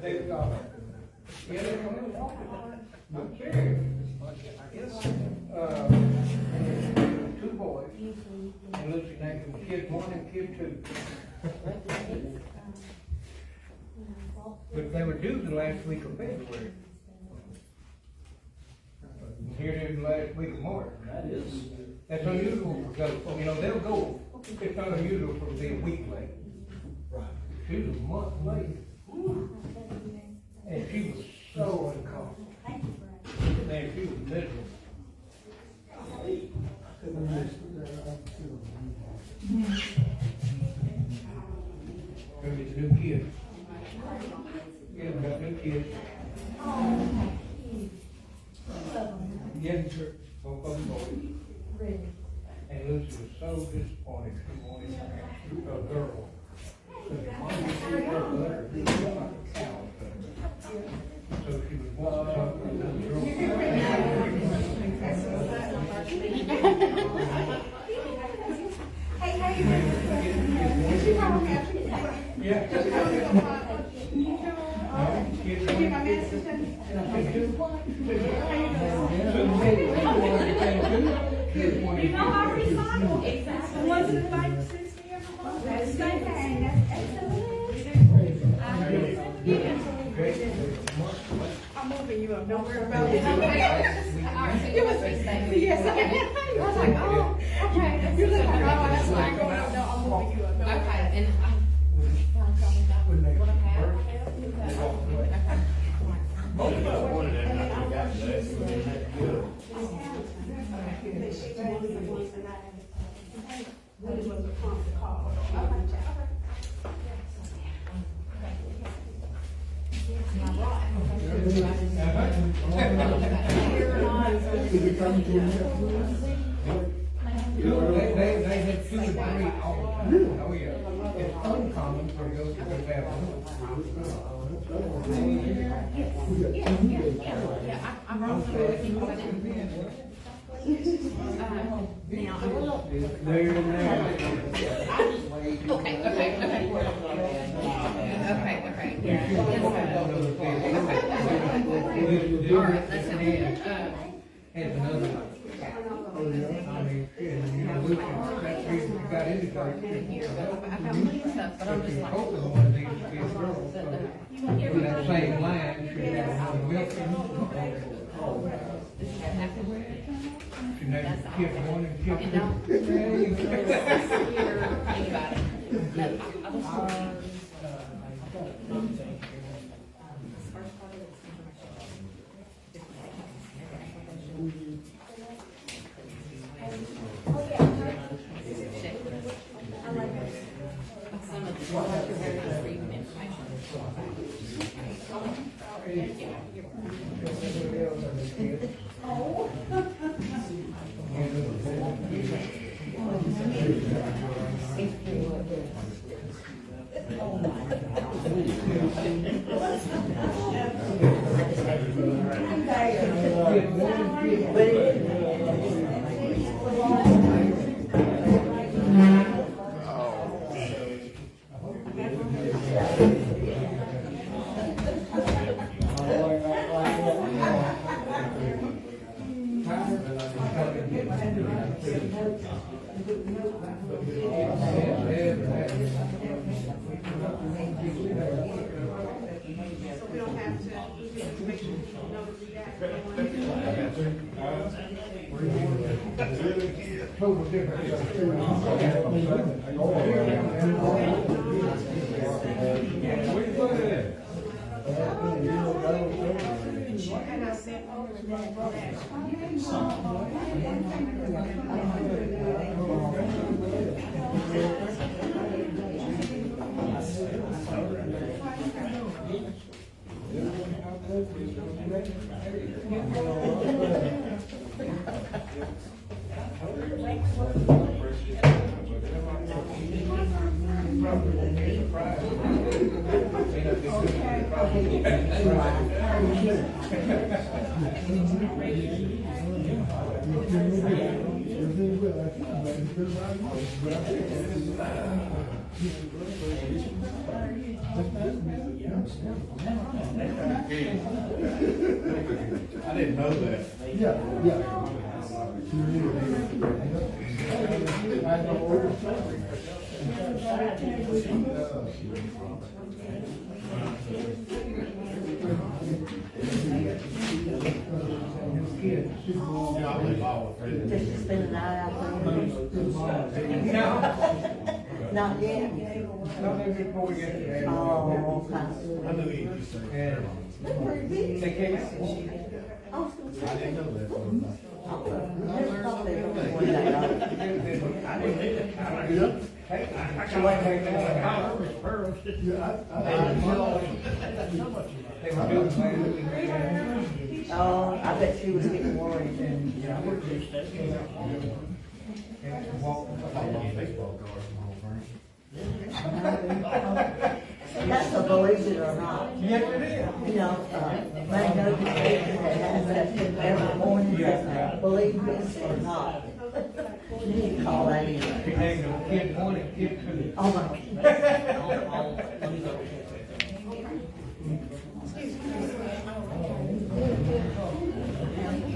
They, yeah, they come in walking. But Jerry, two boys, and Lucy named them kid one and kid two. But they were due the last week of February. Here it is the last week of March. That's unusual for goats. You know, they'll go, it's not unusual for them to be a week late. She was a month late. And she was so uncomfortable. Man, she was miserable. Maybe it's a new kid. Yeah, got new kids. Yeah, both of them boys. And Lucy was so disappointed. She wanted a girl. So she was walking up with a girl. Hey, how you doing? Is she probably happy? Yeah. Did you get my message? You know I recycle. Exactly. Wasn't it like 60 every month? That's the same thing. I'm moving you up. Don't worry about it. You must be safe. Yes, I was like, oh, okay. You look like, oh, that's like, no, I'm moving you up. Okay, and I'm telling you that what I have. Most of us wanted that, we got today. Really was a prompt to call. They had 2 or 3 all the time. Oh, yeah. It's uncommon for those to have one. Yeah, I'm wrong for everything, but I didn't. Now, I'm a little. There and there. Okay. All right, that's it. Has another one. I mean, you know, that's the reason you got into that. I got more stuff, but I'm just like. Both of them wanted these to be a girl, so in that same line, she had another milk. She named kid one and kid total difference. And I sent over that. I didn't know that. Just spend the night out there. Not yet. No, they before we get there. Oh, okay. I knew he was saying. And they came out. I was gonna say, I didn't know that. never thought they'd go one day off. Hey, I can wait till they were doing later. Oh, I bet she was getting worried. And walk. Baseball cards, my whole friend. That's a believe it or not. Yes, it is. You know, Mango station that has that every morning, believe this or not. You need to call that in. She named them kid one and kid two. Oh, my.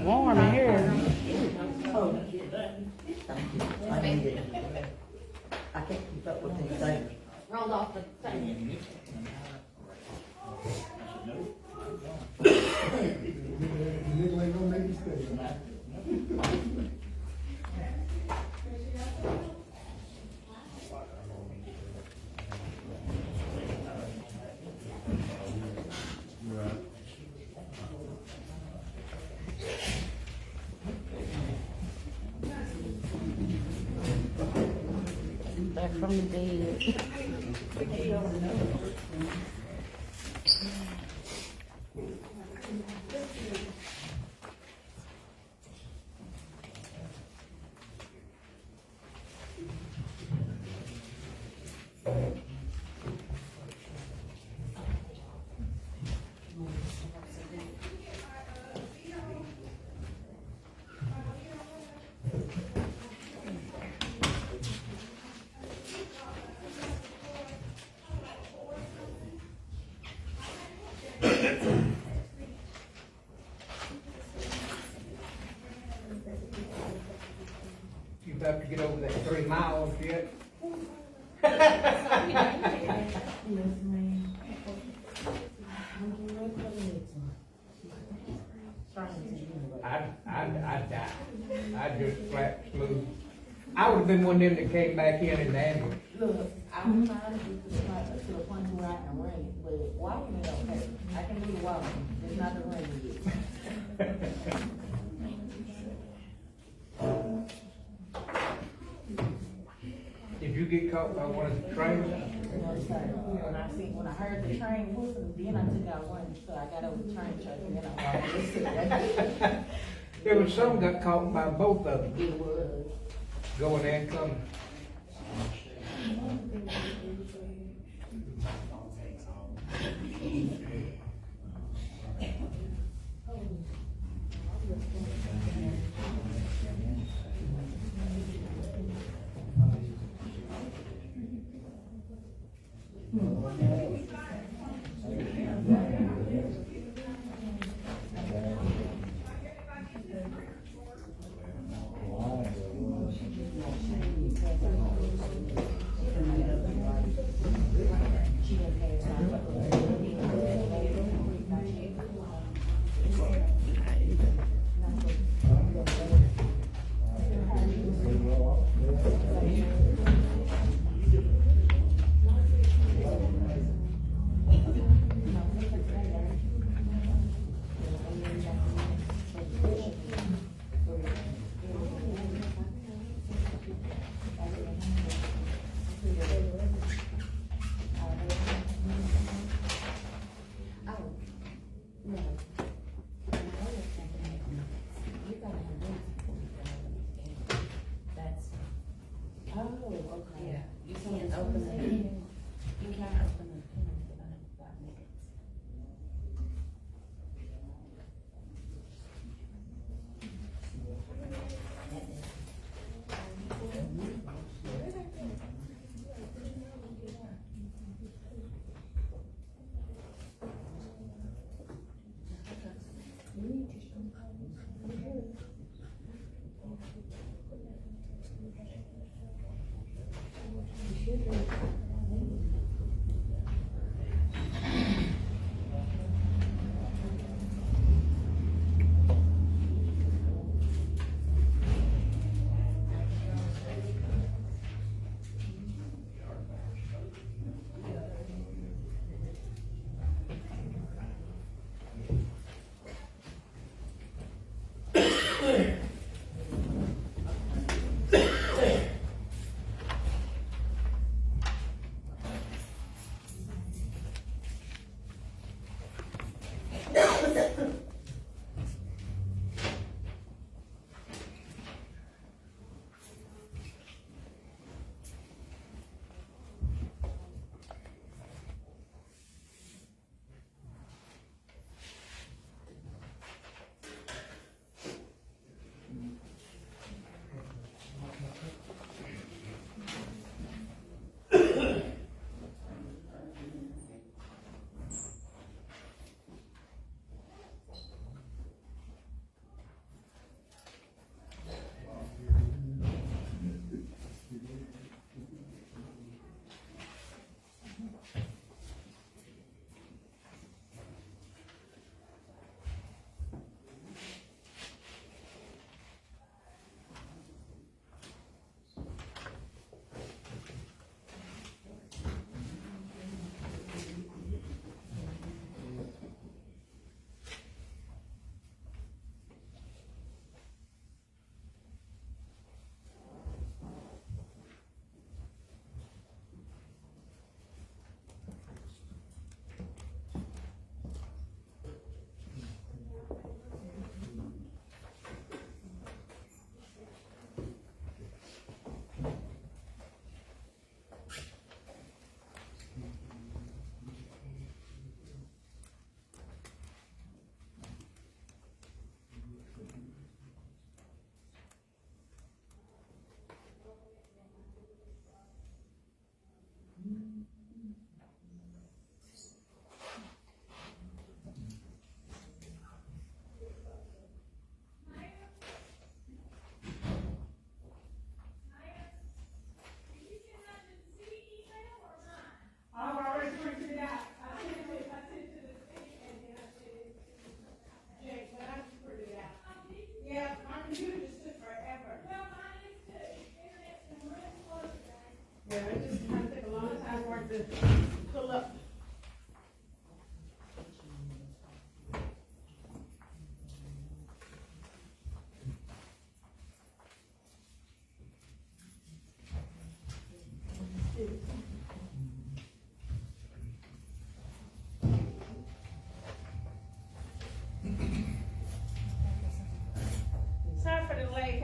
Warm in here. Oh, thank you. I need it. I can't keep up with these things. Rolled off the thing. Back from the dead. You about to get over that 3 miles yet? I'd die. I'd just flat smooth. I would've been one of them that came back in the ambulance. Look, I'm trying to get to the point where I can run it, but walking it okay. I can do the walking, it's not the running yet. Did you get caught by one of the trains? You know, so when I heard the train whistle, then I took out running, so I got over the train track and then I walked. There was some got caught by both of them, It was. going and coming.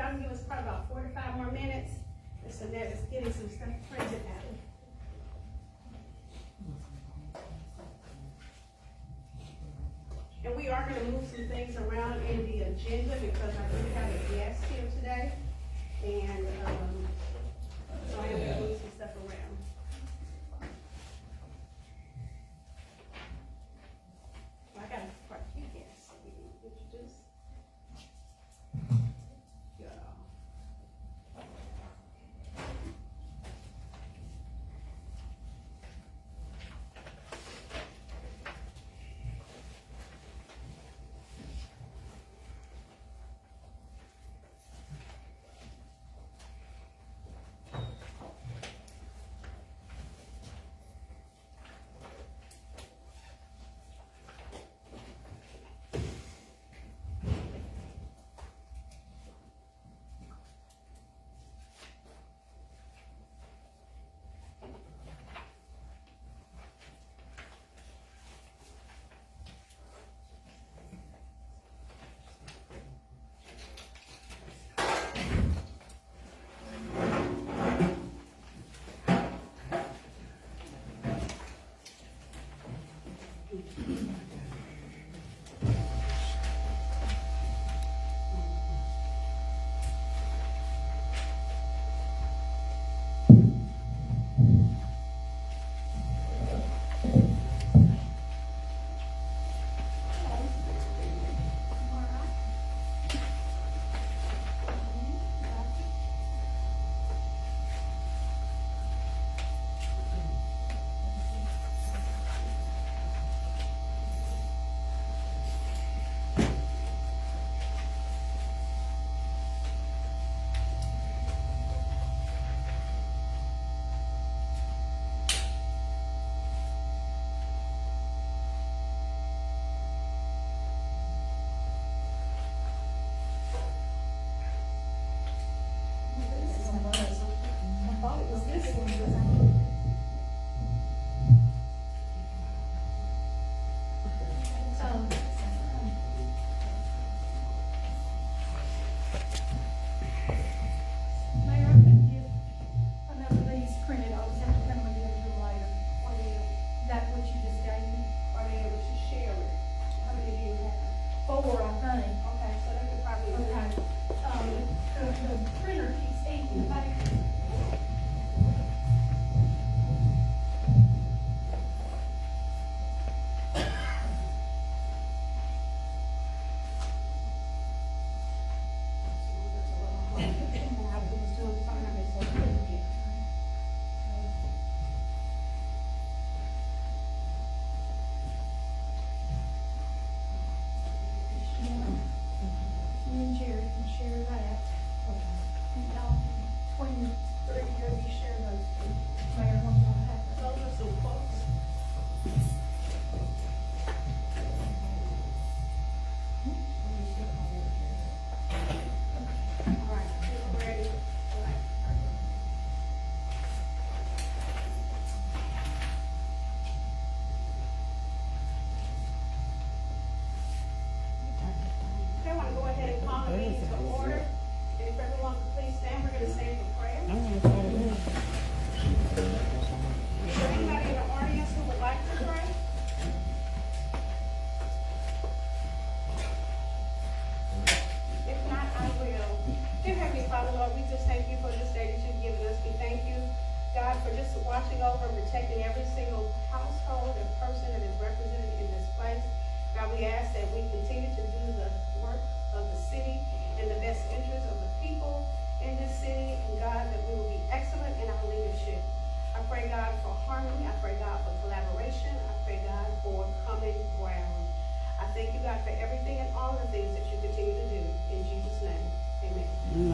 y'all can give us probably about 4 to 5 more minutes. And so that is getting some stuff printed out. And we are gonna move some things around in the agenda because I do have a guest here today. And, so I'm gonna move some stuff around. I got quite a few guests we need to introduce. Yeah. Mayor, I could give another of these printed, I'll just have to come and get it later. Are they, that what you just gave me? Are they able to share it? How many do you have? 4, I think. Okay, so they could probably. Okay. The printer keeps eating the paper. You and Jerry can share that. And y'all, between the 3 of you, share those 2. Mayor, one of y'all have that. Those are some quotes. All right, people ready? All right. Okay, I want to go ahead and call the meeting to order. And if everyone could please stand, we're going to stand for prayer. Is there anybody in the audience who would like to pray? If not, I will. Dear Heavenly Father, Lord, we just thank you for this day that you've given us. We thank you, God, for just watching over and protecting every single household and person that is represented in this place. God, we ask that we continue to do the work of the city in the best interest of the people in this city, and God, that we will be excellent in our leadership. I pray, God, for harmony. I pray, God, for collaboration. I pray, God, for common ground. I thank you, God, for everything and all the things that you continue to do. In Jesus' name, amen. No,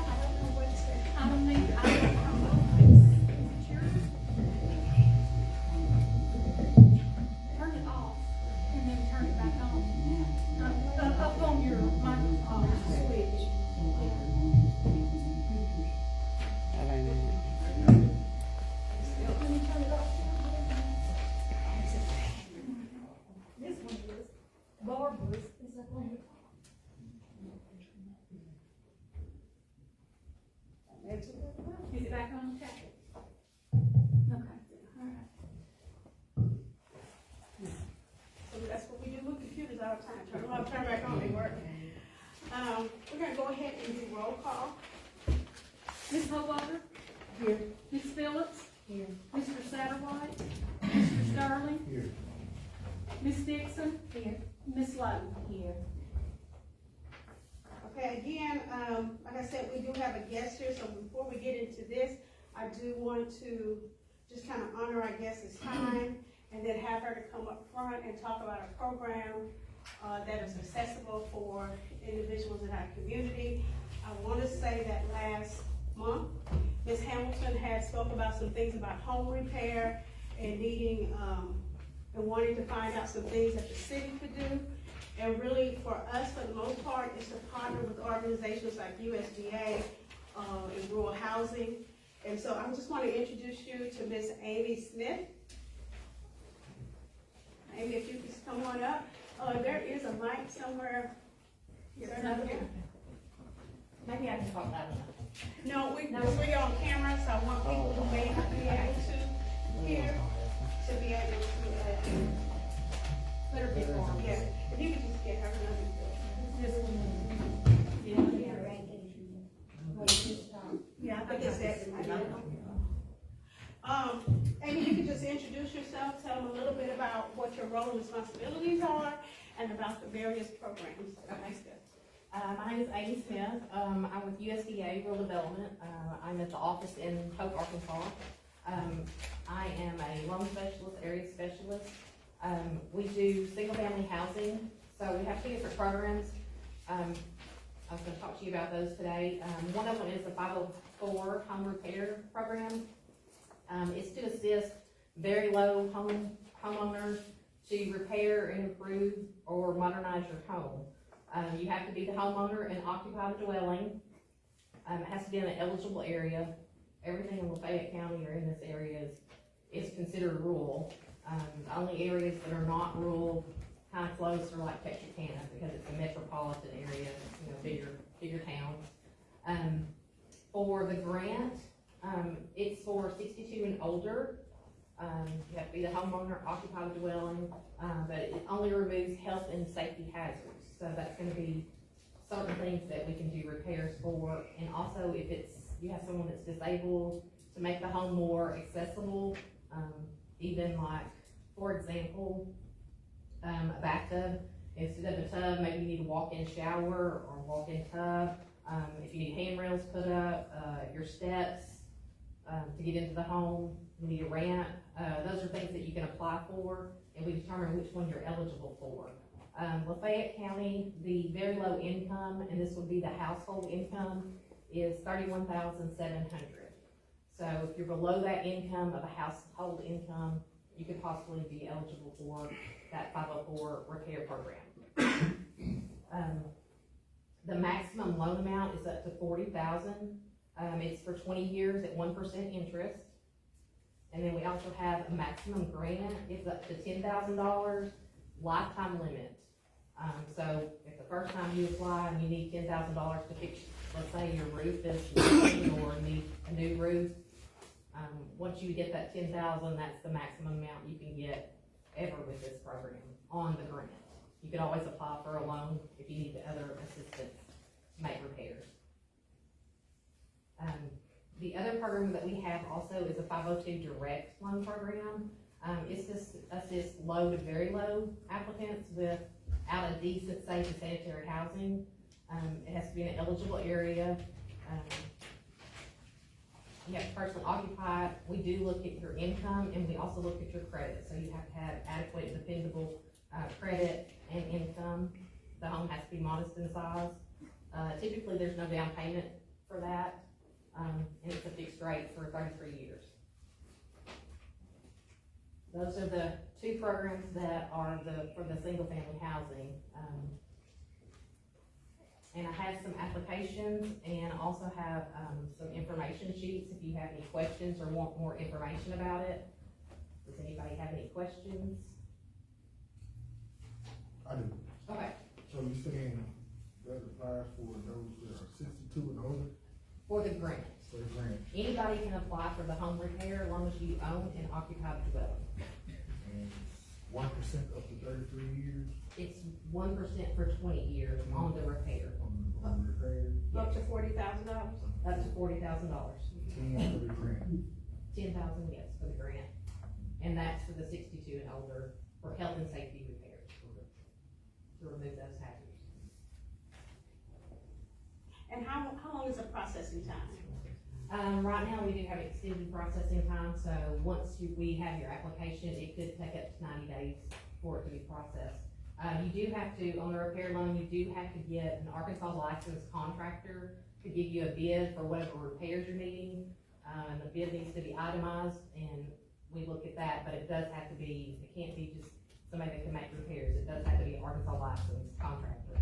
I don't know what it said. I don't need, I don't know. Is it yours? Turn it off and then turn it back on. Up on your microphone switch. I'll turn back on, they work. We're gonna go ahead and do roll call. Ms. Homeowner? Here. Ms. Phillips? Here. Mr. Satterwhite? Mr. Sterling? Here. Ms. Dixon? Here. Ms. Lowe? Here. Okay, again, like I said, we do have a guest here, so before we get into this, I do want to just kind of honor our guest's time and then have her to come up front and talk about a program that is accessible for individuals in our community. I want to say that last month, Ms. Hamilton had spoke about some things about home repair and needing, and wanting to find out some things that the city could do. And really, for us, for the most part, is to partner with organizations like USDA in rural housing. And so I just want to introduce you to Ms. Amy Smith. Amy, if you could just come on up. There is a mic somewhere. Is there another one? Maybe I can talk loud enough. No, we're on camera, so I want people who may not be able to hear to be able to, Put her big arm. yeah, if you could just get her another. This one. Yeah. Yeah, I think it's that. Amy, you could just introduce yourself, tell them a little bit about what your role and responsibilities are, and about the various programs. Okay. My name is Amy Smith. I'm with USDA Rural Development. I'm at the office in Hope, Arkansas. I am a loan specialist, area specialist. We do single-family housing, so we have two different programs. I was going to talk to you about those today. One of them is the 504 home repair program. It's to assist very low homeowners to repair and improve or modernize your home. You have to be the homeowner and occupy the dwelling. It has to be in an eligible area. Everything in Lafayette County or in this area is considered rural. The only areas that are not rural, kind of close, are like Texarkana, because it's a metropolitan area, bigger towns. For the grant, it's for 62 and older. You have to be the homeowner, occupy the dwelling, but it only removes health and safety hazards. So that's going to be certain things that we can do repairs for, and also if you have someone that's disabled, to make the home more accessible, even like, for example, a bathtub. Instead of a tub, maybe you need a walk-in shower or walk-in tub. If you need handrails put up, your steps to get into the home, you need a ramp. Those are things that you can apply for, and we determine which one you're eligible for. Lafayette County, the very low income, and this would be the household income, is $31,700. So if you're below that income of a household income, you could possibly be eligible for that 504 repair program. The maximum loan amount is up to $40,000. It's for 20 years at 1% interest. And then we also have a maximum grant, it's up to $10,000, lifetime limit. So if the first time you apply and you need $10,000 to fix, let's say your roof is leaking or need a new roof, once you get that $10,000, that's the maximum amount you can get ever with this program on the grant. You can always apply for a loan if you need other assistance to make repairs. The other program that we have also is a 502 direct loan program. It's just assists low to very low applicants without a decent, safe, and sanitary housing. It has to be in an eligible area. You have to personally occupy. We do look at your income, and we also look at your credit. So you have to have adequate and dependable credit and income. The home has to be modest in size. Typically, there's no down payment for that, and it's a fixed rate for 33 years. Those are the two programs that are for the single-family housing. And I have some applications and also have some information sheets if you have any questions or want more information about it. Does anybody have any questions? I do. Okay. So you're saying that applies for those that are 62 and older For the grant. for the grant? Anybody can apply for the home repair as long as you own and occupy the dwelling. And 1% up to 33 years It's 1% for 20 years on the repair, on the repair, Up to $40,000? up to $40,000. 10 for the grant. 10,000, yes, for the grant. And that's for the 62 and older, for health and safety repairs, to remove those hazards. And how long is the processing time? Right now, we do have extended processing time, so once we have your application, it could take up to 90 days for it to be processed. You do have to, on the repair loan, you do have to get an Arkansas licensed contractor to give you a bid for whatever repairs you're needing. And the bid needs to be itemized, and we look at that, but it does have to be, it can't be just somebody that can make repairs. It does have to be an Arkansas licensed contractor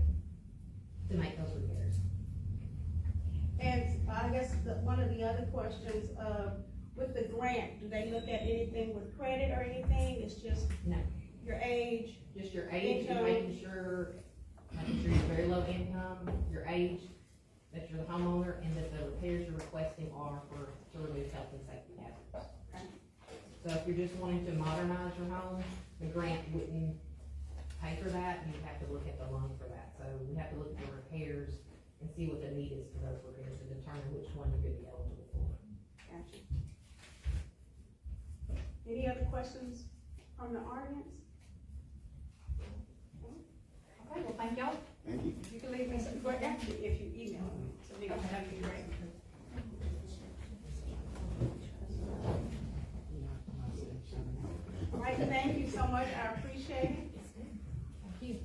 to make those repairs. And I guess one of the other questions, with the grant, do they look at anything with credit or anything? It's just No. your age? Just your age, and Income. making sure you're very low income, your age, that you're the homeowner, and that the repairs you're requesting are to remove health and safety hazards. Okay. So if you're just wanting to modernize your home, the grant wouldn't pay for that, and you'd have to look at the loan for that. So we have to look at the repairs and see what the need is for those repairs to determine which one you're gonna be eligible for. Gotcha. Any other questions from the audience? Okay, well, thank y'all. Thank you. You can leave me some, but actually, if you email me, so they can have you great. All right, thank you so much, I appreciate it. Thank you.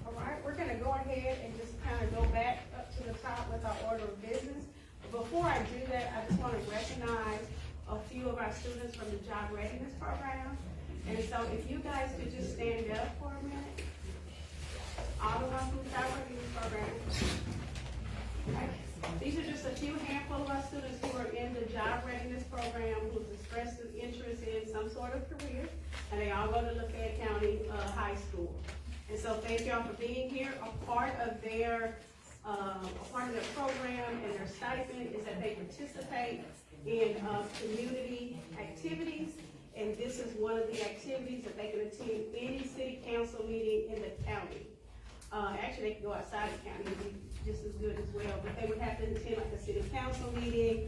All right, we're gonna go ahead and just kind of go back up to the top with our order of business. But before I do that, I just wanna recognize a few of our students from the Job Readiness Program. And so if you guys could just stand up for a minute. All the ones from the Job Readiness Program. Right. These are just a few handful of our students who are in the Job Readiness Program, who've expressed an interest in some sort of career, and they all go to Lafayette County High School. And so thank y'all for being here. A part of their program and their stipend is that they participate in community activities. And this is one of the activities that they can attend any city council meeting in the county. Actually, they can go outside the county and be just as good as well, but they would have to attend like a city council meeting.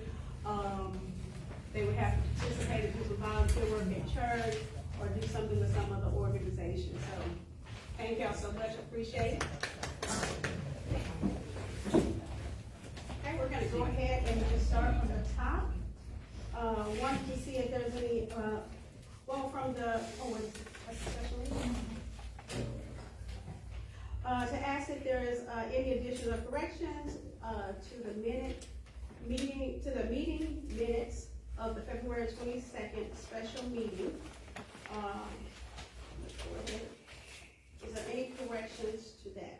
They would have to participate in some volunteer work at church or do something with some other organization. So thank y'all so much, appreciate it. Okay, we're gonna go ahead and just start from the top. Wanted to see if there's any, from the, what is it, a special meeting? To ask if there is, any additional corrections, to the meeting minutes of the February 22nd special meeting. Let's go ahead. Is there any corrections to that?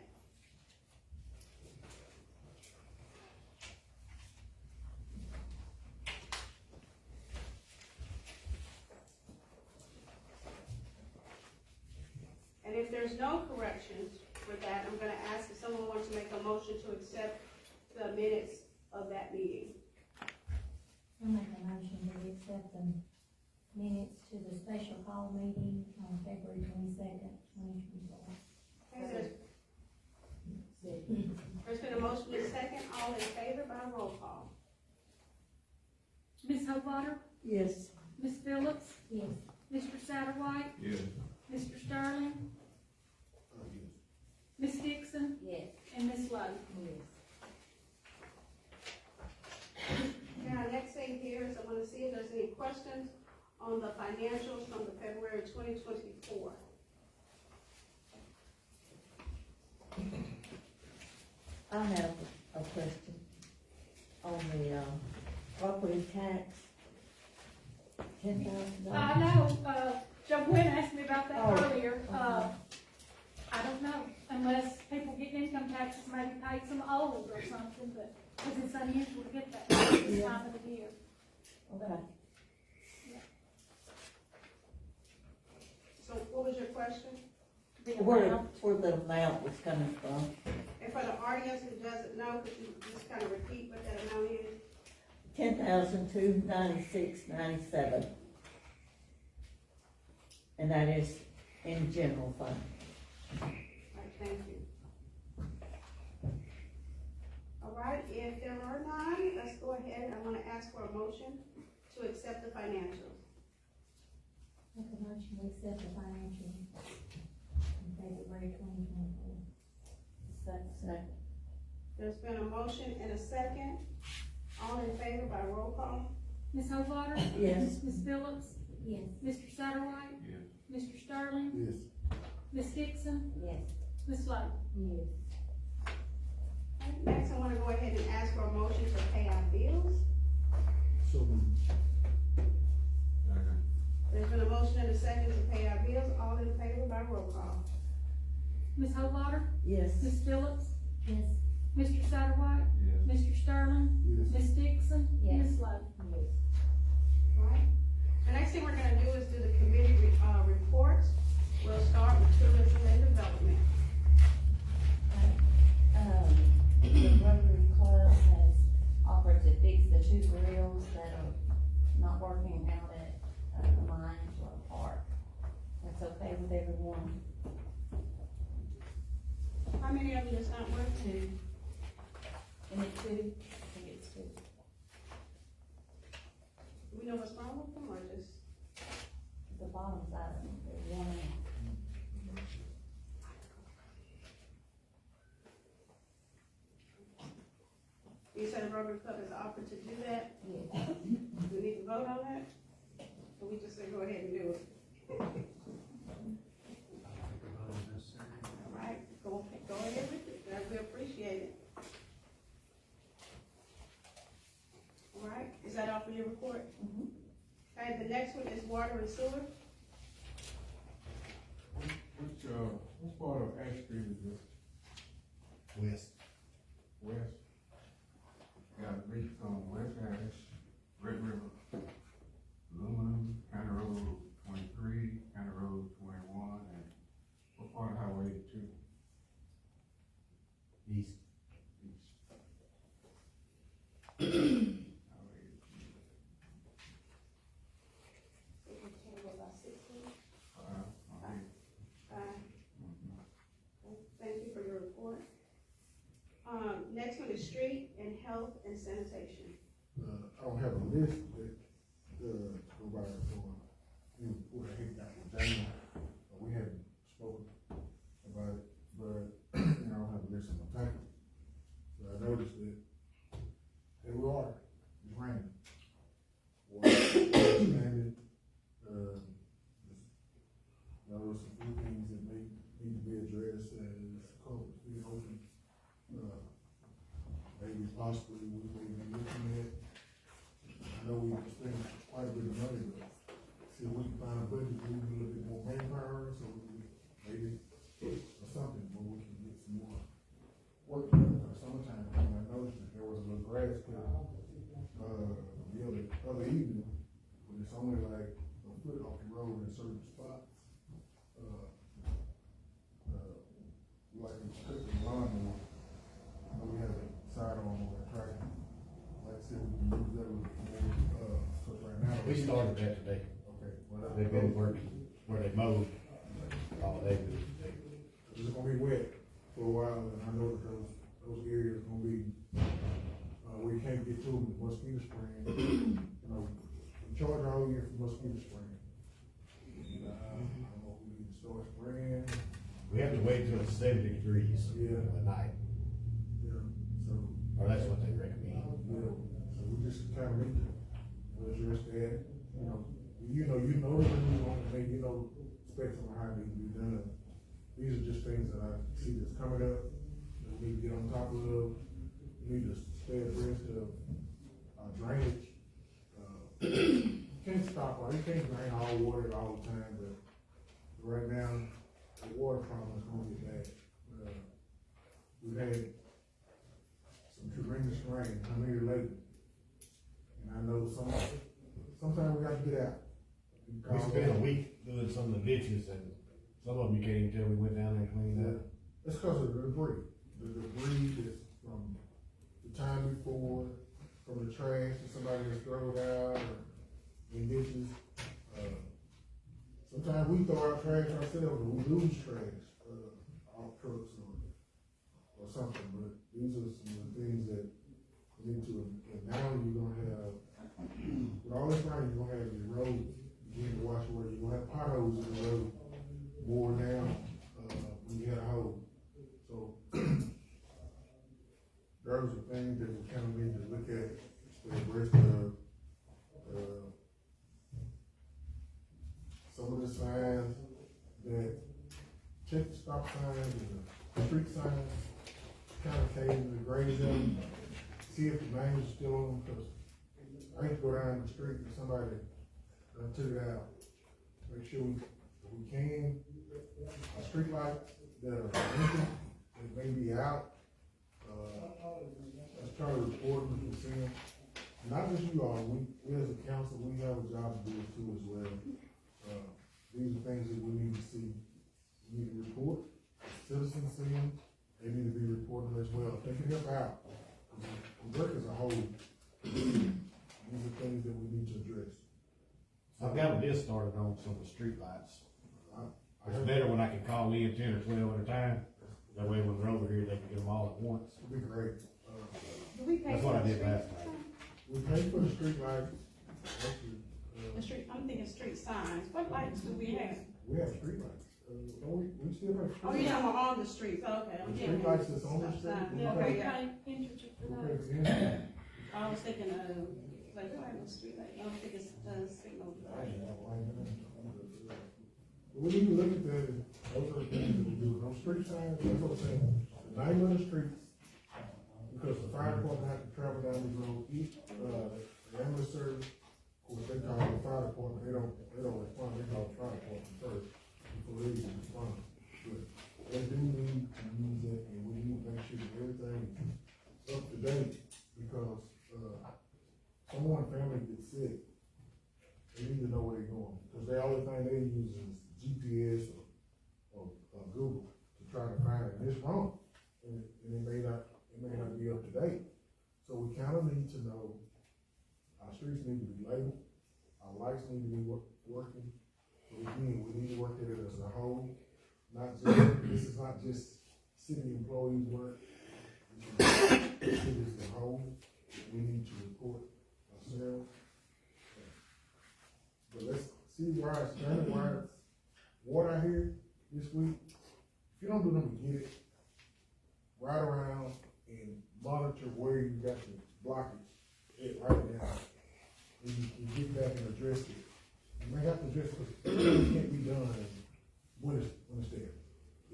And if there's no corrections with that, I'm gonna ask if someone wants to make a motion to accept the minutes of that meeting. I'll make a motion to accept the minutes to the special call meeting on February 22nd, 2024. Okay, there's been a motion and a second, all in favor by roll call. Ms. Hopewater, Yes. Ms. Phillips, Yes. Mr. Satterwhite, Yes. Mr. Sterling, Yes. Ms. Dixon, Yes. and Ms. Lowe. Now, next thing here is I wanna see if there's any questions on the financials from the February 2024. I have a question on the, property tax. $10,000. I know, Joe Gwynn asked me about that Oh, earlier, okay. I don't know, unless people get income taxes, maybe paid some old or something, but, cause it's unusual to get that this time of the year. Okay. So what was your question? The Where amount. the amount was coming from? And for the audience who doesn't know, could you just kind of repeat what that amount is? $10,296.97. and that is in general fund. Alright, thank you. Alright, if there are none, let's go ahead, I wanna ask for a motion to accept the financials. Make a motion to accept the financial in February 2024. Second. There's been a motion and a second, all in favor by roll call? Ms. Homewater? Yes. Ms. Phillips? Yes. Mr. Satterwhite? Yes. Mr. Sterling? Yes. Ms. Dixon? Yes. Ms. Lowe? Yes. Alright, next I wanna go ahead and ask for a motion to pay our bills. So moved. Second. There's been a motion and a second to pay our bills, all in favor by roll call? Ms. Homewater? Yes. Ms. Phillips? Yes. Mr. Satterwhite? Yes. Mr. Sterling? Yes. Ms. Dixon? Yes. Ms. Lowe? Yes. Right. The next thing we're gonna do is do the committee, reports. We'll start with tourism and development. The Rotary Club has offered to fix the two grills that are not working out at, Mines Park. That's okay with everyone? How many of them is not working? And it two, I think it's two. Do we know what's wrong with them, or just? The bottom side of them, there's one in. You said the Rotary Club has offered to do that? Yeah. Do we need to vote on that? Or we just say go ahead and do it? Alright, go ahead with it, that we appreciate it. Alright, is that all for your report? Mhm. Okay, the next one is water and sewer. Which part of Ash Street is this? West. West? Got a leak on West Ash, Red River, Aluminum, County Road 23, County Road 21, and what part of Highway 82? East. Highway 82. Okay. Thank you for your report. Next one is street and health and sanitation. I don't have a list that, nobody for, you put a hit out with Dana. We haven't spoken about it, but, I don't have a list in my packet. But I noticed that we are, it's raining. Water expanded, there was some few things that need to be addressed as cold, being open. Maybe possibly we may be looking at, I know we spend quite a bit of money, but see if we can find a budget, we need a little bit more manpower, so we can maybe, or something, where we can get some more work done for the summertime. And I noticed that there was a little grass cut, the other evening, but it's only like a foot off the road in certain spots. Like it's cut the lawnmower. I know we have a sidearm on that tractor. Like I said, we can use that a little bit more, cause right now. We started that today. Okay, well, They've been working where they mowed all day. it's gonna be wet for a while, and I know that those areas gonna be, where you can't get to them, mosquito spraying. You know, we charge all year for mosquito spraying. I don't know if we need to start spraying, We have to wait till it's 70 degrees Yeah. at night, yeah, so. or that's what they recommend. Yeah, so we just kind of need to address that, you know, the rules on the thing, specs on how they need to be done. These are just things that I see that's coming up, that we need to get on top of. We need to stay abreast of, drainage. Can't stop, you can't drain all water all the time, but right now, the water problem is gonna get bad. We've had some tremendous rain, coming here lately. And I know sometimes we got to get out. We spent a week doing some of the ditches, and some of them you can't even tell we went down there and cleaned up. It's because of the debris. The debris is from the time before, from the trash that somebody has thrown out, or in ditches. Sometimes we throw out trash ourselves, or we lose trash, off trucks or something, but these are some of the things that we need to, and now you're gonna have, with all this rain, you're gonna have your road begin to wash away, you're gonna have potholes in the road more now, when you had a hole. So, those are things that we kind of need to look at, for the rest of, some of the signs that, check the stop signs and the street signs, kind of came the grades them, see if the names are still on them, cause I used to go down the street and somebody took it out. Make sure we can, street lights that are blinking, that may be out, let's try to report them if we see them. Not just you all, we as a council, we have a job to do too as well. These are things that we need to see, we need to report, citizens see them, they need to be reported as well, if they can help out. The work as a whole, these are things that we need to address. I've got a list started on some of the streetlights. It's better when I can call in 10 or 12 at a time, that way when they're over here, they can get them all at once. It'd be great. Do we pay That's for what I the did street? last time. We pay for the street lights, actually, The street, I'm thinking street signs, what lights do we have? we have street lights, we still have street Oh, lights. yeah, I'm on the streets, okay. The street lights that's on the street. we Yeah, pay- okay, We yeah. pay indigent for we those. pay in. I was thinking, like, I have no street light, I don't think it's, signal. But we need to look at that, and those are the things that we do, those street signs, that's what I'm saying, the name of the streets, because the fire department has to travel down the road, each, the ambulance service, of course, they call the fire department, they don't respond, they call the fire department first, before they even respond. But they do need to use it, and we need to make sure that everything is up to date, because, someone family gets sick, they need to know where they're going, because the only thing they use is GPS or Google to try to find it, and it's wrong, and it may not be up to date. So we kinda need to know, our streets need to be labeled, our lights need to be working, but again, we need to work at it as a whole, not just, this is not just city employees' work, this is the whole, we need to report ourselves. But let's see why it's done, why it's water out here this week. If you don't do nothing to get it, ride around and monitor where you got the blockage at right now. And you can get back and address it. You may have to address it, because everything can't be done when it's there.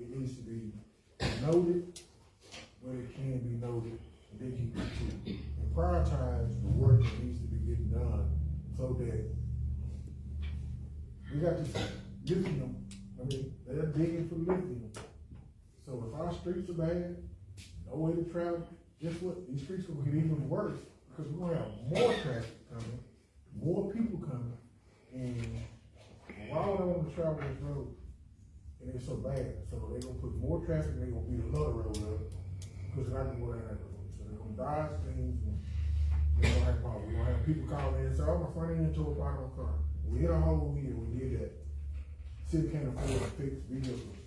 It needs to be noted when it can be noted, and then you can and prioritize the work that needs to be getting done, so that we got this lithium, I mean, they're digging for lithium. So if our streets are bad, no way to travel, guess what, these streets will get even worse, because we're gonna have more traffic coming, more people coming, and why would I want to travel this road? And it's so bad, so they're gonna put more traffic, they're gonna beat another road up, because they're not gonna go down that road, so they're gonna die things, and we don't have problems, we don't have people calling in and say, oh, my front end tore apart on my car. We hit a hole here, we did that. City can't afford to fix vehicles,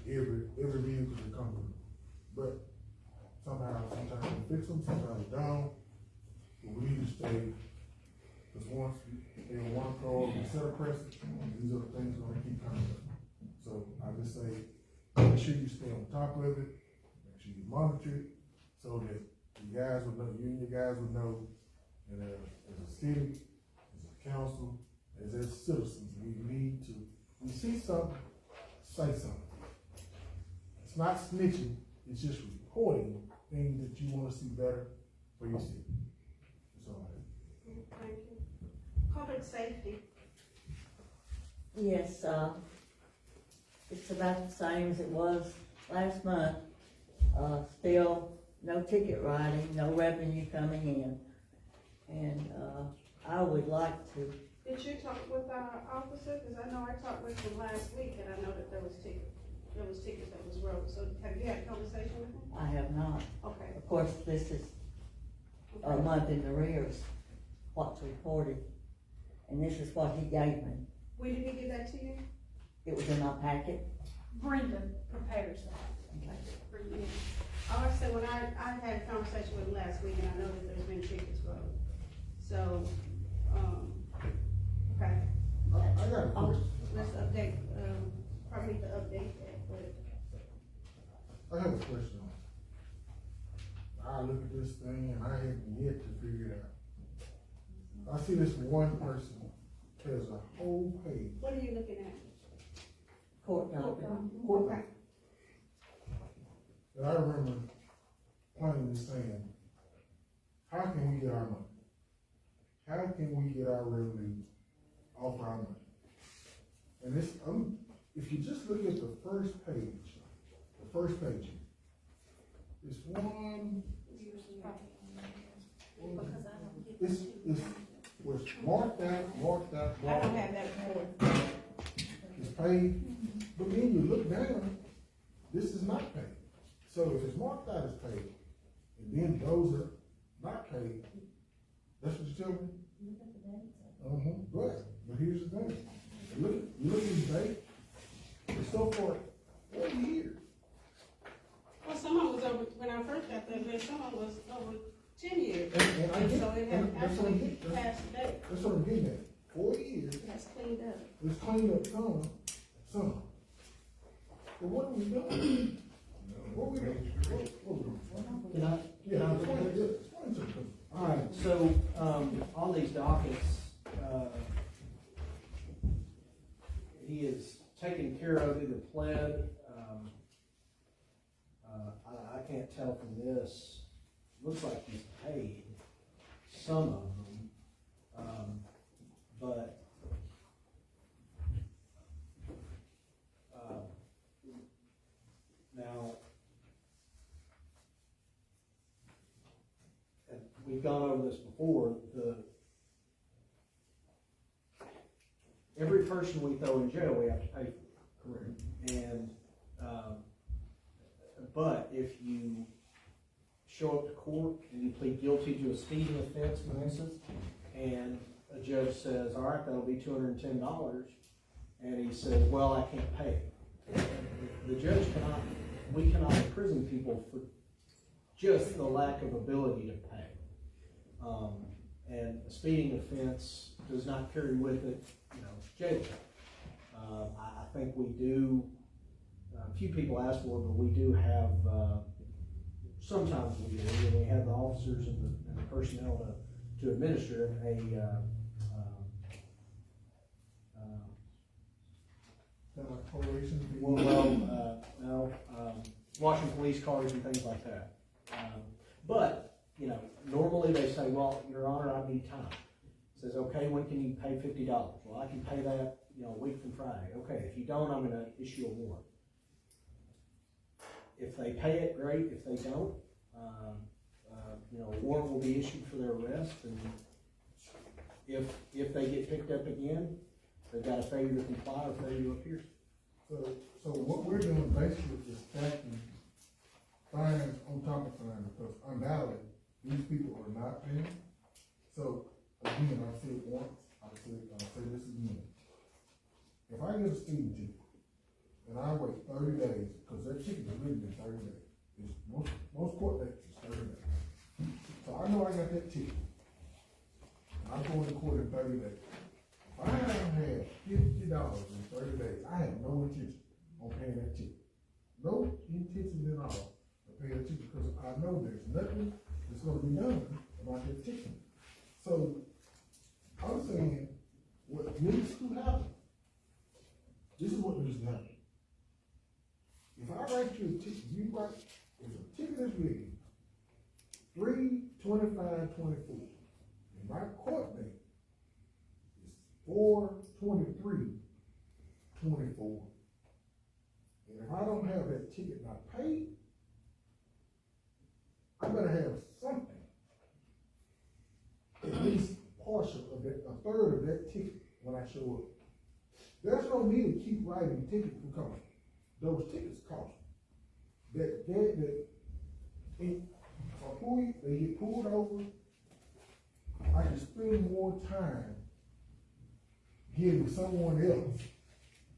every vehicle that comes with it. But sometimes we fix them, sometimes we don't. But we need to stay, because once they in one car, we set a precedent, these are the things gonna keep coming up. So I just say, make sure you stay on top of it, make sure you monitor it, so that you guys will know, you and your guys will know, and as a city, council, as citizens, we need to, we see something, say something. It's not snitching, it's just reporting things that you wanna see better for your city. That's all I have. Thank you. Public safety, Yes, it's about the same as it was last month. Still, no ticket writing, no revenue coming in. And, I would like to, did you talk with our officer, cause I know I talked with him last week, and I know that there was tickets that was wrote, so have you had a conversation with him? I have not. Okay. Of course, this is a Okay. month in arrears, what's reported. And this is what he gave me. When did he give that to you? It was in my packet. Brenda prepares that Okay. for you. Also, when I had a conversation with him last week, and I know that there's been tickets wrote. So, okay, I got a question. let's update, probably to update that, but I have a question. I look at this thing and I haven't yet to figure it out. I see this one person has a whole page. what are you looking at? Court docket. Okay. And I remember plainly saying, how can we get our money? How can we get our revenue off our money? And this, if you just look at the first page, it's one, it's was marked out. I don't have that report. It's paid, but then you look down, this is not paid. So if it's marked out as paid, and then those are not paid, that's what you tell me? But here's the thing, you look at these dates, it's so far 4 years. Well, some of them was over, when I first got that list, some of them was over 10 years. And I get, So it has and that's what I'm actually getting, passed the date. that's what I'm getting at, 4 years, It has cleaned up. it's cleaned up some. But what are we doing? What we doing? What we doing? Can I? Yeah, explain to me. Alright, so, on these dockets, he is taken care of, either pled, I can't tell from this, looks like he's paid some of them, but, now, and we've gone over this before, every person we throw in jail, we have to pay for. Correct. And, but if you show up to court and you plead guilty to a speeding offense, for instance, and a judge says, all right, that'll be $210, and he says, well, I can't pay it. The judge we cannot imprison people for just the lack of ability to pay. And a speeding offense does not carry with it, jail time. I think we do, a few people ask for it, but we do have, sometimes we do, and we have the officers and the personnel to administer Probation fee. washing police cars and things like that. But, normally they say, well, Your Honor, I need time. Says, okay, when can you pay $50? Well, I can pay that, a week from Friday. Okay, if you don't, I'm gonna issue a warrant. If they pay it, great. If they don't, a warrant will be issued for their arrest, and if they get picked up again, they've got a failure to comply or failure to appear. So what we're doing basically is stacking fines on top of fines, because undoubtedly, these people are not paying. So, again, I've said it once, I'll say this again. If I get a speeding ticket, and I wait 30 days, because that ticket is written in 30 days, most court dates is 30 days. So I know I got that ticket, and I'm going to court in 30 days. If I have had $50 in 30 days, I have no intention on paying that ticket. No intention at all of paying that ticket, because I know there's nothing that's gonna be done about that ticket. So, I'm saying, what needs to happen, this is what needs to happen. If I write you a ticket, you write, if a ticket is written, 3/25/24, and my court date is 4/23/24, and if I don't have that ticket not paid, I better have something, at least partial of that, a third of that ticket when I show up. There's no need to keep writing tickets, because those tickets cost. They get pulled over, I can spend more time giving someone else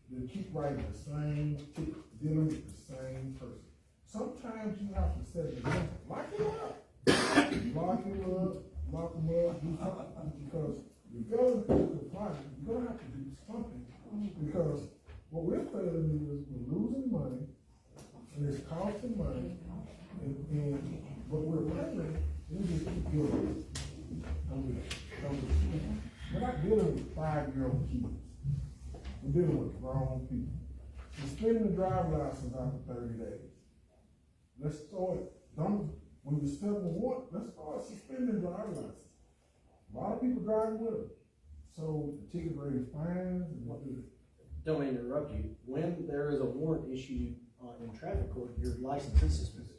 to keep writing the same ticket, dealing with the same person. Sometimes you have to set an example, lock him up, lock him up, do something, because regardless of the project, you're gonna have to do something, because what we're failing is we're losing money, and it's costing money, and what we're paying, we just keep building. We're not dealing with 5-year-old kids. We're dealing with grown people. Suspending the driver's license after 30 days. Let's start, when you're 71, let's start suspending driver's license. A lot of people driving with them. So the ticket rate fines and what do they? Don't mean to interrupt you, when there is a warrant issued in traffic court, your license is suspended.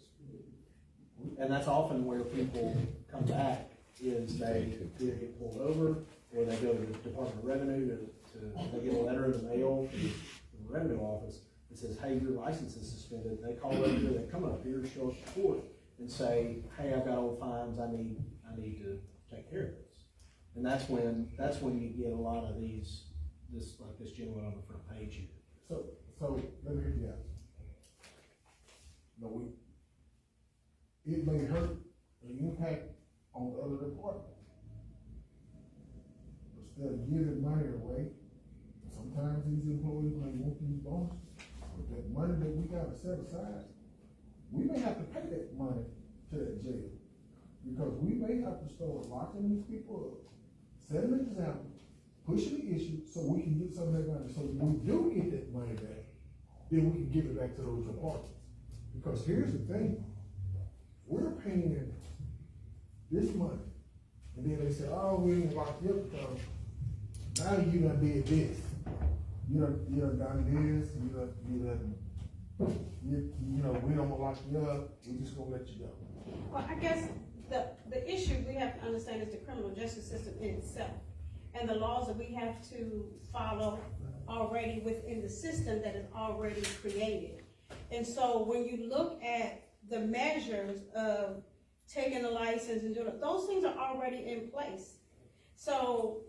And that's often where people come back, is they either get pulled over, or they go to the Department of Revenue they get a letter in the mail from the revenue office that says, hey, your license is suspended. They call up here, they come up here, show us the court, and say, hey, I've got old fines, I need to take care of this. And that's when you get a lot of like this gentleman on the front page here. So let me hear you out. No, it may hurt the impact on the other department. Instead of giving money away, sometimes these employees may want these bonuses, but that money that we gotta set aside, we may have to pay that money to that jail. Because we may have to start locking these people up, setting an example, pushing the issue, so we can get some of that money. So when we do get that money back, then we can give it back to those departments. Because here's the thing, we're paying this money, and then they say, oh, we didn't lock you up because now you done did this. You done done this, we don't wanna lock you up, we just gonna let you go. Well, I guess the issue we have to understand is the criminal justice system in itself, and the laws that we have to follow already within the system that is already created. And so when you look at the measures of taking a license and doing it, those things are already in place. So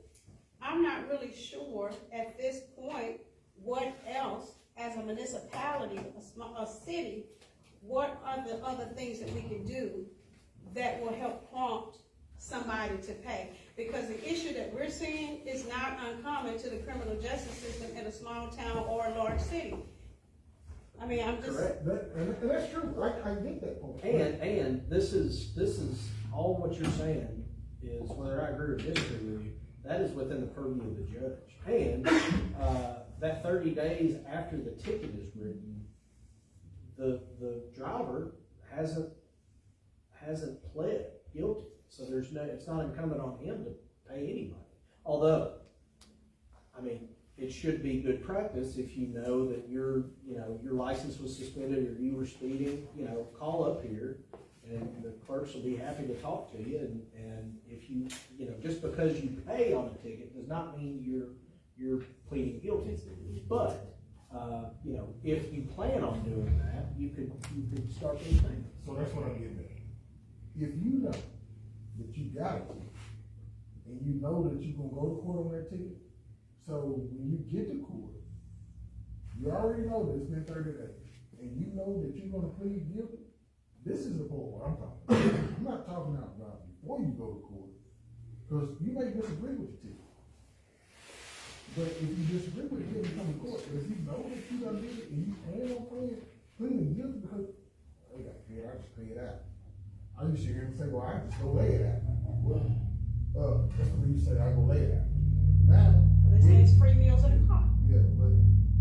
I'm not really sure at this point what else, as a municipality, a city, what are the other things that we can do that will help prompt somebody to pay? Because the issue that we're seeing is not uncommon to the criminal justice system in a small town or a large city. I mean, I'm just. Correct, and that's true, I get that point. And this is all what you're saying is, whether I agree or disagree with you, that is within the purview of the judge. And that 30 days after the ticket is written, the driver hasn't pled guilty. So it's not incumbent on him to pay any money. Although, I mean, it should be good practice if you know that your license was suspended or you were speeding, call up here and the clerks will be happy to talk to you. And if you just because you pay on a ticket does not mean you're pleading guilty. But, if you plan on doing that, you could start those things. So that's what I'm getting at. If you know that you got a ticket, and you know that you're gonna go to court on that ticket, so when you get to court, you already know that it's been 30 days, and you know that you're gonna plead guilty, this is the point what I'm talking about. I'm not talking about before you go to court, because you may disagree with the ticket. But if you disagree with it, you come to court, but if you know that you done did it, and you plan on pleading guilty, because, I got paid, I just pay it out. I used to hear him say, well, I just go lay it out. Well, that's what you say, I go lay it out. Now. They say it's free meals in the car. Yeah, but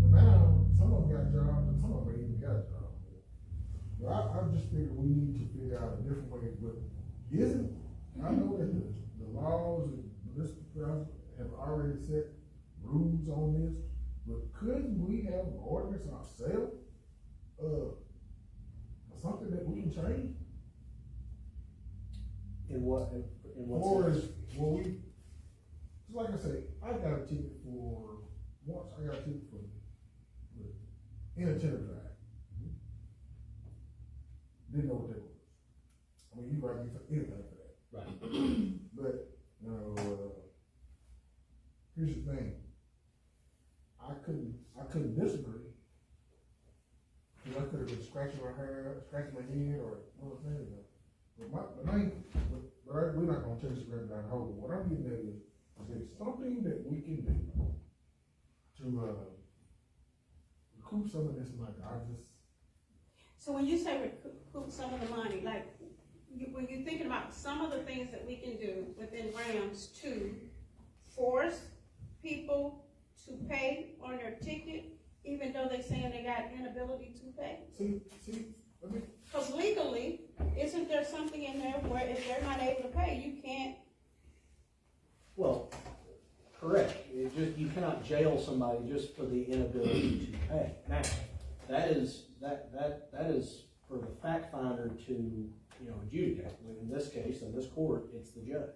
now, some of them got jobs, and some of them ain't even got jobs. But I just figured we need to figure out a different way, but I know that the laws and municipal have already set rules on this, but couldn't we have an ordinance ourselves? Something that we can change? In what Or sense? just like I say, I got a ticket for inattentive drive. Didn't know what that was. I mean, you write me for anything for that. Right. But, here's the thing, I couldn't disagree. Cause I could've been scratching my hair, scratching my head, or what was that? But we're not gonna chase the rabbit down the hole. What I'm getting at is there something that we can do to, recoup some of this money? So when you say recoup some of the money, like, when you're thinking about some of the things that we can do within realms to force people to pay on their ticket, even though they saying they got inability to pay? See, let me, Because legally, isn't there something in there where if they're not able to pay, you can't? Well, correct. You cannot jail somebody just for the inability to pay. Now, that is for the fact finder to, adjudicate. In this case, in this court, it's the judge.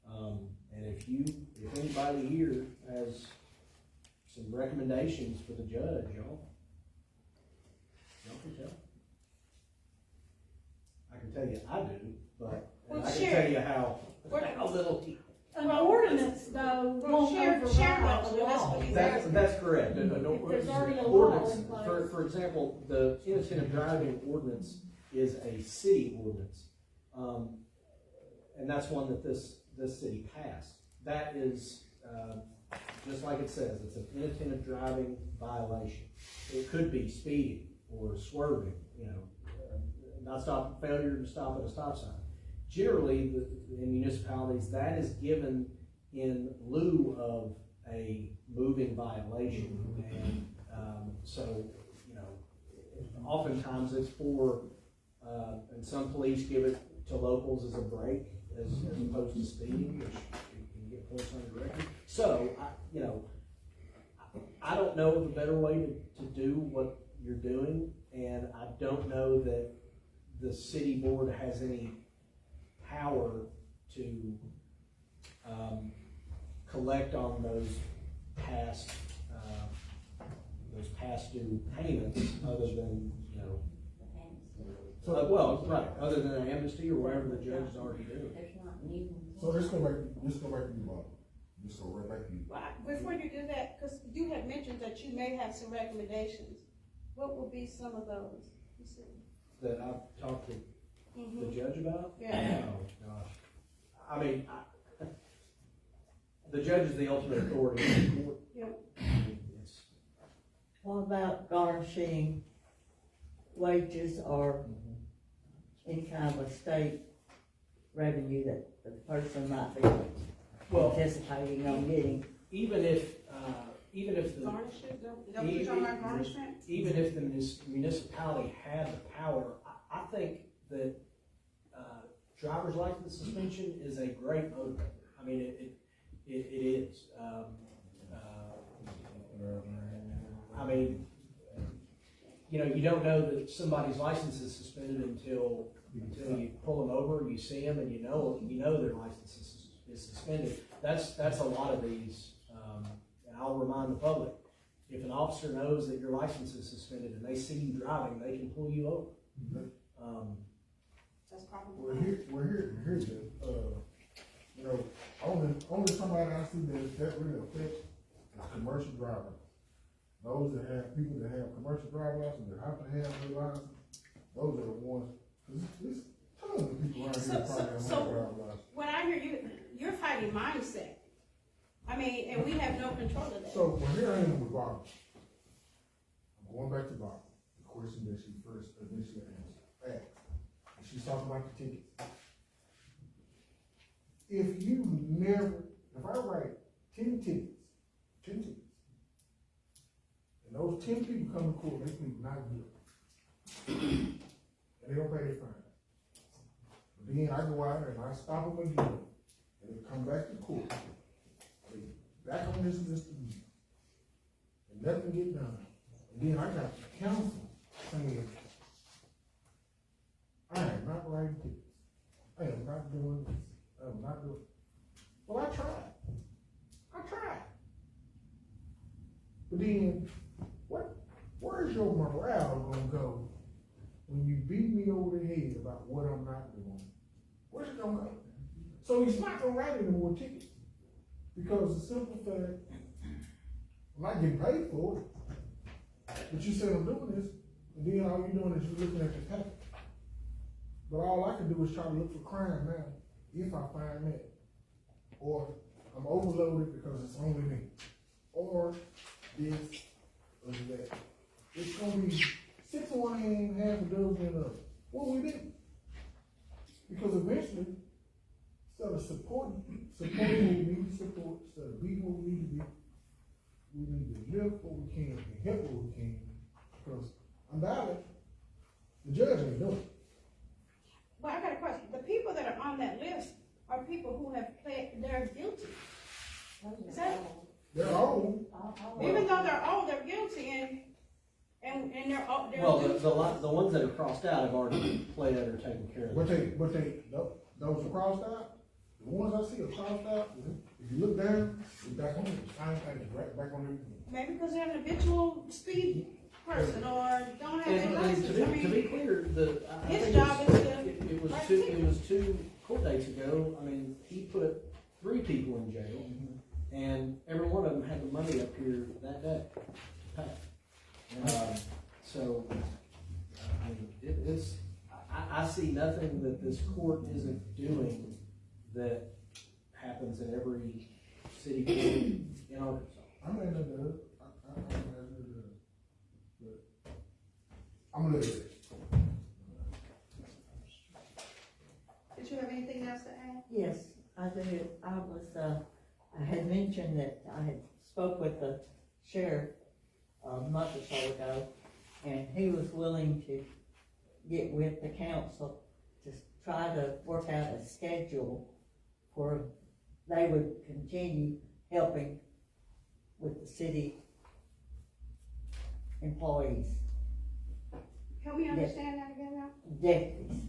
And if anybody here has some recommendations for the judge, y'all can tell. I can tell you I do, but Well, I can share. tell you how little. An ordinance though won't share override those, the well, that's law. what he's That's correct. If there's already a law Ordinance, in place. for example, the inattentive driving ordinance is a city ordinance. And that's one that this city passed. That is, just like it says, it's an inattentive driving violation. It could be speeding or swerving, failure to stop at a stop sign. Generally, in municipalities, that is given in lieu of a moving violation. And so, oftentimes it's for, and some police give it to locals as a break, as opposed to speeding, which you can get points on your record. So, I don't know of a better way to do what you're doing, and I don't know that the city board has any power to collect on those past due payments, other than, other than an amnesty or whatever the judge is already doing. There's not new ones. so let's go back to you, Bob. Just go right back to you. Before you do that, because you had mentioned that you may have some recommendations, what would be some of those? You said. That I've talked to the judge about? Yeah. Oh, gosh. I mean, the judge is the ultimate authority in the court. Yep. It's, What about garnishing wages or any kind of a state revenue that the person might be well, anticipating on getting? even if the Garnishes, don't you talk about garnishment? even if the municipality had the power, I think that driver's license suspension is a great motivator. I mean, it is. I mean, you don't know that somebody's license is suspended until you pull them over, you see them, and you know their license is suspended. That's a lot of these, and I'll remind the public, if an officer knows that your license is suspended and they see you driving, they can pull you over. That's probably. Here's the, only somebody I see that really affects is commercial drivers. Those that have, people that have commercial driver license, that have to have their license, those are the ones, cause there's tons of people around here that probably have So- no driver license. When I hear you're fighting mindset. I mean, and we have no control of that. So, well, here I am with Barbara. I'm going back to Barbara, the question that she first initially asked. And she's talking about the tickets. If I write 10 tickets, and those 10 people come to court, they plead not guilty, and they don't pay their fine. But then I go out and I stop them again, and they come back to court. They back on this list again, and nothing get done. And then I got the council saying, I am not writing tickets. I am not doing this. I am not doing. Well, I tried. But then, where's your morale gonna go when you beat me over the head about what I'm not doing? Where's it gonna go? So he's not gonna write any more tickets. Because the simple fact, I'm not getting paid for it. But you said I'm doing this, and then all you're doing is you're looking at your packet. But all I can do is try to look for crime now, if I find that. Or I'm overloaded because it's only me. Or this, or that. It's gonna be 6 on one hand, half a dozen in the other. What we do? Because eventually, instead of supporting what we need to support, instead of beating what we need to beat, we need to lift what we can and help what we can. Because undoubtedly, the judge ain't doing it. Well, I got a question. The people that are on that list are people who have pled, they're guilty. Is that, They're old. even though they're old, they're guilty and they're, Well, the ones that are crossed out have already pled or taken care of. But those are crossed out, the ones I see are crossed out, if you look down, they're back on it, same thing, right back on it. maybe because they're an habitual speed person or don't have their And license. to I be mean, clear, I his think job is to it was write two, tickets. it was 2 court dates ago, I mean, he put 3 people in jail, and every one of them had the money up here that day to pay. So, I mean, it's, I see nothing that this court isn't doing that happens in every city court in Arkansas. I may not do it, I may not do it, but I'm gonna let it. Did you have anything else to add? Yes, I do. I had mentioned that I had spoke with the sheriff a month or so ago, and he was willing to get with the council to try to work out a schedule for they would continue helping with the city employees, Help me understand that again now? deputies.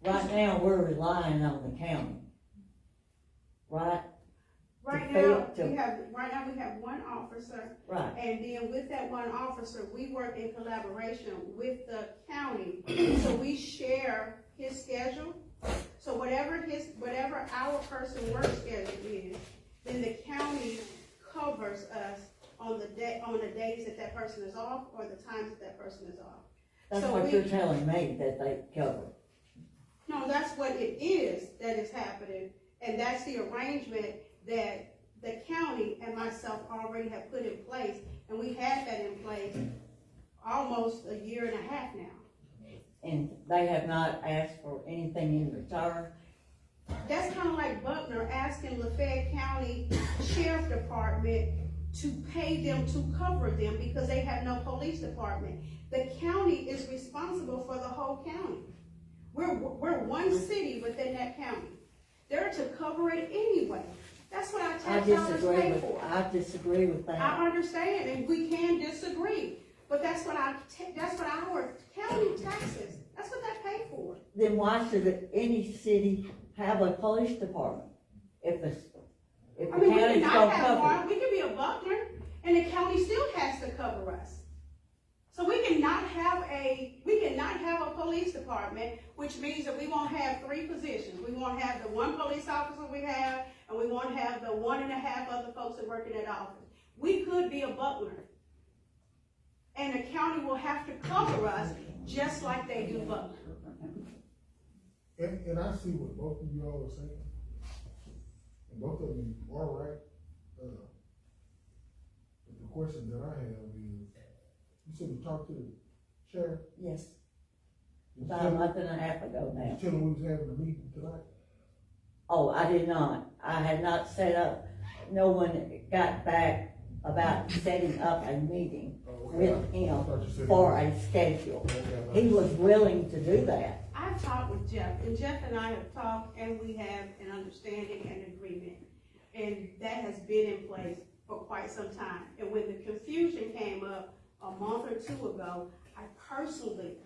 Right now, we're relying on the county, right? Right To- now, we have one officer, Right. and then with that one officer, we work in collaboration with the county. So we share his schedule. So whatever our person work schedule is, then the county covers us on the days that person is off or the times that person is off. That's So what we- you're telling me, that they cover. No, that's what it is that is happening, and that's the arrangement that the county and myself already have put in place, and we had that in place almost a year and a half now. And they have not asked for anything in return. That's kind of like Buckner asking Lafayette County Sheriff Department to pay them to cover them because they have no police department. The county is responsible for the whole county. We're one city within that county. They're to cover it anyway. That's what our tax dollars pay for. I disagree with I that. understand, and we can disagree, but that's what our county taxes, that's what they pay for. Then why should any city have a police department? If the I mean, we county's cannot gonna have cover one, we can be a Buckner, and the county still has to cover us. So we cannot have a police department, which means that we won't have 3 positions. We won't have the 1 police officer we have, and we won't have the 1.5 other folks that work in that office. We could be a Buckner. And the county will have to cover us just like they do Buckner. And I see what both of you all are saying, and both of them are right. But the question that I have is, you said you talked to the sheriff? Yes, Did you about tell a him- month and a half ago did now. you tell him we was having a meeting tonight? Oh, I did not. I had not set up, no one got back about setting up a meeting with him for a schedule. He was willing to do that. I've talked with Jeff, and Jeff and I have talked, and we have an understanding and agreement. And that has been in place for quite some time. And when the confusion came up a month or 2 ago, I personally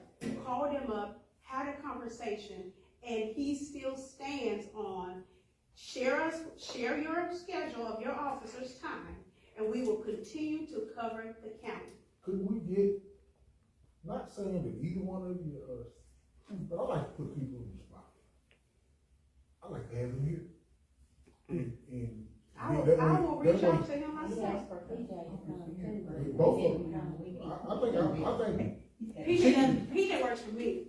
called him up, had a conversation, and he still stands on share your schedule of your officer's time, and we will continue to cover the county. Could we get, not saying that either one of you or us, but I like to put people in the spot. I like to have them here. And I will reach out to him We myself. asked for PJ to come too. Both He of didn't them. come. We didn't. I think, PJ works for me.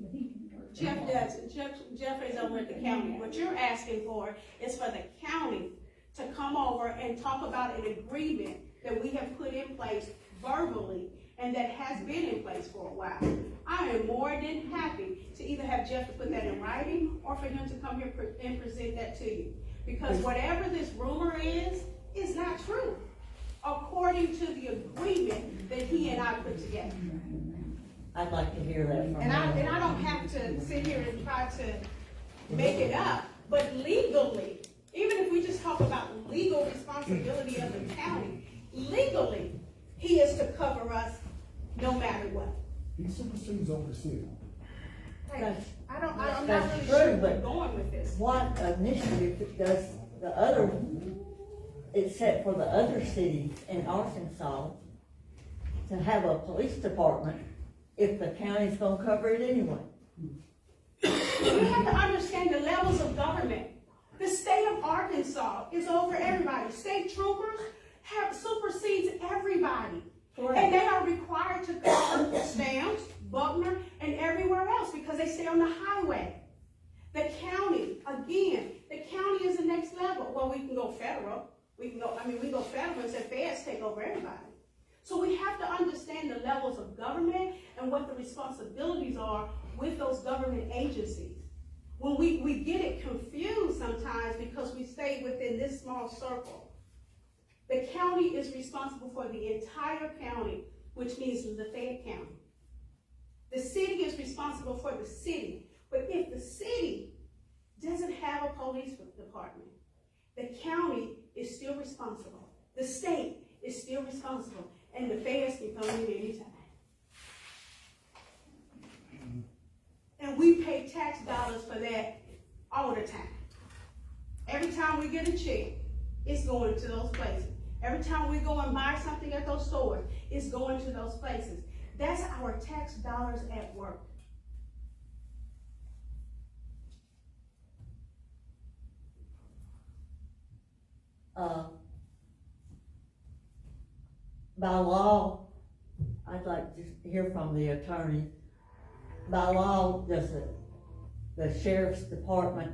Jeff does, Jeff is over at the county. What you're asking for is for the county to come over and talk about an agreement that we have put in place verbally and that has been in place for a while. I am more than happy to either have Jeff to put that in writing or for him to come here and present that to you. Because whatever this rumor is not true, according to the agreement that he and I put together. I'd like to hear that from And I him. don't have to sit here and try to make it up, but legally, even if we just talk about legal responsibility of the county, legally, he is to cover us no matter what. he supersedes over the city. Like, I'm not That's really true, sure where we're but going with this. what initiative does the other, except for the other cities in Arkansas, to have a police department if the county's gonna cover it anyway? You have to understand the levels of government. The state of Arkansas is over everybody. State troopers supersedes everybody. And they are required to cover Stamps, Buckner, and everywhere else because they stay on the highway. The county, again, the county is the next level. Well, we can go federal. We go federal and say feds take over everybody. So we have to understand the levels of government and what the responsibilities are with those government agencies. When we get it confused sometimes because we stay within this small circle. The county is responsible for the entire county, which means Lafayette County. The city is responsible for the city. But if the city doesn't have a police department, the county is still responsible. The state is still responsible. And the feds can come in anytime. And we pay tax dollars for that all the time. Every time we get a check, it's going to those places. Every time we go and buy something at those stores, it's going to those places. That's our tax dollars at work. By law, I'd like to hear from the attorney. By law, does the sheriff's department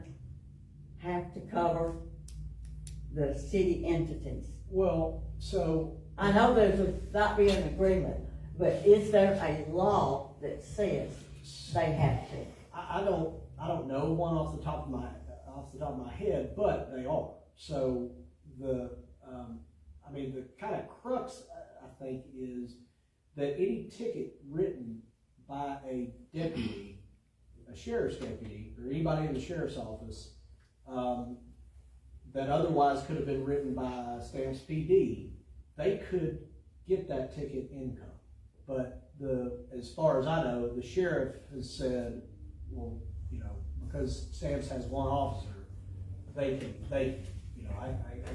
have to cover the city entities? Well, so, I know there's not be an agreement, but is there a law that says they have to? I don't know one off the top of my head, but they are. So the kind of crux, I think, is that any ticket written by a deputy, a sheriff's deputy, or anybody in the sheriff's office, that otherwise could have been written by Stamps PD, they could get that ticket income. But as far as I know, the sheriff has said, well, because Stamps has one officer, I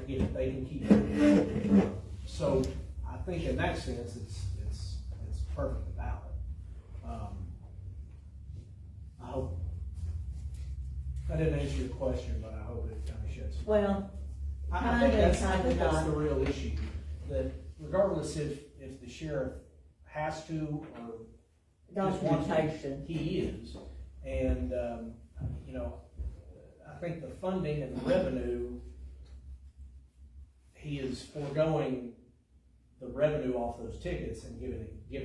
get it, they can keep it. So I think in that sense, it's perfectly valid. I hope I didn't answer your question, but I hope it kind of sheds some. Well, I think that's not. the real issue, that regardless if the sheriff has to or just wants to, Documentation. he is. And, I think the funding and the revenue, he is foregoing the revenue off those tickets and giving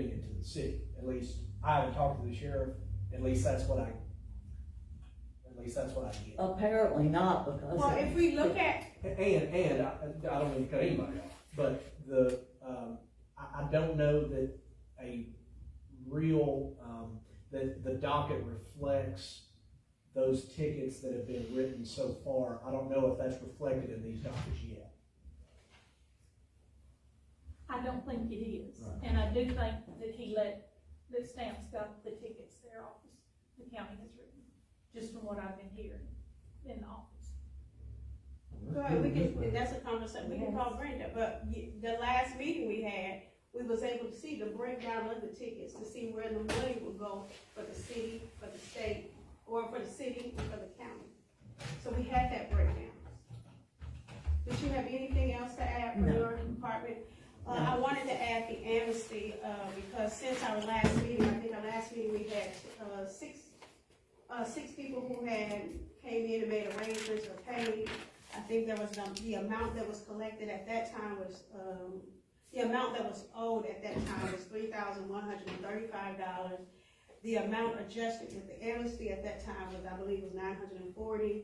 it to the city. At least I haven't talked to the sheriff, at least that's what I get. Apparently not, because. Well, if we look at, And I don't mean to cut anybody off, but I don't know that a real, that the docket reflects those tickets that have been written so far. I don't know if that's reflected in these dockets yet. I don't think it is. Right. And I do think that Stamps got the tickets their office, the county has written, just from what I've been hearing in the office. that's a conversation, we can call Brenda, but the last meeting we had, we was able to see the breakdown of the tickets, to see where the money would go for the city, for the state, or for the city and for the county. So we had that breakdown. Did you have anything else to add from No. your department? I wanted to add the amnesty, because since our last meeting, I think our last meeting, we had, six people who had came in and made arrangements or paid. I think there was, the amount that was collected at that time was, the amount that was owed at that time was $3,135. The amount adjusted with the amnesty at that time was, I believe, was $940.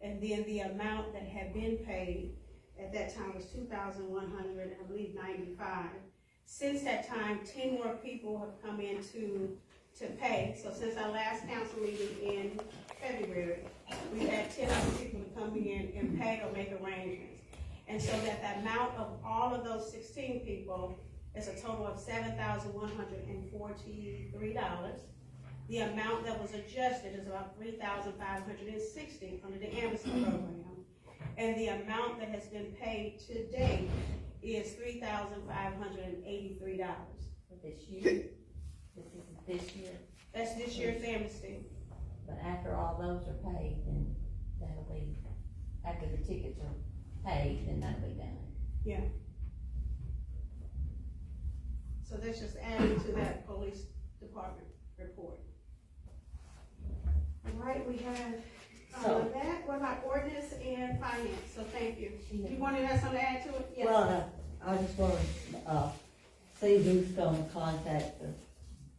And then the amount that had been paid at that time was $2,100, I believe, $95. Since that time, 10 more people have come in to pay. So since our last council meeting in February, we had 10 other people coming in and pay or make arrangements. And so that the amount of all of those 16 people is a total of $7,143. The amount that was adjusted is about $3,560 under the amnesty program. And the amount that has been paid to date is $3,583. For this year, this year, That's this year's amnesty. but after all those are paid, then that'll be, after the tickets are paid, then that'll be done. Yeah. So that's just adding to that police department report. All right, we have that. What about ordinance and finance? So thank you. You wanted to have something to add to it? Yes. Well, I just want to, see who's gonna contact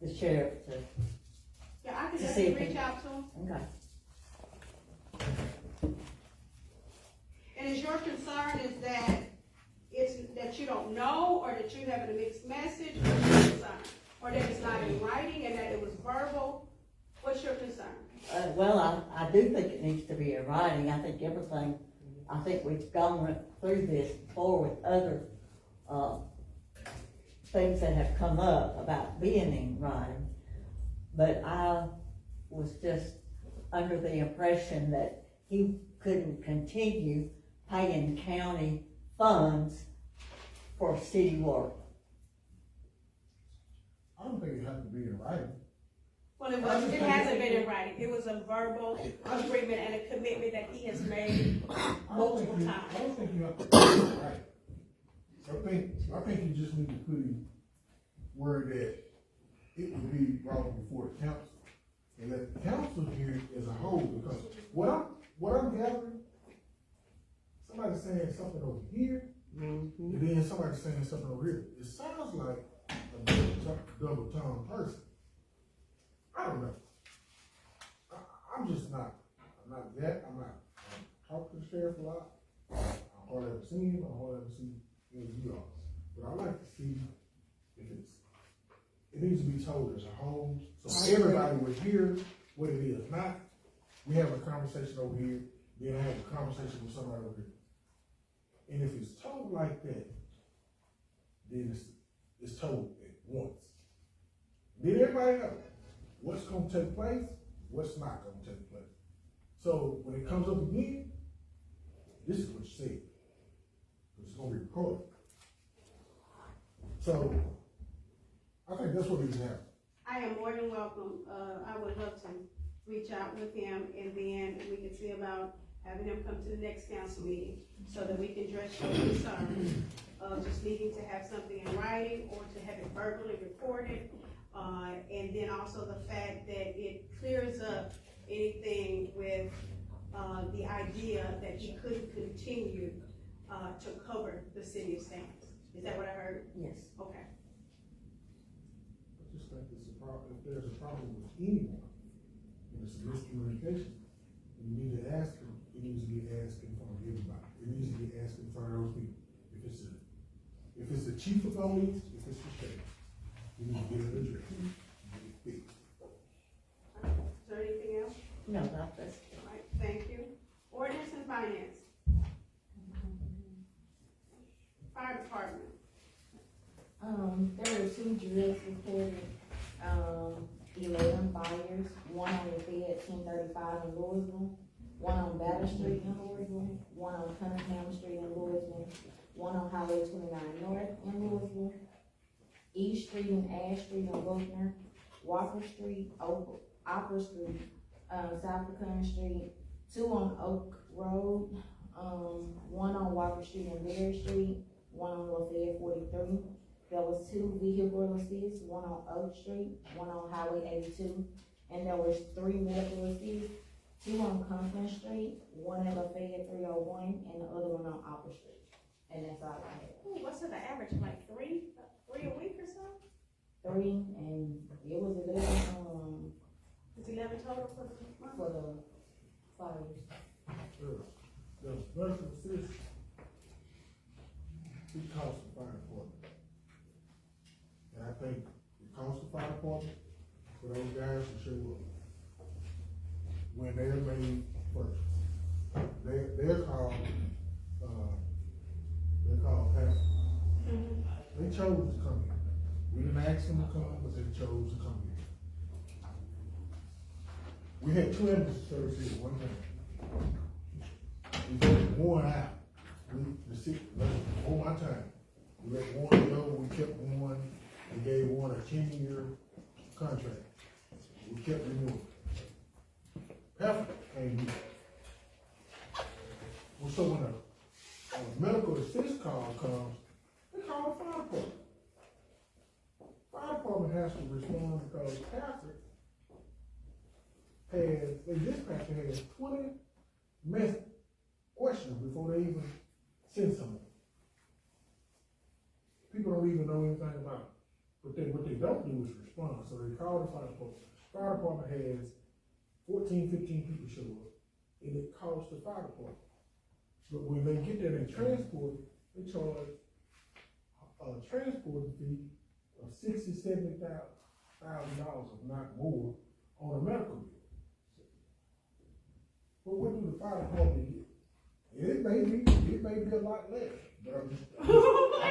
the sheriff to, Yeah, I can to just see if reach he- out to them. okay. And is your concern is that it's, that you don't know, or that you have a mixed message? What's your concern? Or that it's not in writing and that it was verbal? What's your concern? Well, I do think it needs to be in writing. I think everything, I think we've gone through this before with other, things that have come up about being in writing. But I was just under the impression that he couldn't continue paying county funds for city work. I don't think it has to be in writing. Well, it hasn't been in writing. It was a verbal agreement and a commitment that he has made multiple I times. don't think you have to put it in writing. I think you just need to put in word that it would be brought before the council. And let the council hear it as a whole, because what I'm gathering, somebody's saying something over here, and then somebody's saying something over here. It sounds like a double-tongued person. I don't know. I'm just not, I'm not that, I talk to the sheriff a lot. I hardly ever see him, I hardly ever see you all. But I like to see if it needs to be told as a whole, so everybody will hear what it is. Not, we have a conversation over here, then I have a conversation with somebody over here. And if it's told like that, then it's told at once. Then everybody knows what's gonna take place, what's not gonna take place. So when it comes up again, this is what you said. It's gonna be recorded. So I think that's what he's having. I am more than welcome. I would love to reach out with him, and then we can see about having him come to the next council meeting so that we can address your concerns of just needing to have something in writing or to have it verbally recorded. And then also the fact that it clears up anything with the idea that he couldn't continue to cover the city of Stanton. Is that what I heard? Yes. Okay. I just think it's a problem, if there's a problem with anyone, and it's a miscommunication, you need to ask him, it needs to be asked in front of everybody. It needs to be asked in front of those people. If it's the chief of police, if it's the sheriff, you need to get it addressed, get it fixed. Is there anything else? No, not this. All right, thank you. Ordinance and finance. Fire department. There were 2 drills reported, 11 fires, one on the Fed 1035 in Louisville, one on Battle Street in Louisville, one on Cunningham Street in Louisville, one on Highway 29 North in Louisville, East Street and Ash Street in Wilkner, Walker Street, Opera Street, South Pecan Street, 2 on Oak Road, one on Walker Street and Berry Street, one on Lafayette 43. There was 2 vehicle assists, one on Oak Street, one on Highway 82, and there was 3 medical assists, 2 on Conklin Street, one at Lafayette 301, and the other one on Upper Street. And that's all I had. Ooh, what's the average, like three a week or so? 3, and it was 11, It's 11 total for the month? for the fires. The medical assist, it costs the fire department. And I think it costs the fire department for those guys to show up. When they're made first. They're called PAP. They chose to come here. We didn't ask them to come, but they chose to come here. We had 2 ambulance services at one time. We voted one out. Before my time, we let one go, we kept one, we gave one a 10-year contract. We kept renewing. Perfect came here. Well, so when a medical assist call comes, they call the fire department. Fire department has to respond because Patrick the dispatcher has 20 questions before they even send someone. People don't even know anything about it. But then what they don't do is respond. So they call the fire department. Fire department has 14, 15 people show up, and it costs the fire department. But when they get there and transport, they charge a transporting fee of $60,000, $70,000, if not more, on a medical bill. But what do the fire department get? It may be a lot less, but I'm just. I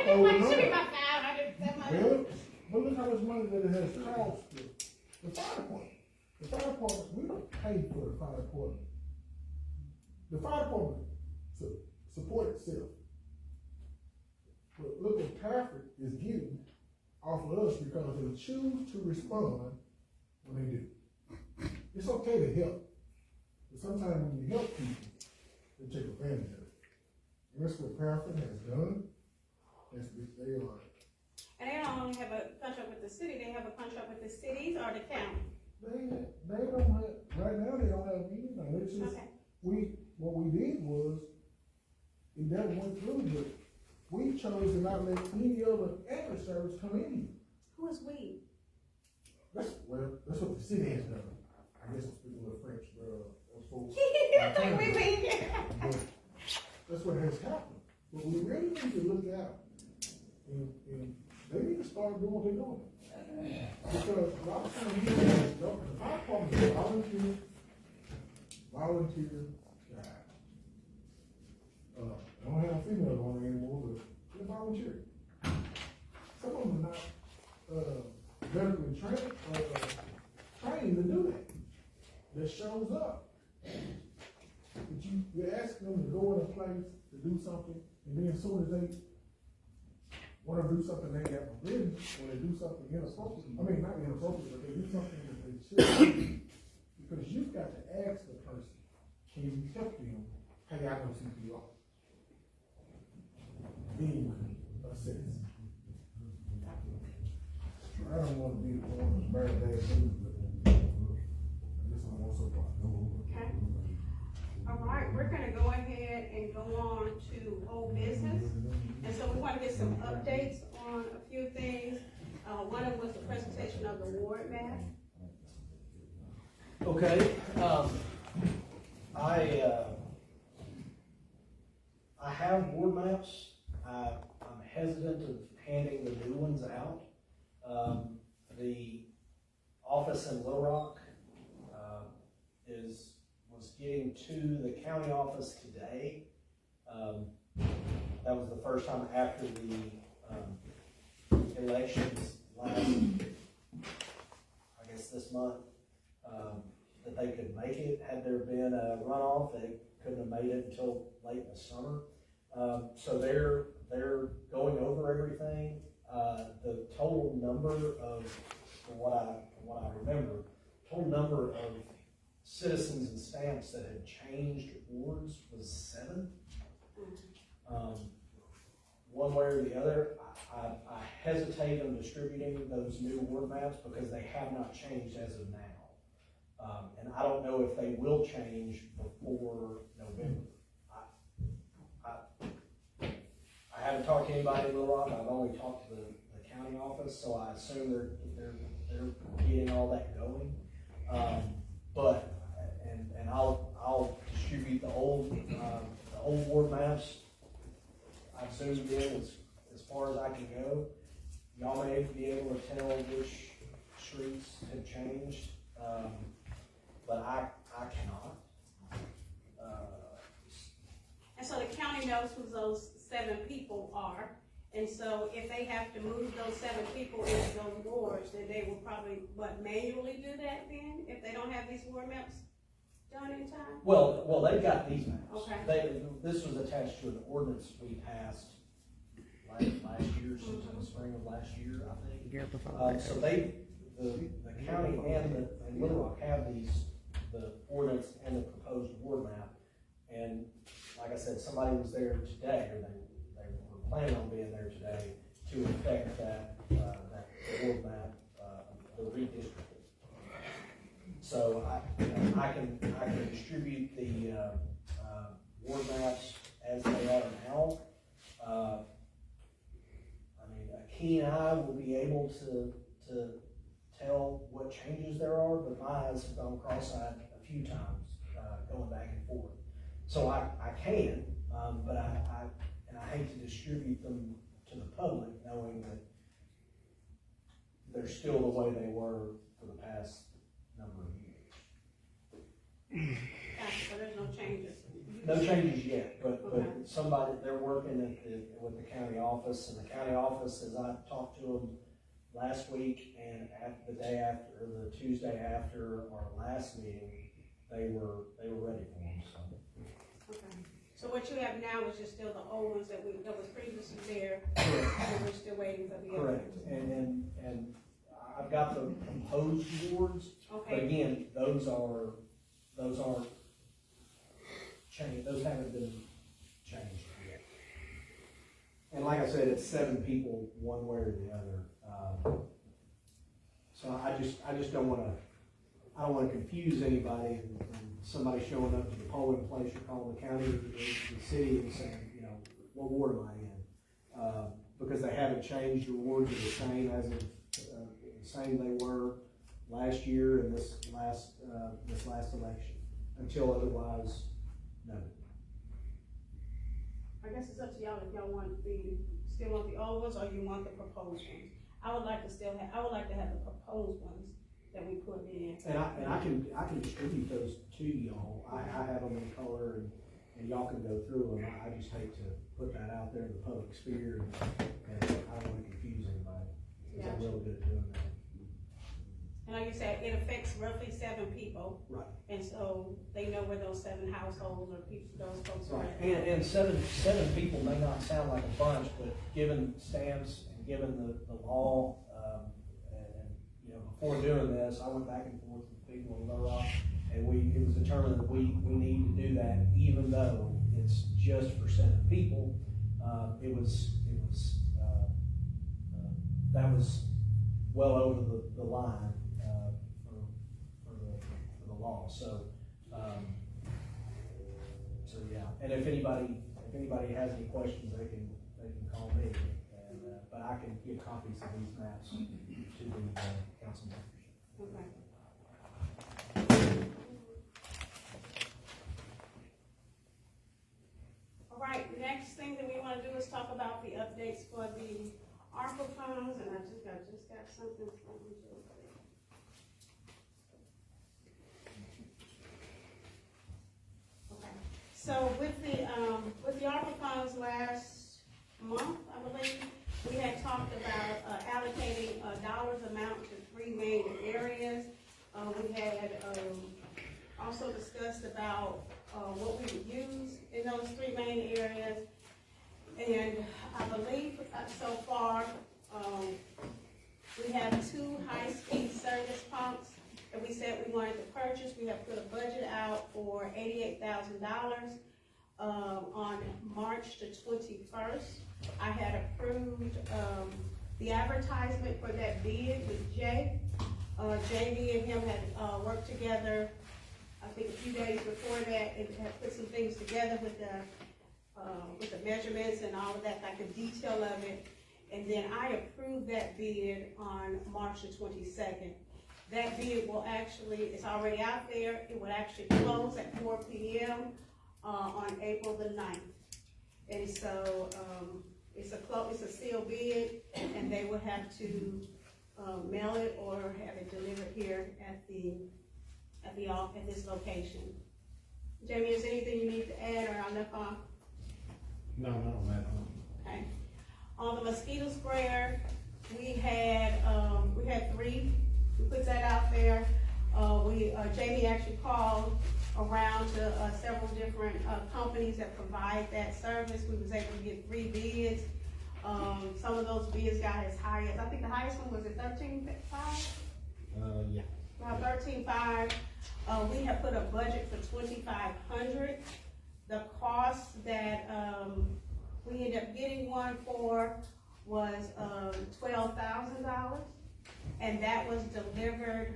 didn't want to be my foul, I didn't set my. Well, but look how much money that it has cost the fire department. The fire department, we don't pay for the fire department. The fire department support itself. But look what Patrick is getting off of us because they choose to respond when they do. It's okay to help, but sometimes when you help people, they take advantage of it. And that's what Patrick has done. They are. And they don't only have a contract with the city, they have a contract with the cities or the county. They don't have, right now they don't have anything. It's just, Okay. what we did was, it never went through, but we chose to not let any other ambulance service come in. Who is we? That's what the city has done. I guess I'm speaking a little French, but, but that's what has happened. But we really need to look out, and they need to start doing what they're doing. Because a lot of times, the fire department is volunteer guys. I don't have females on it anymore, but they're volunteer. Some of them are not medically trained to do that. That shows up. But you're asking them to go in a place to do something, and then as soon as they want to do something they have forbidden, or they do something inappropriate, I mean, not inappropriate, but they do something that they shouldn't do, because you've got to ask the person, can you help them? Hey, I know CPR. Then you can assess. I don't want to be the one that's very bad news, but I guess I'm also Okay. All right, we're gonna go ahead and go on to old business. And so we want to get some updates on a few things. One of them was the presentation of the ward map. Okay, I have ward maps. I'm hesitant of handing the new ones out. The office in Little Rock, was getting to the county office today. That was the first time after the elections last, I guess this month, that they could make it. Had there been a runoff, they couldn't have made it until late in the summer. So they're going over everything. The total number of, from what I remember, total number of citizens and stamps that had changed wards was 7. One way or the other, I hesitate on distributing those new ward maps because they have not changed as of now. And I don't know if they will change before November. I haven't talked to anybody in Little Rock, I've only talked to the county office, so I assume they're getting all that going. But I'll distribute the old ward maps. I've zoomed in as far as I can go. Y'all may be able to tell which streets have changed, but I cannot. And so the county knows who those 7 people are, and so if they have to move those 7 people into those wards, then they will probably, manually do that then, if they don't have these ward maps done in time? Well, they've got these maps. Okay. This was attached to an ordinance we passed last year, sometime in the spring of last year, I think. Year before. So the county and Little Rock have the ordinance and the proposed ward map. And like I said, somebody was there today, or they were planning on being there today to effect that ward map, the redistricting. So I can distribute the ward maps as they are now. A keen eye will be able to tell what changes there are, but my eyes have gone cross-eyed a few times, going back and forth. So I can, but I hate to distribute them to the public knowing that they're still the way they were for the past number of years. Gotcha, so there's no changes? No changes yet, but Okay. they're working with the county office, and the county office, as I talked to them last week and the day after, or the Tuesday after our last meeting, they were ready for them, so. Okay. So what you have now is just still the old ones that was previously there, and we're still waiting for the other Correct, ones? and I've got the proposed wards, but Okay, again, those aren't changed, those haven't been changed yet. And like I said, it's 7 people, one way or the other. So I just don't wanna confuse anybody and somebody showing up to the polling place or calling the county or the city and saying, what ward am I in? Because they haven't changed, the wards are the same as of, the same they were last year and this last election, until otherwise noted. I guess it's up to y'all if y'all still want the old ones or you want the proposed ones. I would like to have the proposed ones that we put in. And I can distribute those to y'all. I have them in color and y'all can go through them. I just hate to put that out there in the public sphere and I don't wanna confuse anybody. Cause I'm really good at doing that. And like you said, it affects roughly 7 people. Right. And so they know where those 7 households or people, those folks are Right, at. and seven people may not sound like a bunch, but given stamps and given the law, and before doing this, I went back and forth with people in Little Rock, and it was determined that we need to do that, even though it's just for 7 people. That was well over the line for the law. So yeah. And if anybody has any questions, they can call me. But I can give copies of these maps to the council members. Okay. All right, next thing that we want to do is talk about the updates for the ARPA funds, and I just got something from you. Okay, so with the ARPA funds last month, I believe, we had talked about allocating dollars amount to 3 main areas. We had also discussed about what we would use in those 3 main areas. And I believe so far, we have 2 high-speed service pumps that we said we wanted to purchase. We have put a budget out for $88,000. on March the 21st. I had approved, the advertisement for that bid with Jay. Jamie and him had, worked together, I think a few days before that, and had put some things together with the measurements and all of that, like the detail of it. And then I approved that bid on March the 22nd. That bid will actually, it's already out there, it will actually close at 4 p.m. On April the 9th. And so, it's a sealed bid, and they will have to, mail it or have it delivered here at this location. Jamie, is there anything you need to add, or I left off? No, not on that. Okay. On the mosquito sprayer, we had 3, we put that out there. Jamie actually called around to several different companies that provide that service. We was able to get 3 bids. Some of those bids got as high as, I think the highest one was at $13,500. Yeah. About $13,500. We have put a budget for $2,500. The cost that we ended up getting one for was $12,000, and that was delivered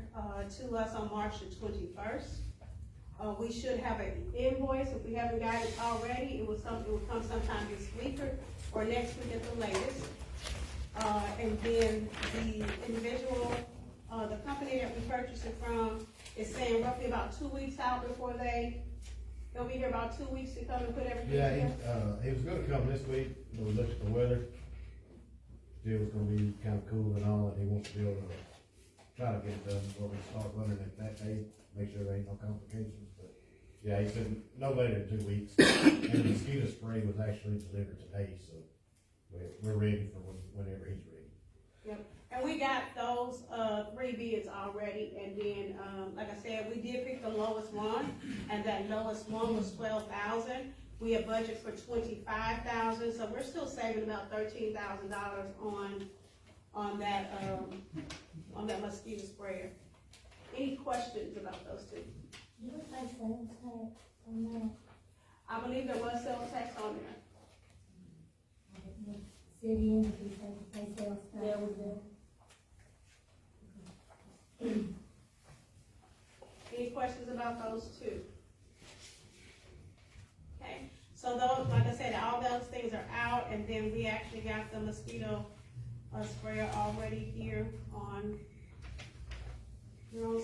to us on March the 21st. We should have an invoice if we haven't got it already. It will come sometime this week or next week at the latest. And then the individual, the company that we purchased it from is saying roughly about 2 weeks out before they'll be here about 2 weeks to come and put everything together. Yeah, he was gonna come this week, but we looked at the weather. It was gonna be kinda cool and all, and he wants to be able to try to get it done before we start running it that day, make sure there ain't no complications, but, yeah, he said no later than 2 weeks. And the mosquito spray was actually delivered today, so we're ready for whenever he's ready. Yep, and we got those, 3 bids already, and then, like I said, we did pick the lowest one, and that lowest one was $12,000. We have budget for $25,000, so we're still saving about $13,000 on that mosquito sprayer. Any questions about those two? You would pay sales tax on that? I believe there was sales tax on there. City entities have to pay sales tax. Yeah, we do. Any questions about those two? Okay, so those, like I said, all those things are out, and then we actually got the mosquito sprayer already here on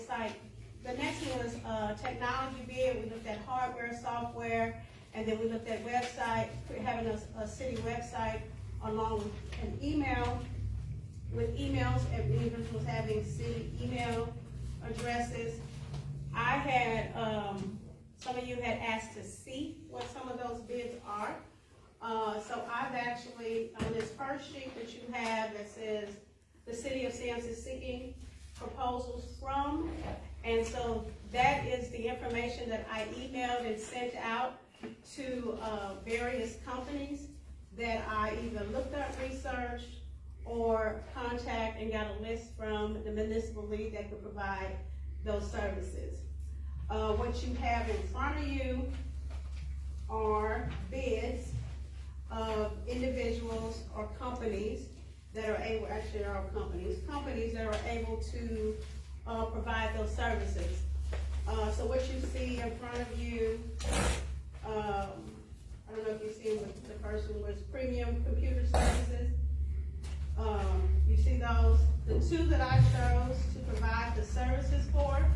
site. The next one was technology bid. We looked at hardware, software, and then we looked at website, having a city website along with an email, with emails, and individuals having city email addresses. I had, some of you had asked to see what some of those bids are. So I've actually, on this first sheet that you have that says, the city of Sam's is seeking proposals from, and so that is the information that I emailed and sent out to various companies that I either looked up, researched, or contact and got a list from the municipal league that could provide those services. What you have in front of you are bids of individuals or companies that are able, actually there are companies that are able to provide those services. So what you see in front of you, I don't know if you see what the first one was, Premium Computer Services. You see those, the two that I chose to provide the services for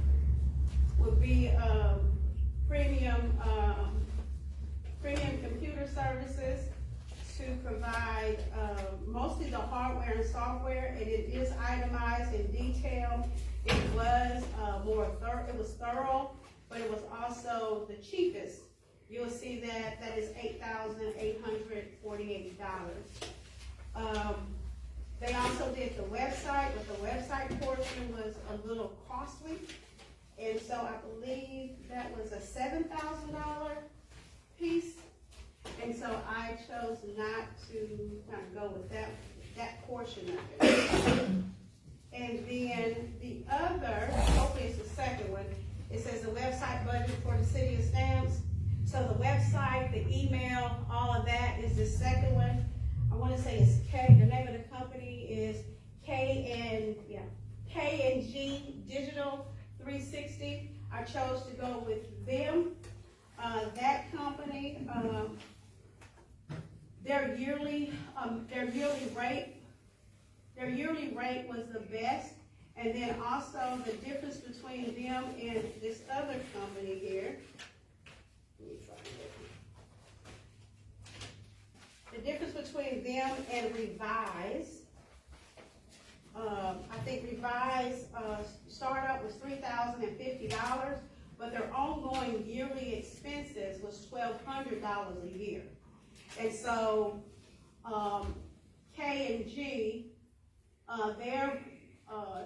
would be Premium Computer Services to provide mostly the hardware and software, and it is itemized in detail. It was it was thorough, but it was also the cheapest. You'll see that is $8,848. They also did the website, but the website portion was a little costly. And so I believe that was a $7,000 piece. And so I chose not to kind of go with that portion of it. And then the other, hopefully it's the second one, it says the website budget for the city of Stamps. So the website, the email, all of that is the second one. I wanna say it's K, the name of the company is K&G Digital 360. I chose to go with them. That company, their yearly rate was the best. And then also the difference between them and this other company here. Let me find it. The difference between them and Revise. I think Revise startup was $3,050, but their ongoing yearly expenses was $1,200 a year. And so K&G, their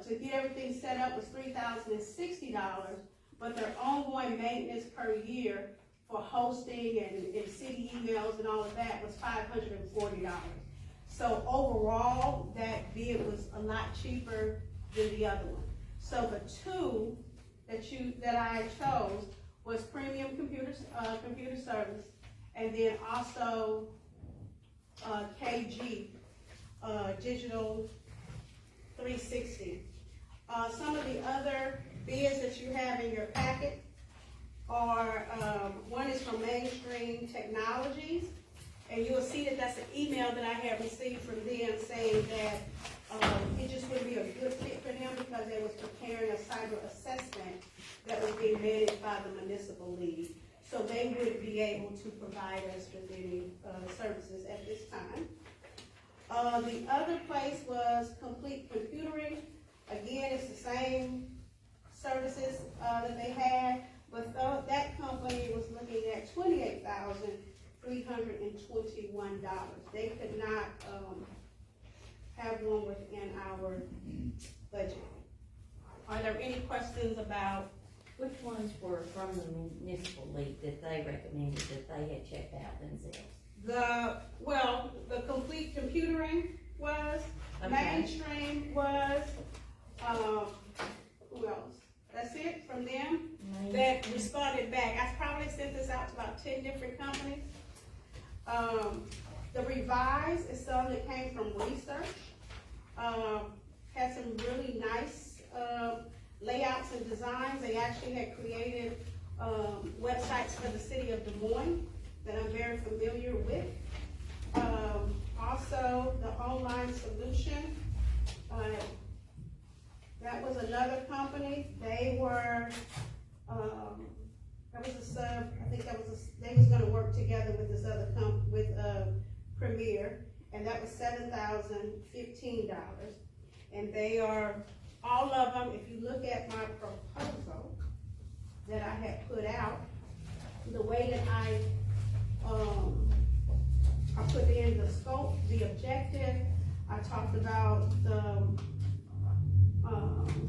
to get everything set up was $3,060, but their ongoing maintenance per year for hosting and city emails and all of that was $540. So overall, that bid was a lot cheaper than the other one. So the two that I chose was Premium Computer Service, and then also KG Digital 360. Some of the other bids that you have in your packet are, one is from Mainstream Technologies, and you will see that that's an email that I have received from them saying that it just wouldn't be a good fit for them because they was preparing a cyber assessment that was being managed by the municipal league. So they wouldn't be able to provide us with any services at this time. The other place was Complete Computering. Again, it's the same services that they had, but that company was looking at $28,321. They could not have one within our budget. Are there any questions about? Which ones were from the municipal league that they recommended that they had checked out themselves? The Complete Computering was, Okay. Mainstream was, who else? That's it from them that responded back. I probably sent this out to about 10 different companies. The Revise is some that came from research. Had some really nice layouts and designs. They actually had created websites for the city of Des Moines that I'm very familiar with. Also, the Online Solution, that was another company. They were, that was a sub, I think they was gonna work together with this other with Premier, and that was $7,015. And they are, all of them, if you look at my proposal that I had put out, the way that I put in the scope, the objective, I talked about the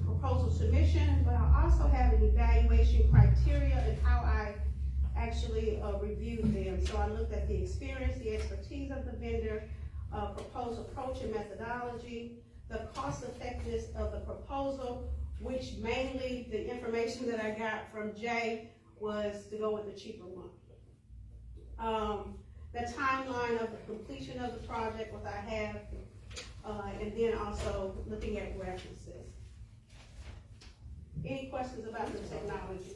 proposal submission, but I also have an evaluation criteria and how I actually reviewed them. So I looked at the experience, the expertise of the vendor, proposal approach and methodology, the cost effectiveness of the proposal, which mainly the information that I got from Jay was to go with the cheaper one. The timeline of the completion of the project, what I have, and then also looking at references. Any questions about the technology?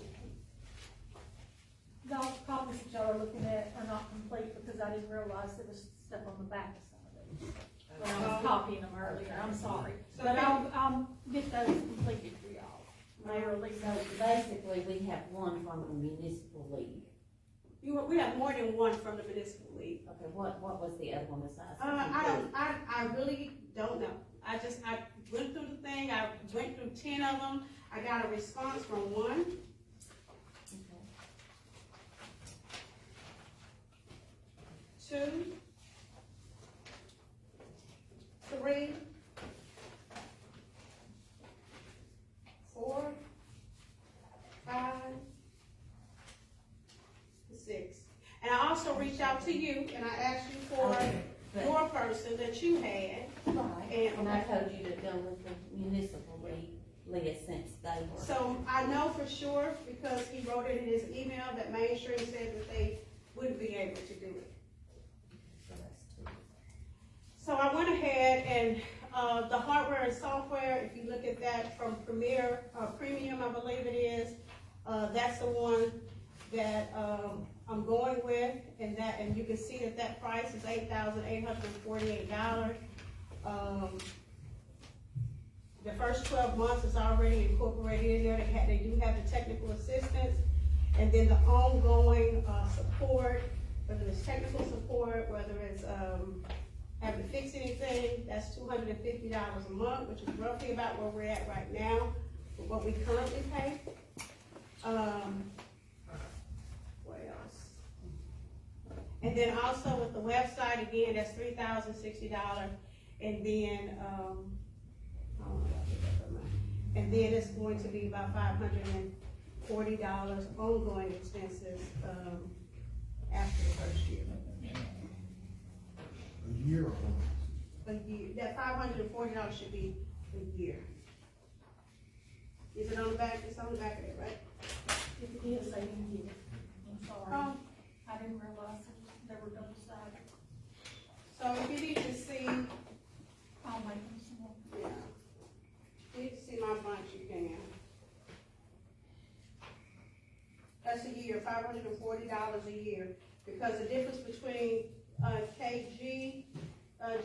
The copies that y'all are looking at are not complete because I didn't realize there was stuff on the back of some of them. When I was copying them earlier, I'm sorry. But I'll get those completed for y'all. Mayor, Lisa. So basically, we have one from the municipal league. We have more than one from the municipal league. Okay, what was the other one besides? I really don't know. I went through the thing, I went through 10 of them. I got a response from one. Okay. 2, 3, 4, 5, 6. And I also reached out to you and I asked you for your person that you had. Right, And- and I told you to go with the municipal league. Leah, since they were. So I know for sure, because he wrote it in his email, that Mainstream said that they wouldn't be able to do it. So that's two. So I went ahead and, the hardware and software, if you look at that from Premier, Premium, I believe it is, that's the one that, I'm going with, and you can see that price is $8,848. The first 12 months is already incorporated in there. They do have the technical assistance, and then the ongoing, support, whether it's technical support, whether it's, having to fix anything, that's $250 a month, which is roughly about where we're at right now, with what we currently pay. What else? And then also with the website, again, that's $3,060, and then, and then it's going to be about $540 ongoing expenses, after the first year. A year or A year, that $540 should be a year. Is it on the back? It's on the back of it, right? If it is, they didn't get it. I'm sorry. Oh, I didn't realize they were double sided. so if you need to see, I'll make them some more. yeah, if you need to see my bunch, you can. That's a year, $540 a year, because the difference between, KG,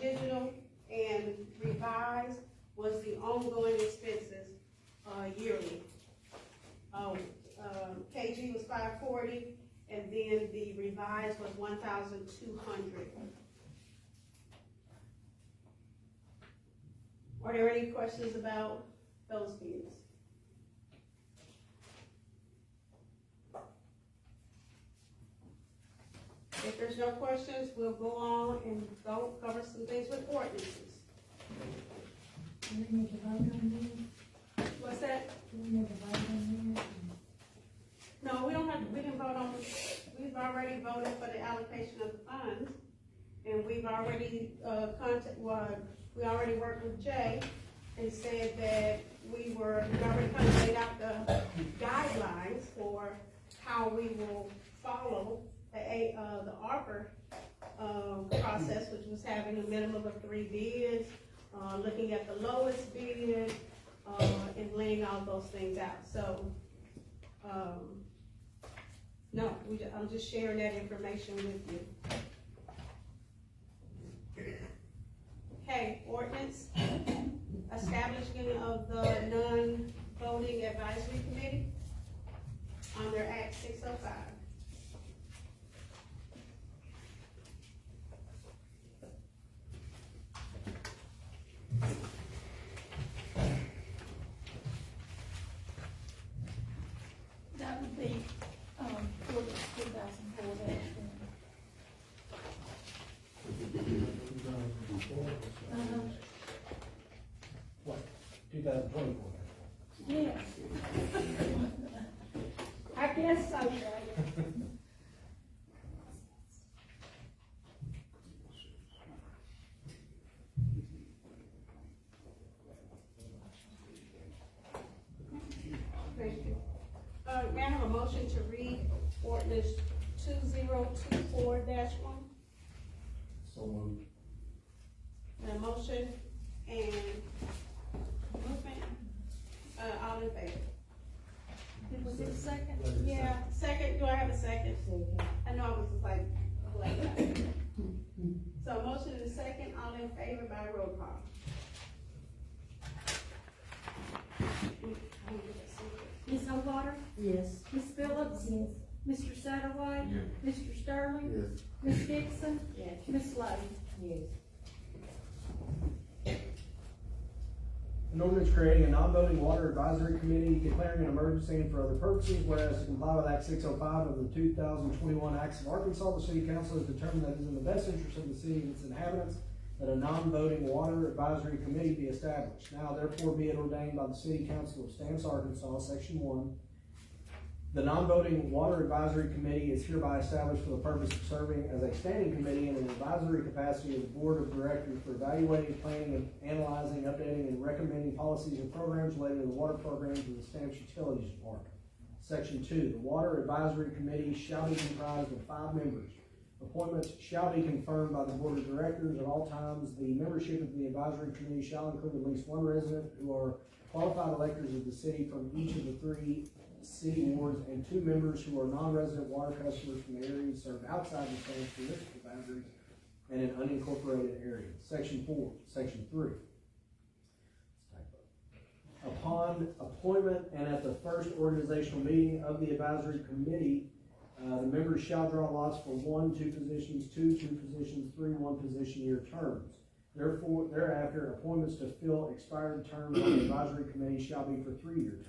digital and revised was the ongoing expenses, yearly. KG was $540, and then the revised was $1,200. Are there any questions about those fees? If there's no questions, we'll go on and go cover some things with ordinances. Do we need to vote on What's that? this? Do we need to vote on this? No, we don't have, we can vote on, we've already voted for the allocation of the funds. And we've already, we already worked with Jay and said that we already kind of laid out the guidelines for how we will follow the ARPA, process, which was having a minimum of 3 bids, looking at the lowest bid, and laying all those things out. So, no, I'm just sharing that information with you. Okay, ordinance, establishment of the non-voting advisory committee under Act 605. That would be, for the 2004 What, 2024? Yes. I guess so, Jay. Thank you. May I have a motion to read ordinance 2024-1? So moved. A motion and movement, all in favor? Was it second? Yeah, second, do I have a second? I know I was just like, so motion and second, all in favor by roll call. Ms. O'Water? Yes. Ms. Phillips? Yes. Mr. Satterwhite? Yes. Mr. Sterling? Yes. Ms. Dixon? Yes. Ms. Slade? Yes. An ordinance creating a non-voting water advisory committee, declaring an emergency and for other purposes, whereas to comply with Act 605 of the 2021 Acts of Arkansas, the city council has determined that it is in the best interest of the city and its inhabitants that a non-voting water advisory committee be established. Now therefore be it ordained by the city council of Stans, Arkansas, section 1, The non-voting Water Advisory Committee is hereby established for the purpose of serving as a standing committee in an advisory capacity of the Board of Directors for evaluating, planning, and analyzing, updating, and recommending policies and programs related to the water programs of the Stamps Utilities Department. Section 2, the Water Advisory Committee shall be comprised of 5 members. Appointments shall be confirmed by the Board of Directors at all times. The membership of the Advisory Committee shall include at least 1 resident who are qualified electors of the city from each of the 3 city wards, and 2 members who are non-resident water customers from the areas served outside the Stamps municipal boundaries and in unincorporated areas. Section 4, Section 3. Upon appointment and at the first organizational meeting of the advisory committee, the members shall draw lots for 1, 2 positions, 2 positions, 3 1-position-year terms. Therefore, thereafter, appointments to fill expired terms on the advisory committee shall be for 3-year terms.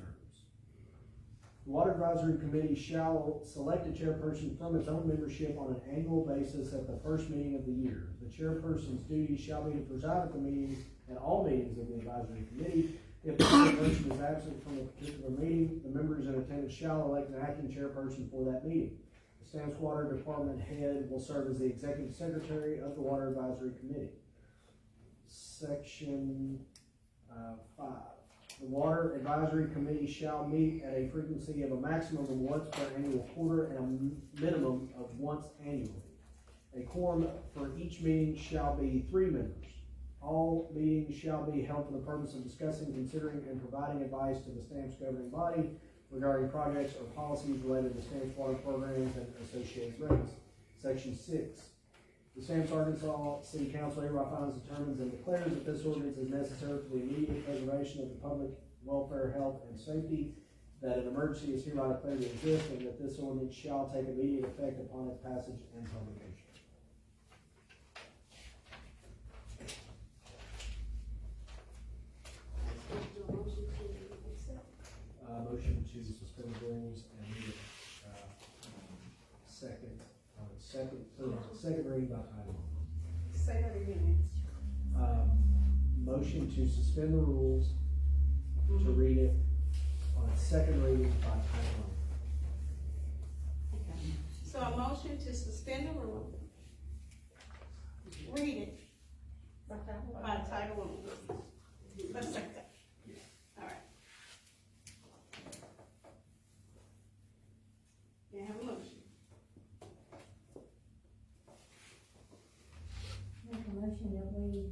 The Water Advisory Committee shall select a chairperson from its own membership on an annual basis at the first meeting of the year. The chairperson's duties shall be to preside at the meetings, at all meetings of the advisory committee. If the chairperson is absent from a particular meeting, the members in attendance shall elect an acting chairperson for that meeting. The Stamps Water Department head will serve as the executive secretary of the Water Advisory Committee. Section 5. The Water Advisory Committee shall meet at a frequency of a maximum of once per annual quarter and a minimum of once annually. A quorum for each meeting shall be 3 members. All meetings shall be held for the purpose of discussing, considering, and providing advice to the Stamps governing body regarding projects or policies related to Stamps water programs and associated rates. Section 6. The Stamps Arkansas City Council hereby finds, determines, and declares that this ordinance is necessary for the immediate preservation of the public welfare, health, and safety, that an emergency is hereby declared to exist, and that this ordinance shall take immediate effect upon its passage and publication. Motion to suspend the rules and read it, second reading by title. Say that again. Motion to suspend the rules, to read it on its second reading by title only. So a motion to suspend the rule, read it by title only. Let's take that. All right. May I have a motion? Make a motion that we,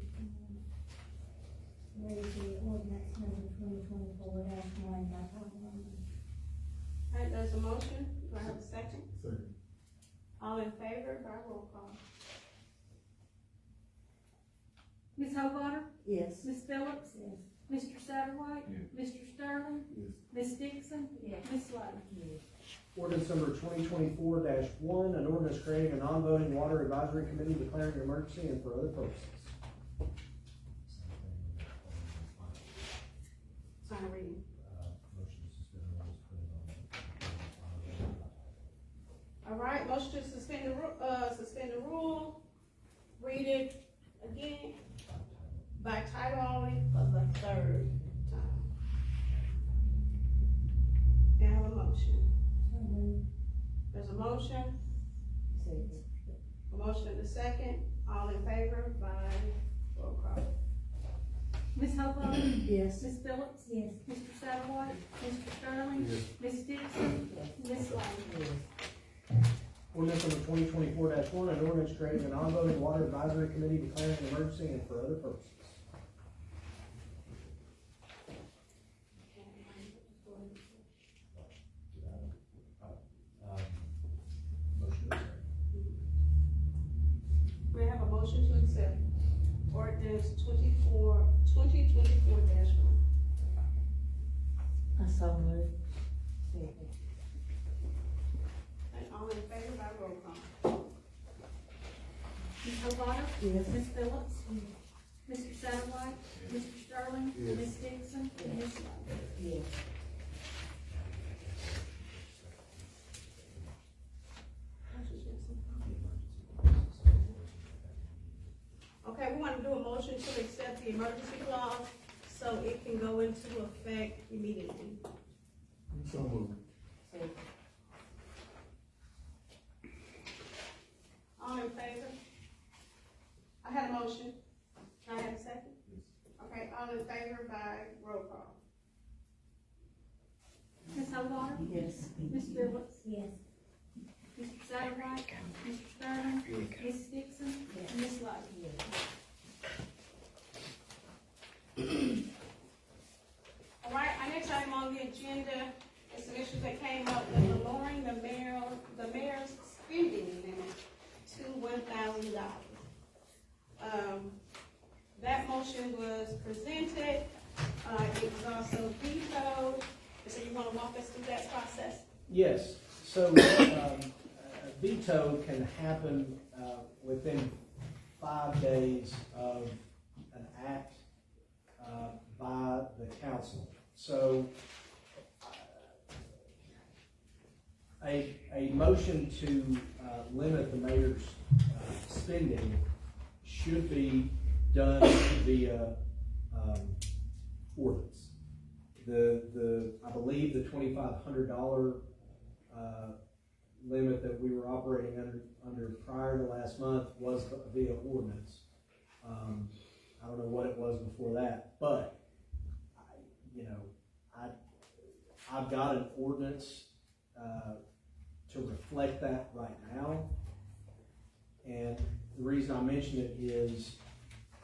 read the ordinance number 2024-1 by title only. All right, there's a motion. Do I have a second? Second. All in favor by roll call? Ms. Homewater? Yes. Ms. Phillips? Yes. Mr. Satterwhite? Yes. Mr. Sterling? Yes. Ms. Dixon? Yes. Ms. Slade? Ordinance number 2024-1, an ordinance creating a non-voting water advisory committee, declaring an emergency and for other purposes. Final reading. All right, motion to suspend the rule, read it again by title only for the 3rd time. May I have a motion? So moved. There's a motion, Second. a motion and a second, all in favor by roll call. Ms. Homewater? Yes. Ms. Phillips? Yes. Mr. Satterwhite? Mr. Sterling? Yes. Ms. Dixon? Ms. Slade? Yes. Ordinance number 2024-1, an ordinance creating a non-voting water advisory committee, declaring an emergency and for other purposes. We have a motion to accept ordinance 2024-1. I so moved. Second. And all in favor by roll call. Ms. Homewater? Yes. Ms. Phillips? Mr. Satterwhite? Mr. Sterling? Yes. Ms. Dixon? Ms. Slade? Yes. Okay, we want to do a motion to accept the emergency clause so it can go into effect immediately. So moved. Second. All in favor? I had a motion. Can I have a second? Okay, all in favor by roll call. Ms. O'Water? Yes. Ms. Phillips? Yes. Mr. Satterwhite? Mr. Sterling? Ms. Dixon? Yes. And Ms. Lake? All right, our next item on the agenda is some issues that came up with lowering the mayor's spending limit to $1,000. That motion was presented, it was also vetoed. So you wanna walk us through that process? Yes, so, a veto can happen, within 5 days of an act, by the council. So, a motion to, limit the mayor's, spending should be done via, ordinance. I believe the $2,500, limit that we were operating under prior to last month was via ordinance. I don't know what it was before that, but, I've got an ordinance, to reflect that right now. And the reason I mention it is,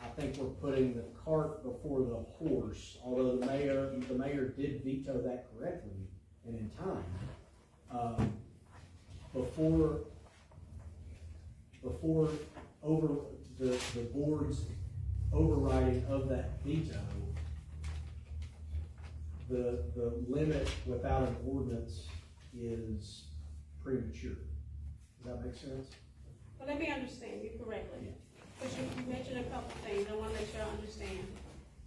I think we're putting the cart before the horse, although the mayor did veto that correctly and in time. Before over the board's overriding of that veto, the limit without an ordinance is premature. Does that make sense? Well, let me understand you correctly. Because you mentioned a couple things, I wanna make sure I understand.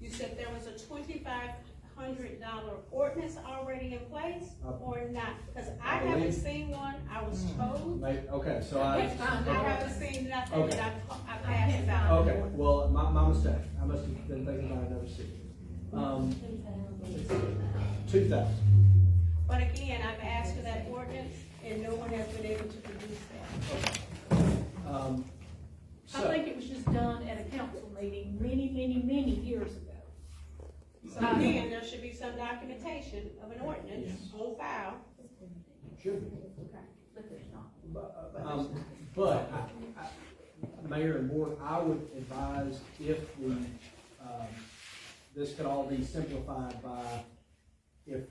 You said there was a $2,500 ordinance already in place, or not? Because I haven't believe- seen one, I was told. Okay, so I haven't seen nothing Okay. that I passed out. Okay, well, my mistake. I must have been thinking about another city. 2,000. But again, I've asked for that ordinance, and no one has been able to produce that. I think it was just done at a council meeting many years ago. So again, there should be some documentation of an ordinance on file. Should be. But there's not. But, Mayor and Board, I would advise if this could all be simplified by, if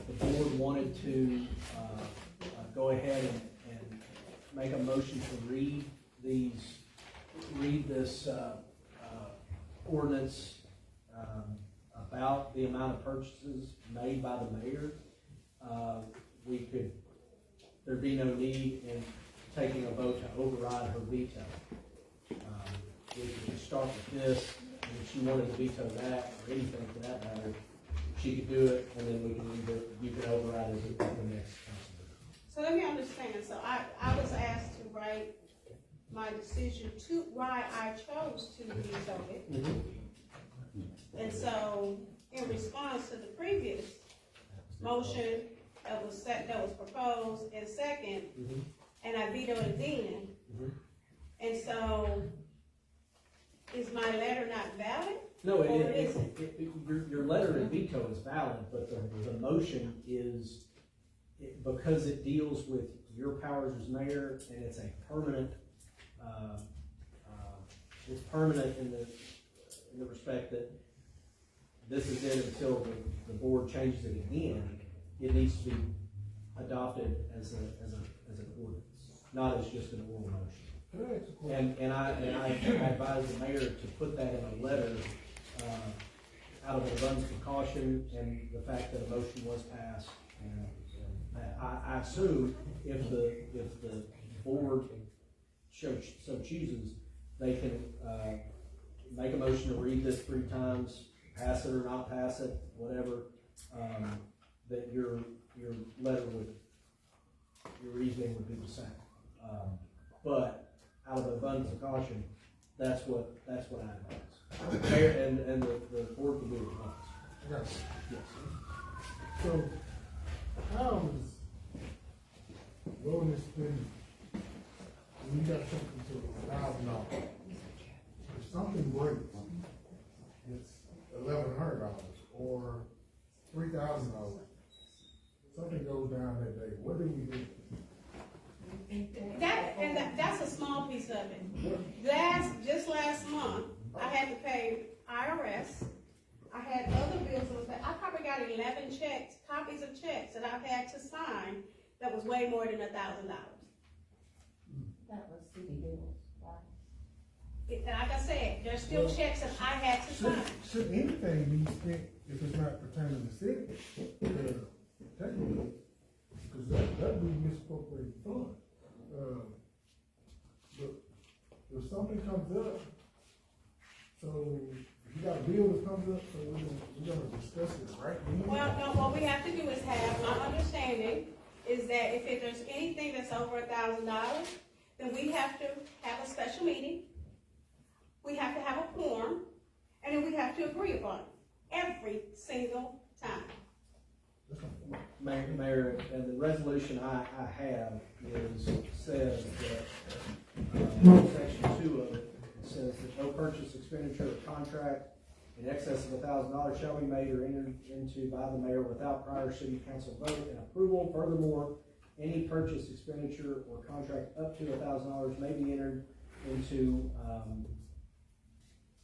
the board wanted to, go ahead and make a motion to read this, ordinance, about the amount of purchases made by the mayor, there'd be no need in taking a vote to override her veto. We could just start with this, and if she wanted to veto that, or anything for that matter, she could do it, and then you can override it at the next council meeting. So let me understand, so I was asked to write my decision to why I chose to veto it. And so, in response to the previous motion that was proposed and second, and I vetoed it then. And so, is my letter not valid? No, Or is your letter of veto is valid, but the motion is, because it deals with your powers as mayor, and it's a permanent, it's permanent in the respect that this is it until the board changes it again. It needs to be adopted as an ordinance, not as just an oral motion. And I advise the mayor to put that in a letter, out of an abundance of caution and the fact that a motion was passed. And I assume if the board so chooses, they can, make a motion to read this 3 times, pass it or not pass it, whatever, that your letter your reasoning would be the same. But out of abundance of caution, that's what I advise. Mayor and the board can do it once. Yes. So, how is lowering the spending, when you got something to $1,000. If something breaks, it's $1,100 or $3,000. Something goes down that day, what do we do? That's a small piece of it. Just last month, I had to pay IRS. I had other bills, I probably got 11 checks, copies of checks that I've had to sign that was way more than $1,000. That was city bills, right? Like I said, there's still checks that I had to sign. Should anything be spent if it's not pertaining to the city? Technically, because that'd be misappropriated funds. But if something comes up, so if you got a bill that comes up, so we're gonna discuss it right then. Well, no, what we have to do is have, my understanding is that if there's anything that's over $1,000, then we have to have a special meeting. We have to have a quorum, and then we have to agree upon it every single time. Mayor, and the resolution I have says that, section 2 of it says that no purchase, expenditure, or contract in excess of $1,000 shall be made or entered into by the mayor without prior city council vote and approval. Furthermore, any purchase, expenditure, or contract up to $1,000 may be entered into,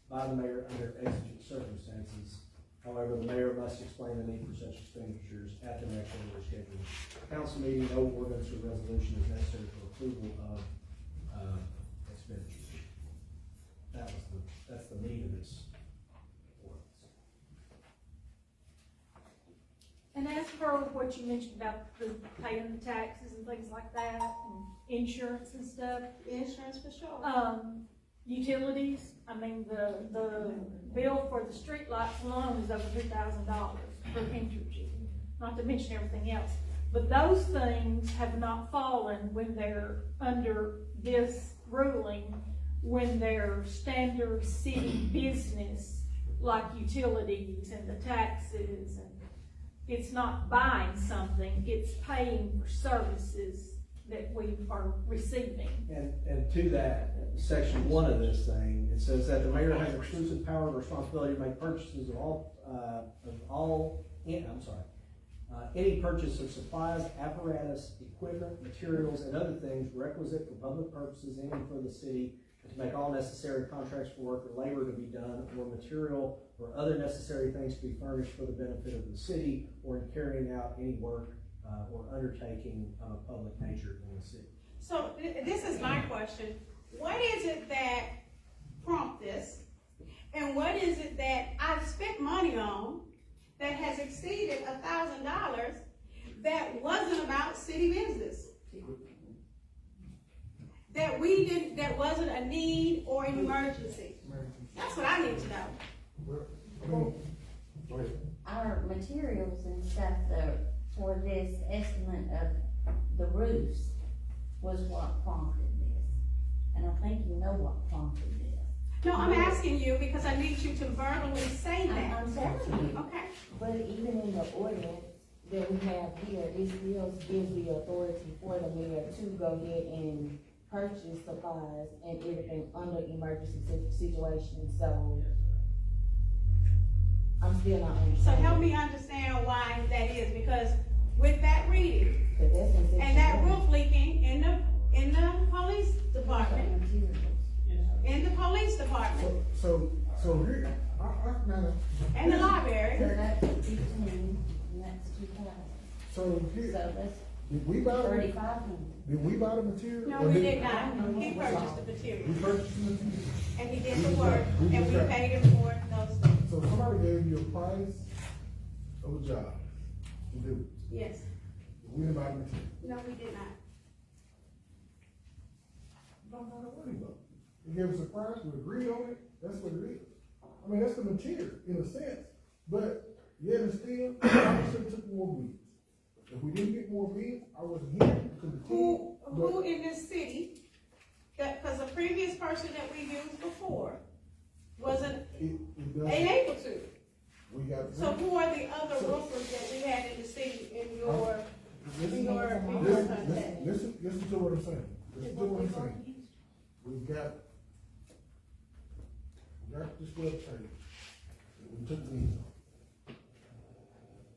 by the mayor under exigent circumstances. However, the mayor must explain the need for such expenditures at the next regular scheduled council meeting. No ordinance or resolution is necessary for approval of expenditures. That's the need of this ordinance. And as for what you mentioned about the paying the taxes and things like that, and insurance and stuff, Insurance for sure. utilities, I mean, the bill for the street lights alone is over $2,000 for Entergy, not to mention everything else. But those things have not fallen when they're under this ruling, when they're standard city business, like utilities and the taxes, and it's not buying something, it's paying for services that we are receiving. And to that, section 1 of this thing, it says that the mayor has exclusive power and responsibility to make purchases any purchase of supplies, apparatus, equipment, materials, and other things requisite for public purposes in and for the city, and to make all necessary contracts for work or labor to be done, or material or other necessary things to be furnished for the benefit of the city, or in carrying out any work or undertaking of a public nature in the city. So this is my question. What is it that prompted this? And what is it that I've spent money on that has exceeded $1,000 that wasn't about city business? That wasn't a need or an emergency? That's what I need to know. Our materials and stuff for this estimate of the roofs was what prompted this. And I think you know what prompted this. No, I'm asking you because I need you to verbally say that. I'm telling you. Okay. But even in the ordinance that we have here, it still gives the authority for the mayor to go ahead and purchase supplies and everything under emergency situations, so I'm still not understanding. So help me understand why that is, because with that reading, But that's in section and that 1. roof leaking in the police department, in the police department, So here, now, and the library. So that's 15, and that's 2,000. so So here, that's did we buy the 3,500. Did we buy the material? No, or we did not. He purchased the We material, purchased the material. and he did the work, and we paid him for those things. So somebody gave you a price of a job to do. Yes. We didn't buy the material. No, we did not. Don't know what he bought. He gave us a price, we agreed on it, that's what it is. I mean, that's the material, in a sense, but yet and still, I should have took more bids. If we didn't get more bids, I wasn't here because the team. Who in this city, because the previous person that we used before wasn't It doesn't, able to. we got. So who are the other roofers that we had in the city in your Listen contact? to what I'm saying. Listen to what I'm saying. We've got got this webpage that we took these on.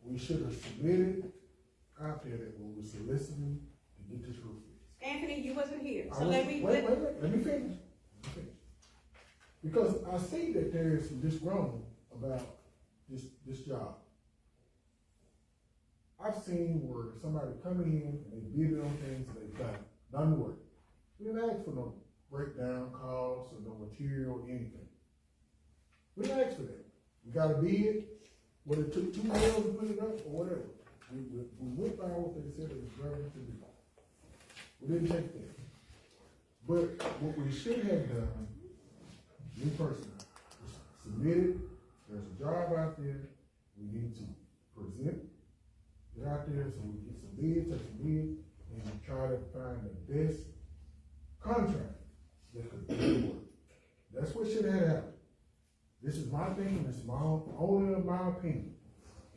We should have submitted out there that we were soliciting to get this roof fixed. Anthony, you wasn't here, I so was- let me. Wait, let me finish. Because I see that there is some disgruntled about this job. I've seen where somebody come in and they bid on things and they've done the work. We didn't ask for no breakdown costs or no material, anything. We didn't ask for that. We got a bid, whether it took 2 hours to put it up or whatever. We went by what they said it was ready to do. We didn't take that. But what we should have done, me personally, is submitted, there's a job out there, we need to present it out there so we get some bids, take some bids, and try to find the best contract that could do the work. That's what should have happened. This is my opinion, this is only my opinion,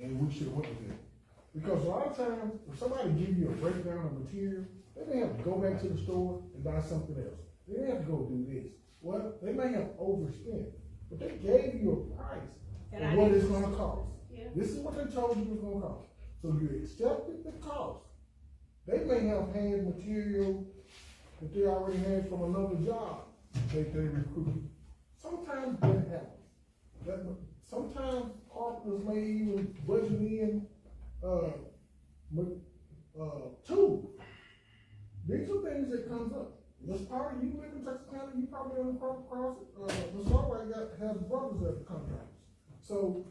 and we should have went with it. Because a lot of times, if somebody give you a breakdown of material, they may have to go back to the store and buy something else. They may have to go do this. Well, they may have overspent, but they gave you a price of what it's gonna cost. Yeah. This is what they told you it was gonna cost. So you accepted the cost. They may have had material that they already had from another job that they recruited. Sometimes that happens. Sometimes carpenters may even budget in, tools. These are things that comes up. This part, you live in Texas County, you probably don't come across it. The Starlight has brothers at the contractors. So,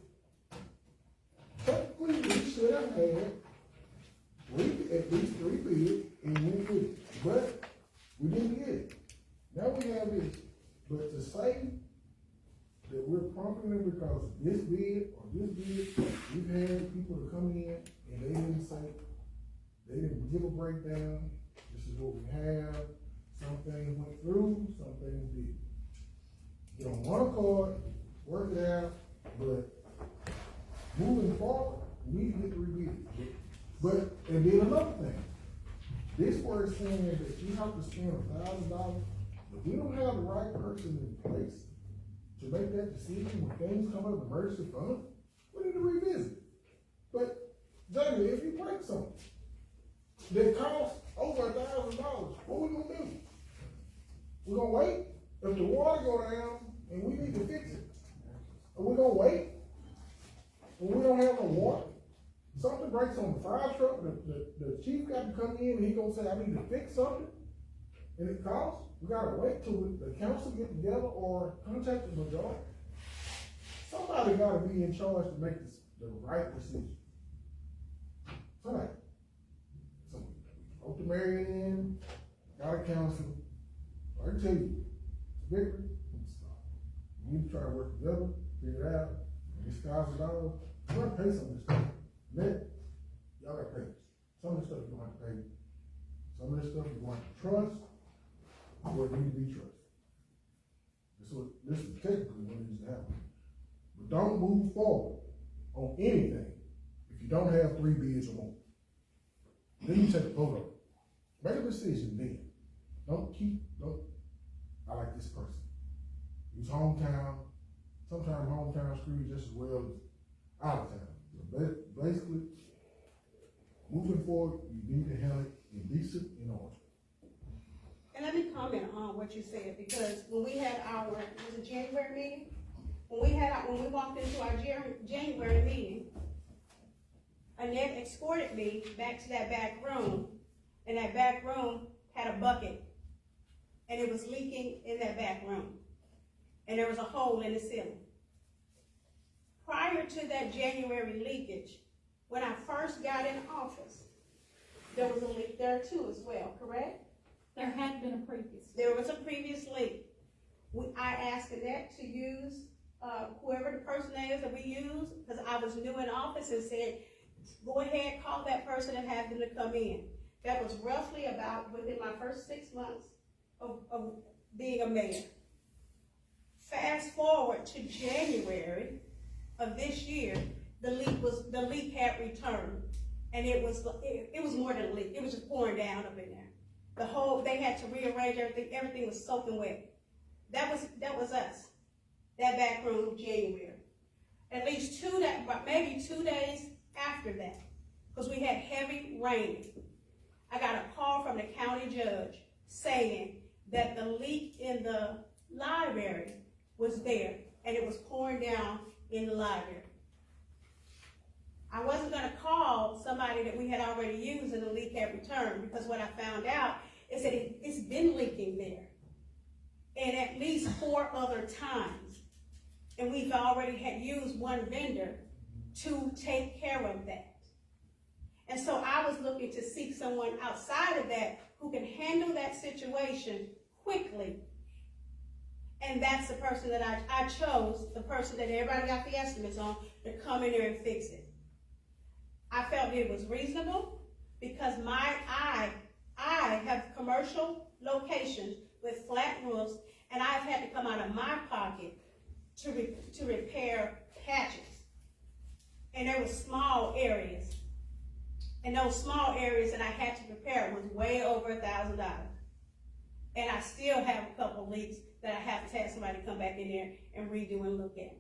technically, we should have had at least 3 bids and we did it. But we didn't get it. Now we have this. But to say that we're prompting them because of this bid or this bid, we've had people to come in and they didn't say, they didn't give a breakdown. This is what we have. Some things went through, some things didn't. Get on one accord, work it out, but moving forward, we need to get 3 bids. But, and then another thing, this word saying that you have to spend $1,000, if we don't have the right person in place to make that decision when things come up, emergency fund, we need to revisit. But, Jamie, if you break something that costs over $1,000, what we gonna do? We gonna wait? If the water go down and we need to fix it, are we gonna wait? When we don't have no water? Something breaks on the fire truck, the chief got to come in and he gonna say, I need to fix something, and it costs, we gotta wait till the council get together or contact the majority. Somebody gotta be in charge to make the right decision. Somebody. So, hope to marry in, got a council, I can tell you, it's victory, we need to try to work together, figure it out, and this $1,000, you gotta pay some of this stuff. Then, y'all gotta pay this. Some of this stuff you don't have to pay. Some of this stuff you want to trust, or it need to be trusted. This is technically what needs to happen. But don't move forward on anything if you don't have 3 bids or more. Then you take a vote on it. Make a decision then. I like this person. He's hometown. Sometimes hometown screws just as well as out of town. Basically, moving forward, you need to have it in decent and order. And let me comment on what you said, because when we had our, was it January meeting? When we walked into our January meeting, Annette escorted me back to that back room, and that back room had a bucket, and it was leaking in that back room, and there was a hole in the ceiling. Prior to that January leakage, when I first got in office, there was a leak there too as well, correct? There had been a previous. There was a previous leak. I asked Annette to use whoever the person is that we use, because I was new in office, and said, go ahead, call that person and have them to come in. That was roughly about within my first 6 months of being a mayor. Fast forward to January of this year, the leak had returned, and it was more than a leak. It was just pouring down up in there. They had to rearrange everything. Everything was soaking wet. That was us. that back room January. At least maybe 2 days after that, because we had heavy rain. I got a call from the county judge saying that the leak in the library was there and it was pouring down in the library. I wasn't gonna call somebody that we had already used and the leak had returned, because what I found out is that it's been leaking there. And at least 4 other times. And we've already had used one vendor to take care of that. And so I was looking to seek someone outside of that who can handle that situation quickly. And that's the person that I chose, the person that everybody got the estimates on, to come in there and fix it. I felt it was reasonable because I have commercial locations with flat roofs, and I've had to come out of my pocket to repair patches. And there were small areas. And those small areas that I had to repair was way over $1,000. And I still have a couple leaks that I have to have somebody come back in there and redo and look at.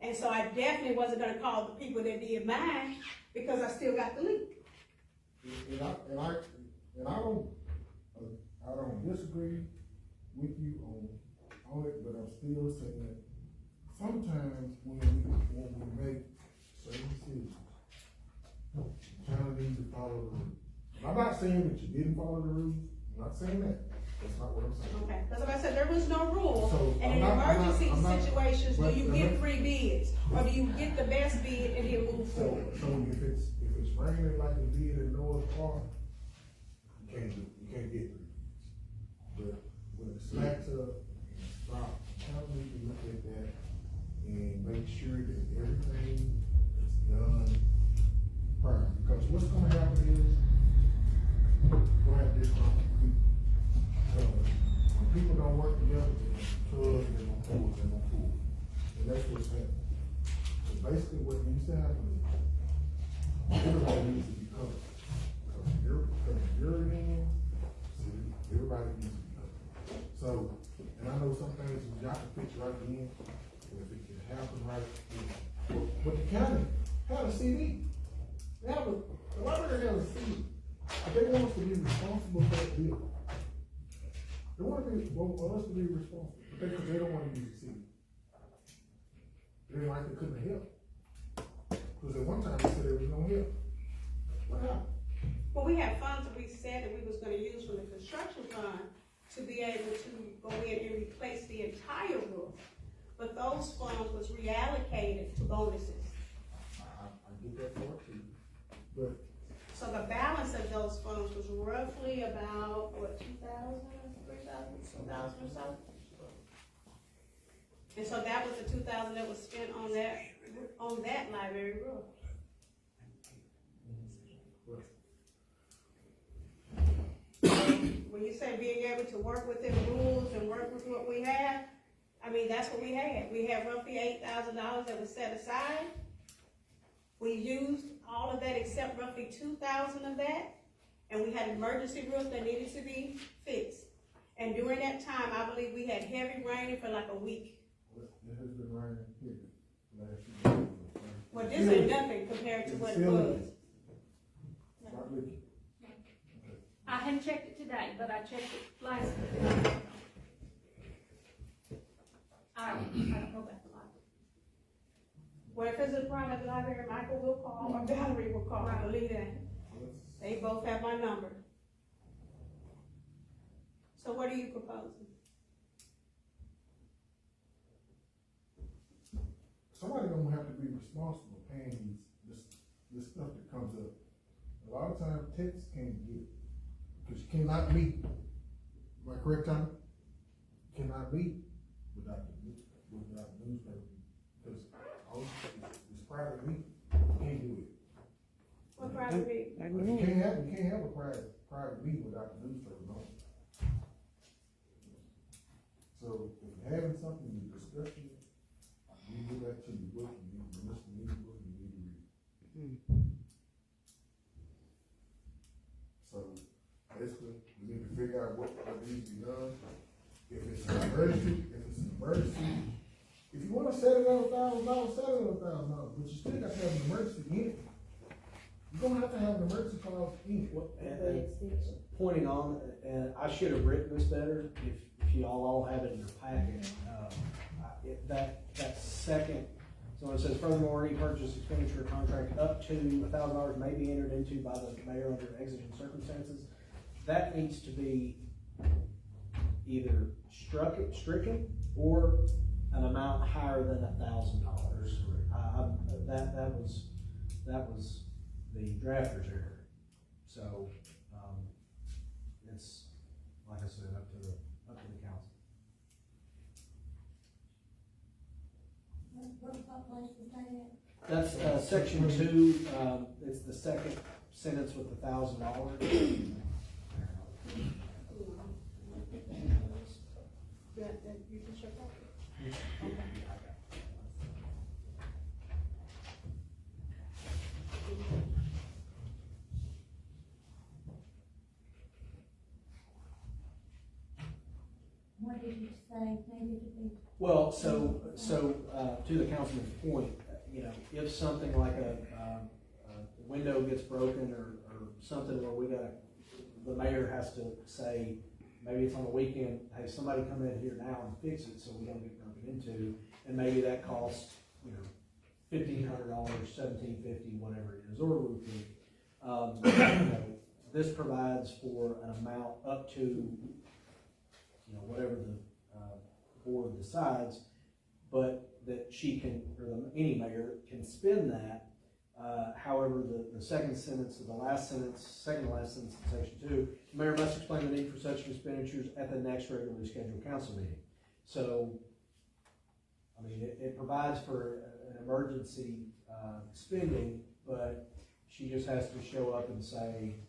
And so I definitely wasn't gonna call the people that did mine because I still got the leak. And I don't disagree with you on it, but I'm still saying that sometimes when we make certain decisions, you kind of need to follow the rules. I'm not saying that you didn't follow the rules. I'm not saying that. That's not what I'm saying. Okay, because like I said, there was no rule. So, And in I'm not- emergency I'm not- situations, do but- you get 3 bids? Or do you get the best bid and then move So forward? if it's raining like it did in North Park, you can't get through. But when it slacks up, stop, kind of need to look at that and make sure that everything is done prior. Because what's gonna happen is, we'll have this problem. When people don't work together, they're gonna pull. And that's what's happening. So basically what needs to happen is, everybody needs to be covered. Because you're in, everybody needs to be covered. So, and I know some things you got to fix right then, but if it can happen right then. But the county had a CD. They have the library has a CD. They want us to be responsible for that bill. They want us to be responsible, because they don't want to use the CD. They didn't like they couldn't help. Because at one time they said there was no help. What happened? Well, we had funds that we said that we was gonna use from the construction fund to be able to go in and replace the entire roof. But those funds was reallocated to bonuses. I get that part too. But So the balance of those funds was roughly about, what, 2,000, 3,000, 2,000 or so? And so that was the 2,000 that was spent on that library roof. When you say being able to work within rules and work with what we have, I mean, that's what we had. We had roughly $8,000 that was set aside. We used all of that except roughly 2,000 of that, and we had an emergency roof that needed to be fixed. And during that time, I believe we had heavy rain for like a week. it has been raining here last few days. Well, this ain't nothing compared to what it was. Not leaking. I hadn't checked it today, but I checked it last week. I don't know about the light. Well, if it's a problem at the library, Michael will call or Valerie will call, Right. believe that. They both have my number. So what are you proposing? Somebody gonna have to be responsible paying this stuff that comes up. A lot of times Texas can't get it, because you cannot meet, am I correct, Tom? Cannot meet without the newspaper, because it's private meeting, you can't do it. What private meeting? You can't have a private meeting without the newspaper, no. So if you're having something you're discussing, you go back to your book, you need to listen to your book, you need to read. So basically, we need to figure out what needs to be done. If it's an emergency, set it at $1,000, set it at $1,000, but you still got to have an emergency in it. You're gonna have to have an emergency clause in it. Pointing on, and I should have written this better, if you all have it in your packet. That second, so it says furthermore, any purchase, expenditure, or contract up to $1,000 may be entered into by the mayor under exigent circumstances. That needs to be either stricken, or an amount higher than $1,000. That was the drafter's error. So, it's, like I said, up to the council. What place was that at? That's, section 2, it's the second sentence with the $1,000. You can check that. What did you say, maybe to be? Well, so, to the councilman's point, you know, if something like a window gets broken or something where the mayor has to say, maybe it's on the weekend, hey, somebody come in here now and fix it so we don't get broken into, and maybe that costs, you know, $1,500, $1,750, whatever it is, or roofing. You know, this provides for an amount up to, you know, whatever the board decides, but that she can, or any mayor can spend that. However, the second sentence of the last sentence, second to last sentence in section 2, the mayor must explain the need for such expenditures at the next regularly scheduled council meeting. So, I mean, it provides for an emergency spending, but she just has to show up and say,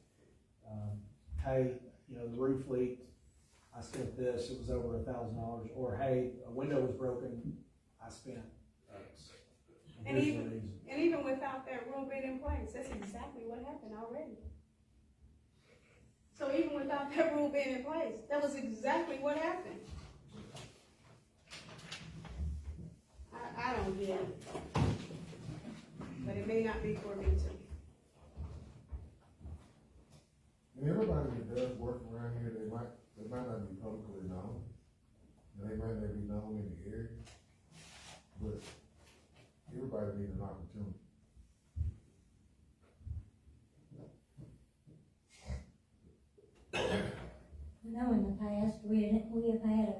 hey, you know, the roof leaked, I spent this, it was over $1,000, or hey, a window was broken, I spent X. And even without that rule being in place, that's exactly what happened already. So even without that rule being in place, that was exactly what happened. I don't get it. But it may not be for me to. And everybody that does work around here, they might not be publicly known. They might not be known in the area, but everybody needs an opportunity. I know in the past, we have had,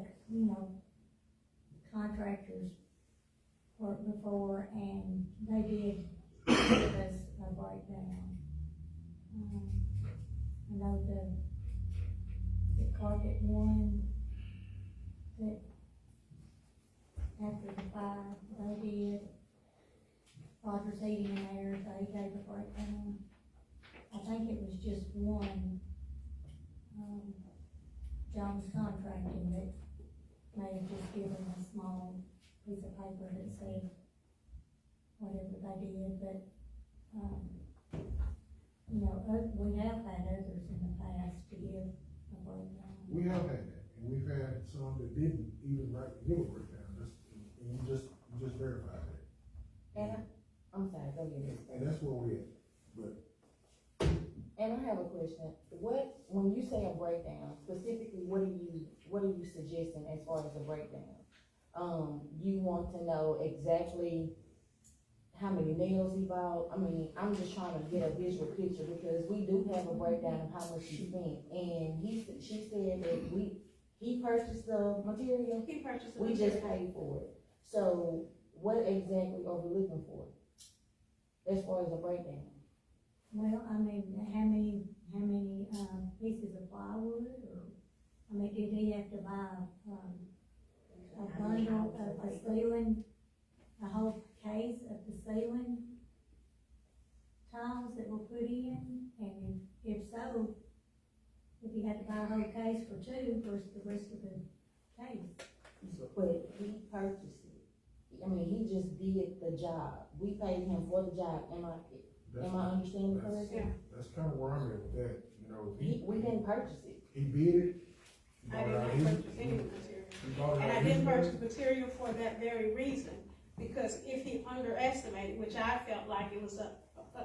contractors work before, and they did give us a breakdown. I know the carpet one, that after the fire, they did. Rogers Heating and Air, they gave a breakdown. I think it was just one, Jones Contracting that may have just given a small piece of paper that said whatever they did, but, we have had others in the past to give a breakdown. We have had that, and we've had some that didn't even give a breakdown, and you just verified that. And I'm sorry, go ahead. And that's where we at, but. And I have a question. When you say a breakdown, specifically, what are you suggesting as far as a breakdown? You want to know exactly how many nails he bought? I mean, I'm just trying to get a visual picture, because we do have a breakdown of how much he spent. And she said that he purchased the material. He purchased the We material. just paid for it. So what exactly are we looking for as far as a breakdown? Well, I mean, how many, pieces of plywood, or, did he have to buy, a bundle of the ceiling, a whole case of the ceiling tiles that were put in? And if so, if he had to buy a whole case for two versus the rest of the case. But he purchased it. He just did the job. We paid him for the job. Am I understanding correctly? Yeah. That's kind of where I'm at with that, We didn't purchase it. He bid it. I did not purchase any material. And I didn't purchase material for that very reason, Because if he underestimated, which I felt like it was an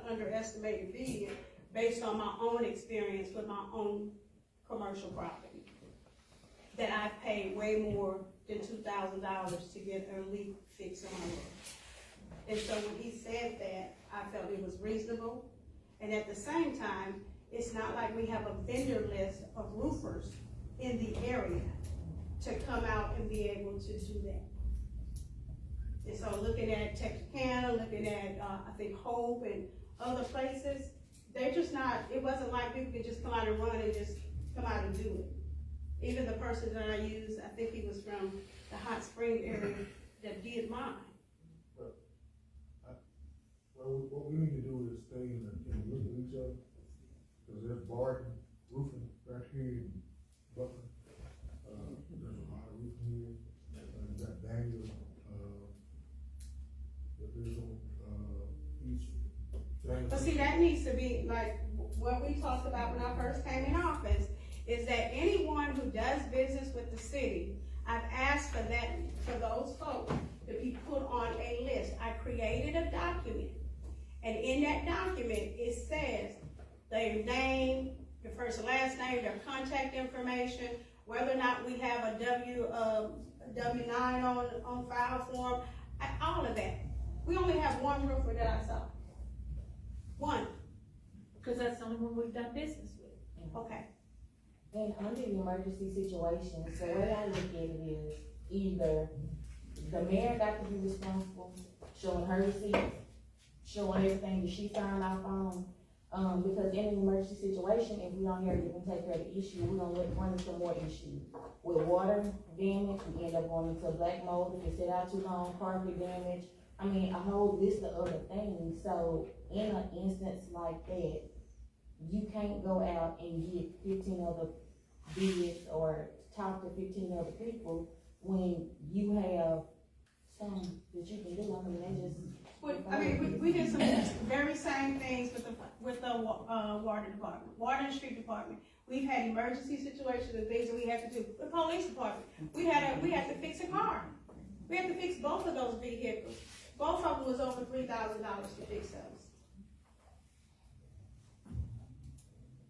underestimated bid based on my own experience with my own commercial property, that I paid way more than $2,000 to get a leak fixed on it. And so when he said that, I felt it was reasonable. And at the same time, it's not like we have a vendor list of roofers in the area to come out and be able to do that. And so looking at Texarkana, looking at, I think Hope and other places, they're just not, it wasn't like people could just come out and run and just come out and do it. Even the person that I used, I think he was from the Hot Spring area that did mine. Well, what we need to do is stay in the loop with each other, cause there's Barton roofing right here in Buckland. There's a lot of roofing here, you got Daniel, there's each. But see, that needs to be like what we talked about when I first came in office, is that anyone who does business with the city, I've asked for that, for those folks to be put on a list. I created a document, and in that document, it says their name, their first and last name, their contact information, whether or not we have a W-9 on file form, all of that. We only have one roofer that I saw. One. Cause that's the only one we've done business with. Okay. And under the emergency situation, so the way I look at it is either the mayor got to be responsible, showing her receipts, showing everything that she signed off on. Because in an emergency situation, if we don't hurry up and take care of the issue, we're gonna run into more issues. With water damage, we end up going into black mold if it sit out too long, carpet damage. I mean, a whole list of other things. So in an instance like that, you can't go out and get 15 other bids or talk to 15 other people when you have some that you can do. I mean, they just. I mean, we did some very same things with the water department, water and street department. We've had emergency situations and things that we had to do. The police department, we had to fix a car. We had to fix both of those vehicles. Both of them was over $3,000 to fix those.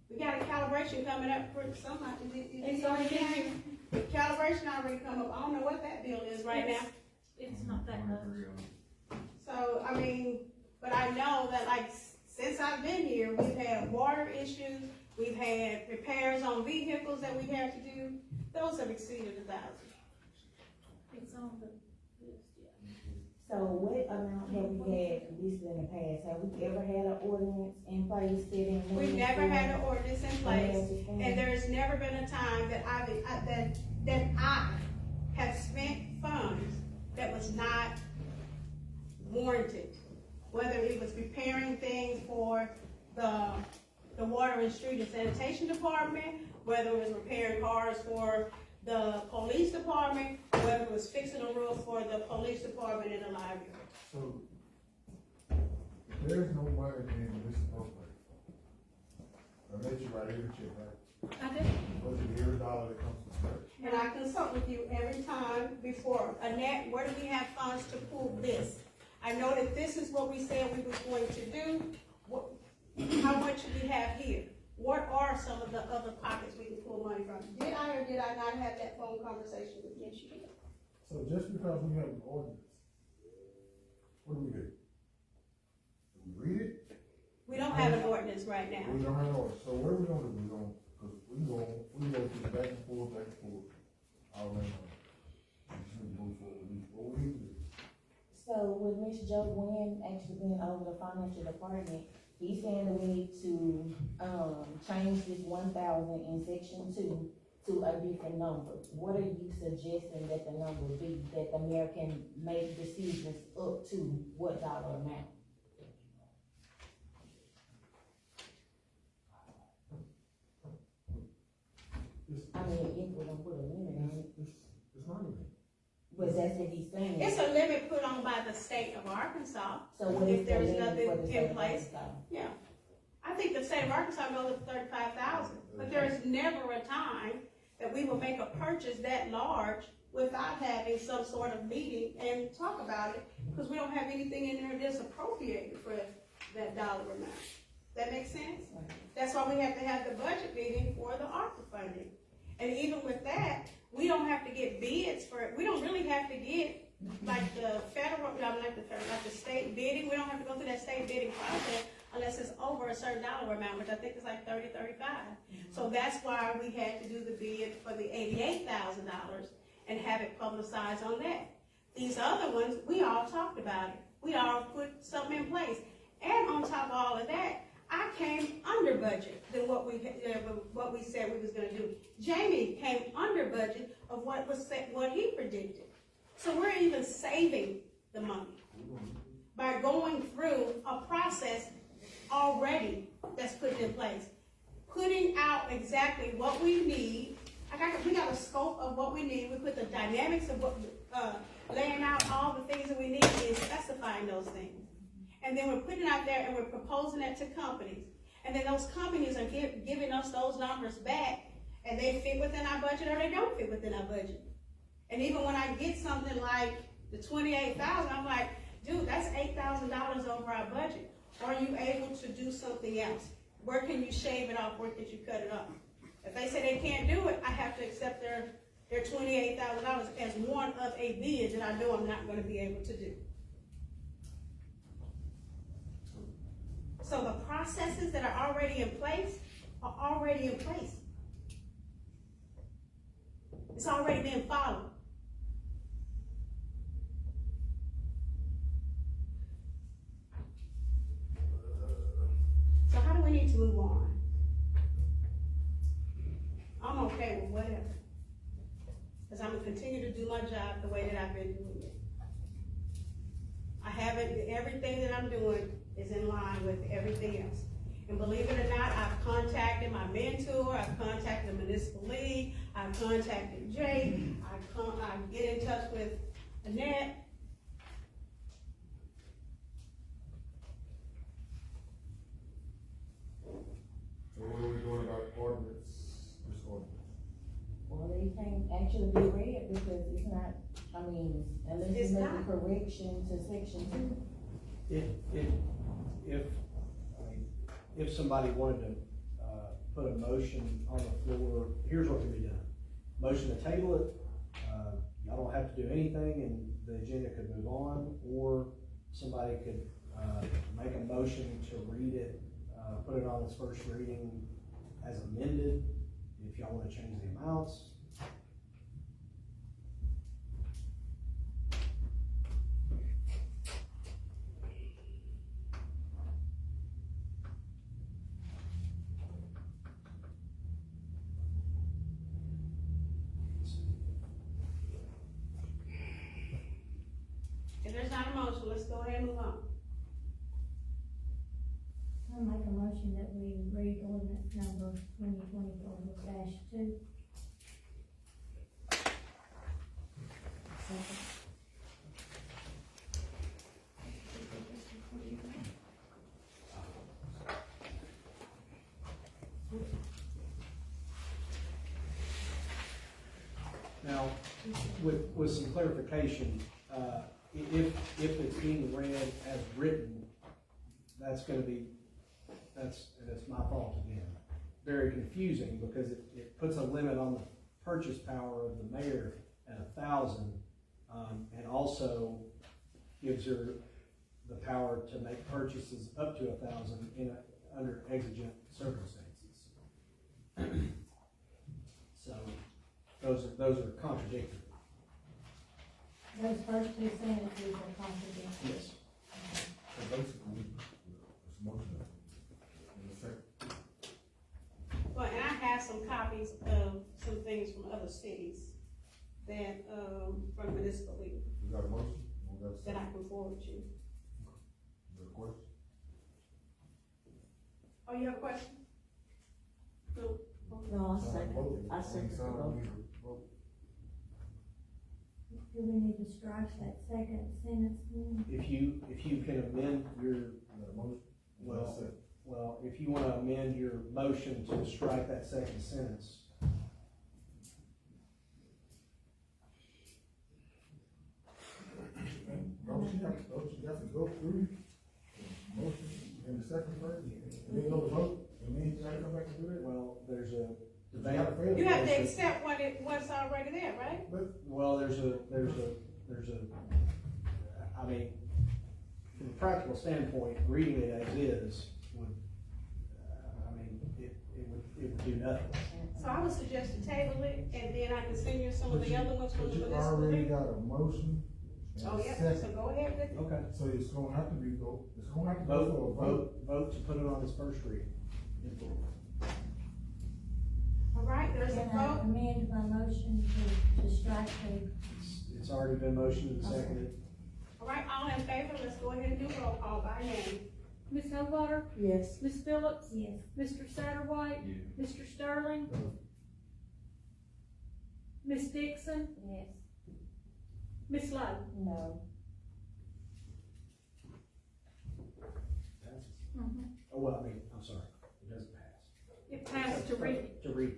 We got a calibration coming up for somebody. It's already been. Calibration already come up. I don't know what that bill is right now. It's not that much. So, I mean, but I know that like, since I've been here, we've had water issues, we've had repairs on vehicles that we had to do. Those have exceeded $1,000. It's on the list, yeah. So what amount have we had listed in the past? Have we ever had an ordinance in place sitting? We've never had an ordinance in place, and there's never been a time that I have spent funds that was not warranted. Whether it was preparing things for the water and street and sanitation department, whether it was repairing cars for the police department, whether it was fixing a roof for the police department and the library. So, if there's no money in this appropriate, I let you write every check, right? I do. Budget every dollar that comes to church. And I consult with you every time before. Annette, where do we have funds to pull this? I know that this is what we said we was going to do. How much do we have here? What are some of the other pockets we can pull money from? Did I or did I not have that phone conversation with you? Yes, you did. So just because we have an ordinance, what do? Do we read it? We don't have an ordinance right now. We don't have an ordinance, so what are we gonna do? Cause we go back and forth, all that. Just move forward. What we need to do? So with Ms. Joe Wynn actually being over the financial department, he's saying that we need to, change this 1,000 in section 2 to a different number. What are you suggesting that the number be, that the mayor can make decisions up to what dollar amount? I mean, if we're gonna put a limit on it. It's not even. But that's what he's saying. It's a limit put on by the state of Arkansas. So what If is the there's limit nothing for the in state of place. Arkansas? Yeah. I think the state of Arkansas goes up to 35,000, but there is never a time that we will make a purchase that large without having some sort of meeting and talk about it, because we don't have anything in there that's appropriated for that dollar amount. That makes sense? That's why we have to have the budget meeting for the ARPA funding. And even with that, we don't have to get bids for it. We don't really have to get like the federal, like the state bidding. We don't have to go through that state bidding process unless it's over a certain dollar amount, which I think is like 30, 35. So that's why we had to do the bid for the $88,000 and have it publicized on that. These other ones, we all talked about it. We all put something in place. And on top of all of that, I came under budget than what we said we was gonna do. Jamie came under budget of what was said, what he predicted. So we're even saving the money by going through a process already that's put in place, putting out exactly what we need. We got a scope of what we need. We put the dynamics of what, laying out all the things that we need and specifying those things. And then we're putting it out there and we're proposing it to companies. And then those companies are giving us those numbers back, and they fit within our budget or they don't fit within our budget. And even when I get something like the $28,000, I'm like, dude, that's $8,000 over our budget. Are you able to do something else? Where can you shave it off? Where can you cut it off? If they say they can't do it, I have to accept their $28,000 as one of a bid that I know I'm not going to be able to do. So the processes that are already in place are already in place. It's already been followed. So how do we need to move on? I'm okay with whatever. Because I'm going to continue to do my job the way that I've been doing it. I haven't, everything that I'm doing is in line with everything else. And believe it or not, I've contacted my mentor, I've contacted the municipal league, I've contacted Jay, I get in touch with Annette. So what are we doing about ordinance, this ordinance? Well, they can't actually be read because it's not, unless It's you make a not. correction to section 2. If somebody wanted to, put a motion on the floor, here's what can be done. Motion to table it, y'all don't have to do anything and the agenda could move on, or somebody could, make a motion to read it, put it on its first reading as amended, if y'all wanna change the amounts. If there's not a motion, let's go ahead and move on. I'll make a motion that we read ordinance number 2024-2. Now, with some clarification, if it's being read as written, that's my fault again. Very confusing because it puts a limit on the purchase power of the mayor at 1,000, and also gives her the power to make purchases up to 1,000 under exigent circumstances. So those are contradictory. Those first two sentences are contradictory. Yes. So basically, it's motion in effect. Well, and I have some copies of some things from other cities that, from municipal league, We got a motion, we got a that second, I can forward you. you got a question? Oh, you have a question? No? No, Sound like voting. I second the Sound like vote. we need to vote. Do we need to strike that second sentence then? If you can amend your, We got a motion, we got a Well- second. well, if you wanna amend your motion to strike that second sentence, you have to go through the motion in the second first, and then go to vote, and then you gotta come back and do it? Well, there's a You debate. gotta fail. You have to accept what's already there, right? Well, there's a, I mean, from a practical standpoint, reading it as is would, I mean, it would do nothing. So I would suggest to table it, and then I can send you some of the other ones from But the you list. already got a motion and Oh, a yeah, second, so go ahead with it. Okay. so it's gonna have to be it's gonna have to go for a vote. Vote to put it on its first reading. All right, there's a Can I vote. amend my motion to strike the, It's already been motioned and seconded. All right, all in favor, let's go ahead and do roll call by name. Ms. Homewater, Yes. Ms. Phillips, yes, Mr. Satterwhite, Mr. Sterling, No. Ms. Dixon, yes, Ms. Lowe. no, Passes. Mm-hmm. Oh, well, I mean, I'm sorry, it doesn't pass. It passed to read. To read.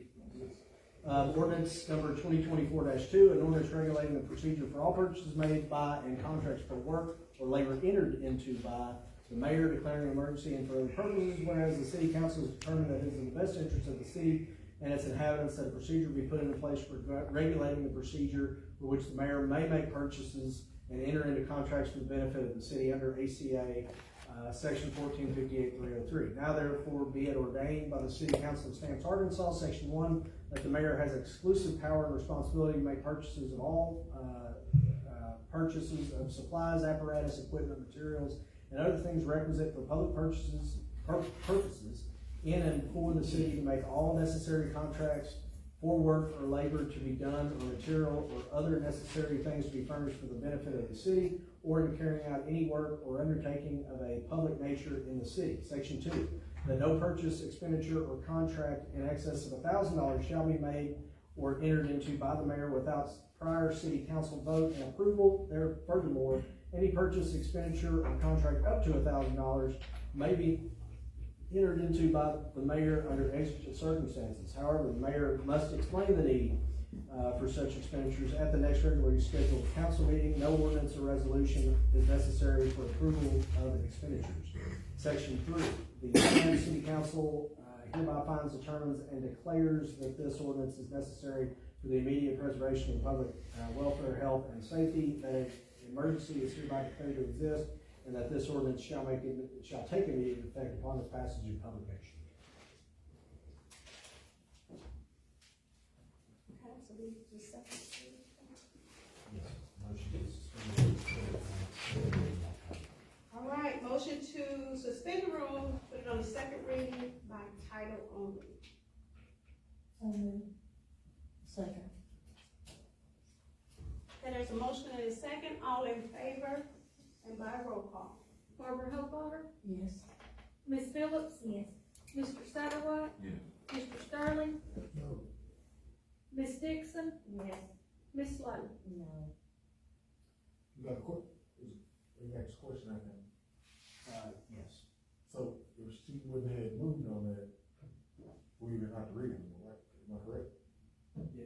Ordinance number 2024-2, an ordinance regulating the procedure for all purchases made by and contracts for work or labor entered into by the mayor declaring an emergency and for other purposes, whereas the city council has determined that it is in the best interest of the city and its inhabitants that a procedure be put into place for regulating the procedure for which the mayor may make purchases and enter into contracts for the benefit of the city under ACA section 1458-303. Now therefore be it ordained by the City Council of Stamps, Arkansas, section 1, that the mayor has exclusive power and responsibility to make purchases of all purchases of supplies, apparatus, equipment, materials, and other things requisite for public purposes in and for the city to make all necessary contracts for work or labor to be done, or material or other necessary things to be furnished for the benefit of the city, or in carrying out any work or undertaking of a public nature in the city. Section 2, that no purchase, expenditure, or contract in excess of $1,000 shall be made or entered into by the mayor without prior city council vote and approval. There, furthermore, any purchase, expenditure, or contract up to $1,000 may be entered into by the mayor under exigent circumstances. However, the mayor must explain the need for such expenditures at the next regularly scheduled council meeting. No ordinance or resolution is necessary for approval of expenditures. Section 3, the Kansas City Council hereby finds, determines, and declares that this ordinance is necessary for the immediate preservation of public welfare, health, and safety, that an emergency is hereby declared to exist, and that this ordinance shall take immediate effect upon its passage and publication. Okay, so we just second. Yes. Motion is All right, motion to suspend the rule, put it on the second reading by title only. so moved, Second. Okay, there's a motion and a second, all in favor, and by roll call. Barbara Homewater, Yes. Ms. Phillips, yes, Mr. Satterwhite, Yeah. Mr. Sterling, No. Ms. Dixon, yes, Ms. Lowe. no, You got a next question, I think. yes. So if she wouldn't have moved on that, we would have to read it, right? Am I correct?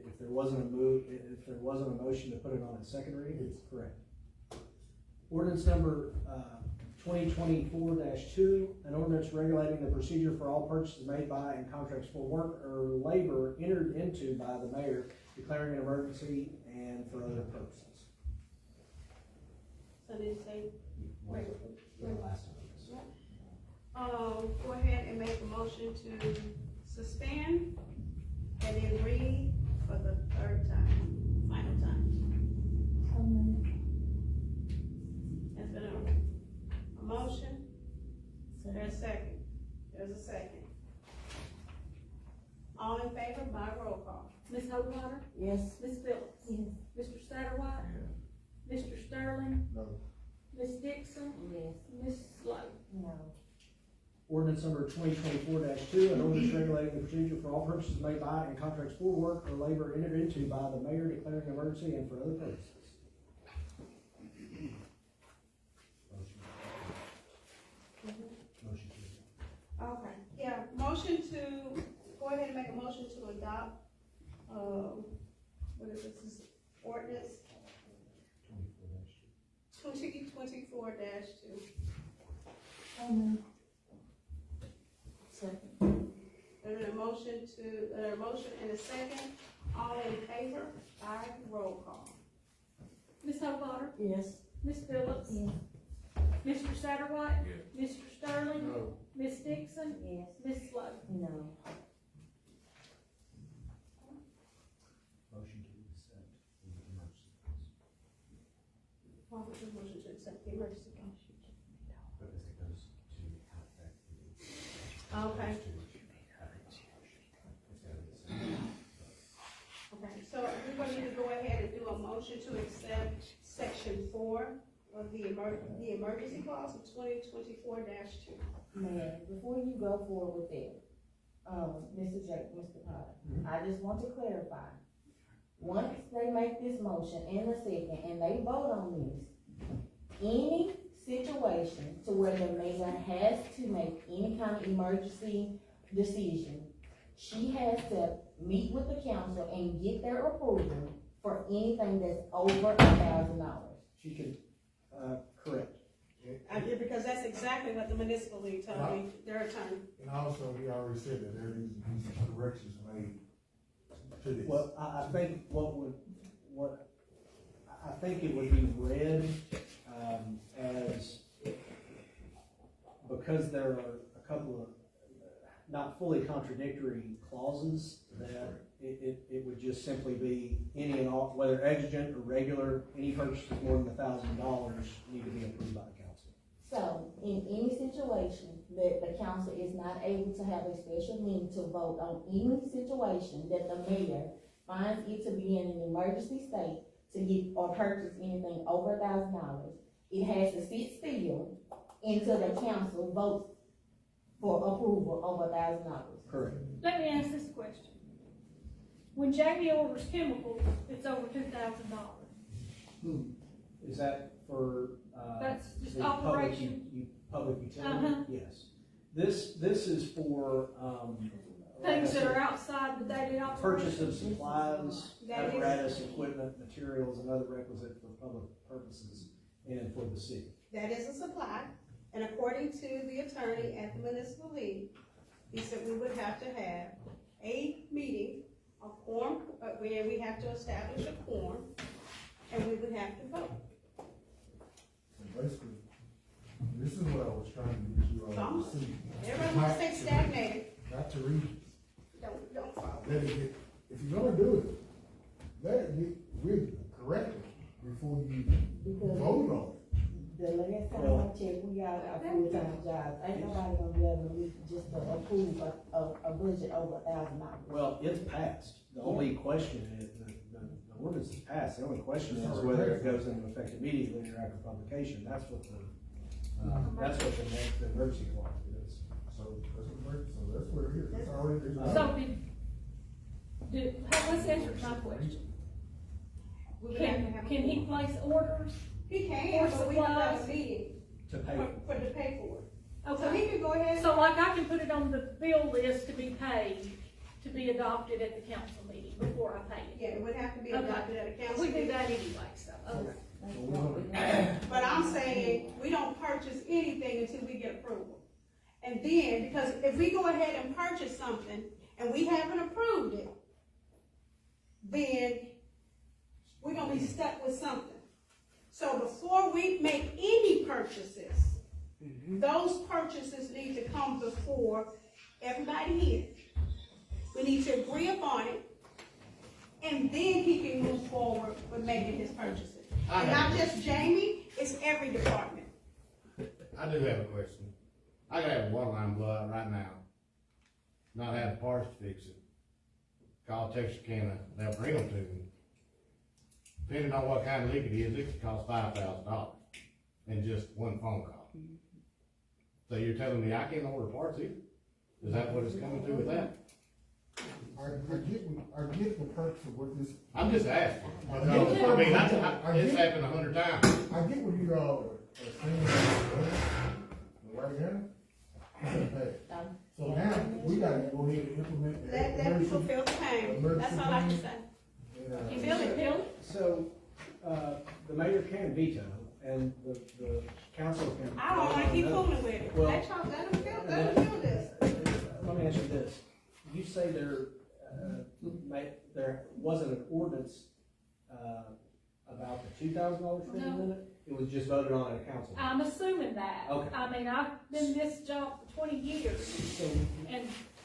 If there wasn't a motion to put it on its second reading, it's correct. Ordinance number 2024-2, an ordinance regulating the procedure for all purchases made by and contracts for work or labor entered into by the mayor, declaring an emergency and for other purposes. So did you say, The last time. go ahead and make a motion to suspend and then read for the third time, final time. so moved, There's been a motion, so there's a second, there's a second. All in favor by roll call. Ms. Homewater, Yes. Ms. Phillips, yes, Mr. Satterwhite, Mr. Sterling, No. Ms. Dixon, yes, Ms. Lowe. no, Ordinance number 2024-2, an ordinance regulating the procedure for all purchases made by and contracts for work or labor entered into by the mayor, declaring an emergency and for other purposes. Motion. Okay, yeah, motion to, go ahead and make a motion to adopt, what is this, ordinance 2024-2 2024-2. Second. There's a motion and a second. All in favor? Aye. Roll call. Ms. Homewater, Yes. Ms. Phillips, Yes. Mr. Satterwhite, Yes. Mr. Sterling, No. Ms. Dixon, Yes. Ms. Slow. No. Motion to accept the emergency. What was the motion to accept the emergency clause? But as it goes to how effective. Okay. Okay, so we're gonna need to go ahead and do a motion to accept section 4 of the emergency clause of 2024-2. Man, before you go forward with that, Mr. Potter, I just want to clarify. Once they make this motion in a second and they vote on this, any situation to where the mayor has to make any kind of emergency decision, she has to meet with the council and get their approval for anything that's over $1,000. She can, correct. I did, because that's exactly what the municipal league told me, their attorney. And also, he already said that there needs to be some corrections made to this. Well, I think I think it would be read, as, because there are a couple of not fully contradictory clauses, that it would just simply be any and all, whether exigent or regular, any purchases more than $1,000 need to be approved by the council. So, in any situation that the council is not able to have a special meeting to vote on any situation that the mayor finds it to be in an emergency state to get or purchase anything over $1,000, it has to sit still until the council votes for approval over $1,000. Correct. Let me ask this question. When Jamie orders chemicals, it's over $2,000. Is that for, That's just the operation. public utility? Uh-huh. Yes. This is for, Things that are outside the daily operation. purchase of supplies, That is- apparatus, equipment, materials, and other requisite for public purposes and for the city. That is a supply, and according to the attorney at the municipal league, he said we would have to have a meeting, a quorum, where we have to establish a quorum, and we would have to vote. So basically, this is what I was trying to get you all to see. Everybody wants to stay stagnated, Not to read, don't follow. let it get, if you're gonna do it, let it get written correctly before you Because vote on it. the last time I checked, we got our full-time jobs. Ain't nobody gonna be able to meet just to approve a budget over $1,000. Well, it's passed. The only question is, the ordinance is passed. The only question is whether it goes into effect immediately or after publication. That's what the emergency clause is. So that's where it is, it's already, it's already. So let's answer my question. We would have to have a Can he quorum. place orders? He can, but we have to have a supplies? meeting To pay. to pay for it. So Okay. he can go ahead. So like I can put it on the bill list to be paid, to be adopted at the council meeting before I pay it. Yeah, it would have to be Okay. adopted at a council We do meeting. that anyway, so, okay. But I'm saying, we don't purchase anything until we get approval. And then, because if we go ahead and purchase something, and we haven't approved it, then we're gonna be stuck with something. So before we make any purchases, those purchases need to come before everybody here. We need to agree upon it, and then he can move forward with making his purchases. And not just Jamie, it's every department. I do have a question. I gotta have a water line blow out right now. Not have the parts to fix it. Call Texarkana, they'll bring them to me. Depending on what kind of leak it is, it could cost $5,000 in just one phone call. So you're telling me I can't order parts either? Is that what it's coming to with that? I get the purpose of what this, I'm just asking. I I get the mean, purpose. it's happened 100 times. I get what you all are saying, but right now, it's bad. So now, we gotta go ahead and implement. the Let people emergency- feel the pain, emergency that's all I can plan. say. And, You feel it, Bill? So, the mayor can veto, and the council can. I don't wanna keep fooling with it. Well- Let y'all, let them feel this. Let me ask you this, you say there wasn't an ordinance, about the $2,000 fee No. limit? It was just voted on at a council? I'm assuming that. Okay. I mean, I've been in this job for 20 years, So,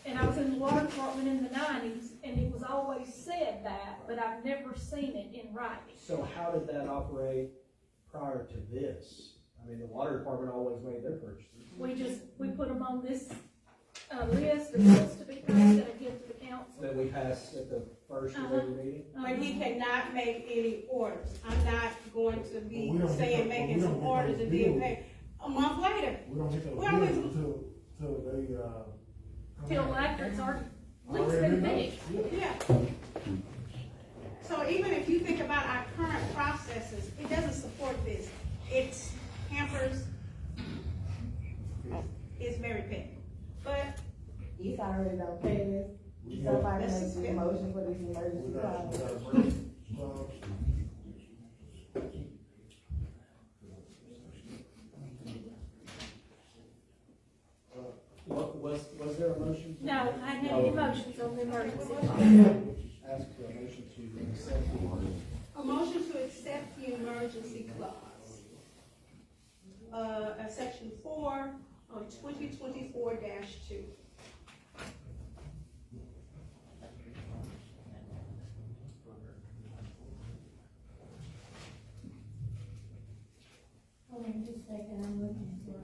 and I was in the water department in the 90s, and it was always said that, but I've never seen it in writing. so how did that operate prior to this? I mean, the water department always made their purchases. We put them on this, list of bills to be paid that I give to the council. That we passed at the first of every meeting? But he cannot make any orders. I'm not going to be But we don't saying get- making we don't some get orders those and being bills. paid a month later. We don't get those Well, bills we- until they, come Till out. after it's already, leaks Already been done. fixed. Yeah. Yeah. So even if you think about our current processes, it doesn't support this. It hampers, it's very petty. But He's already done pay this, We somebody This makes is a motion for this emergency We got clause. emergency Was there a motion? No, I had any motions on the emergency. Ask for a motion to accept the a motion to accept the emergency clause. Section 4 on 2024-2. Hold on just a second, I'm looking for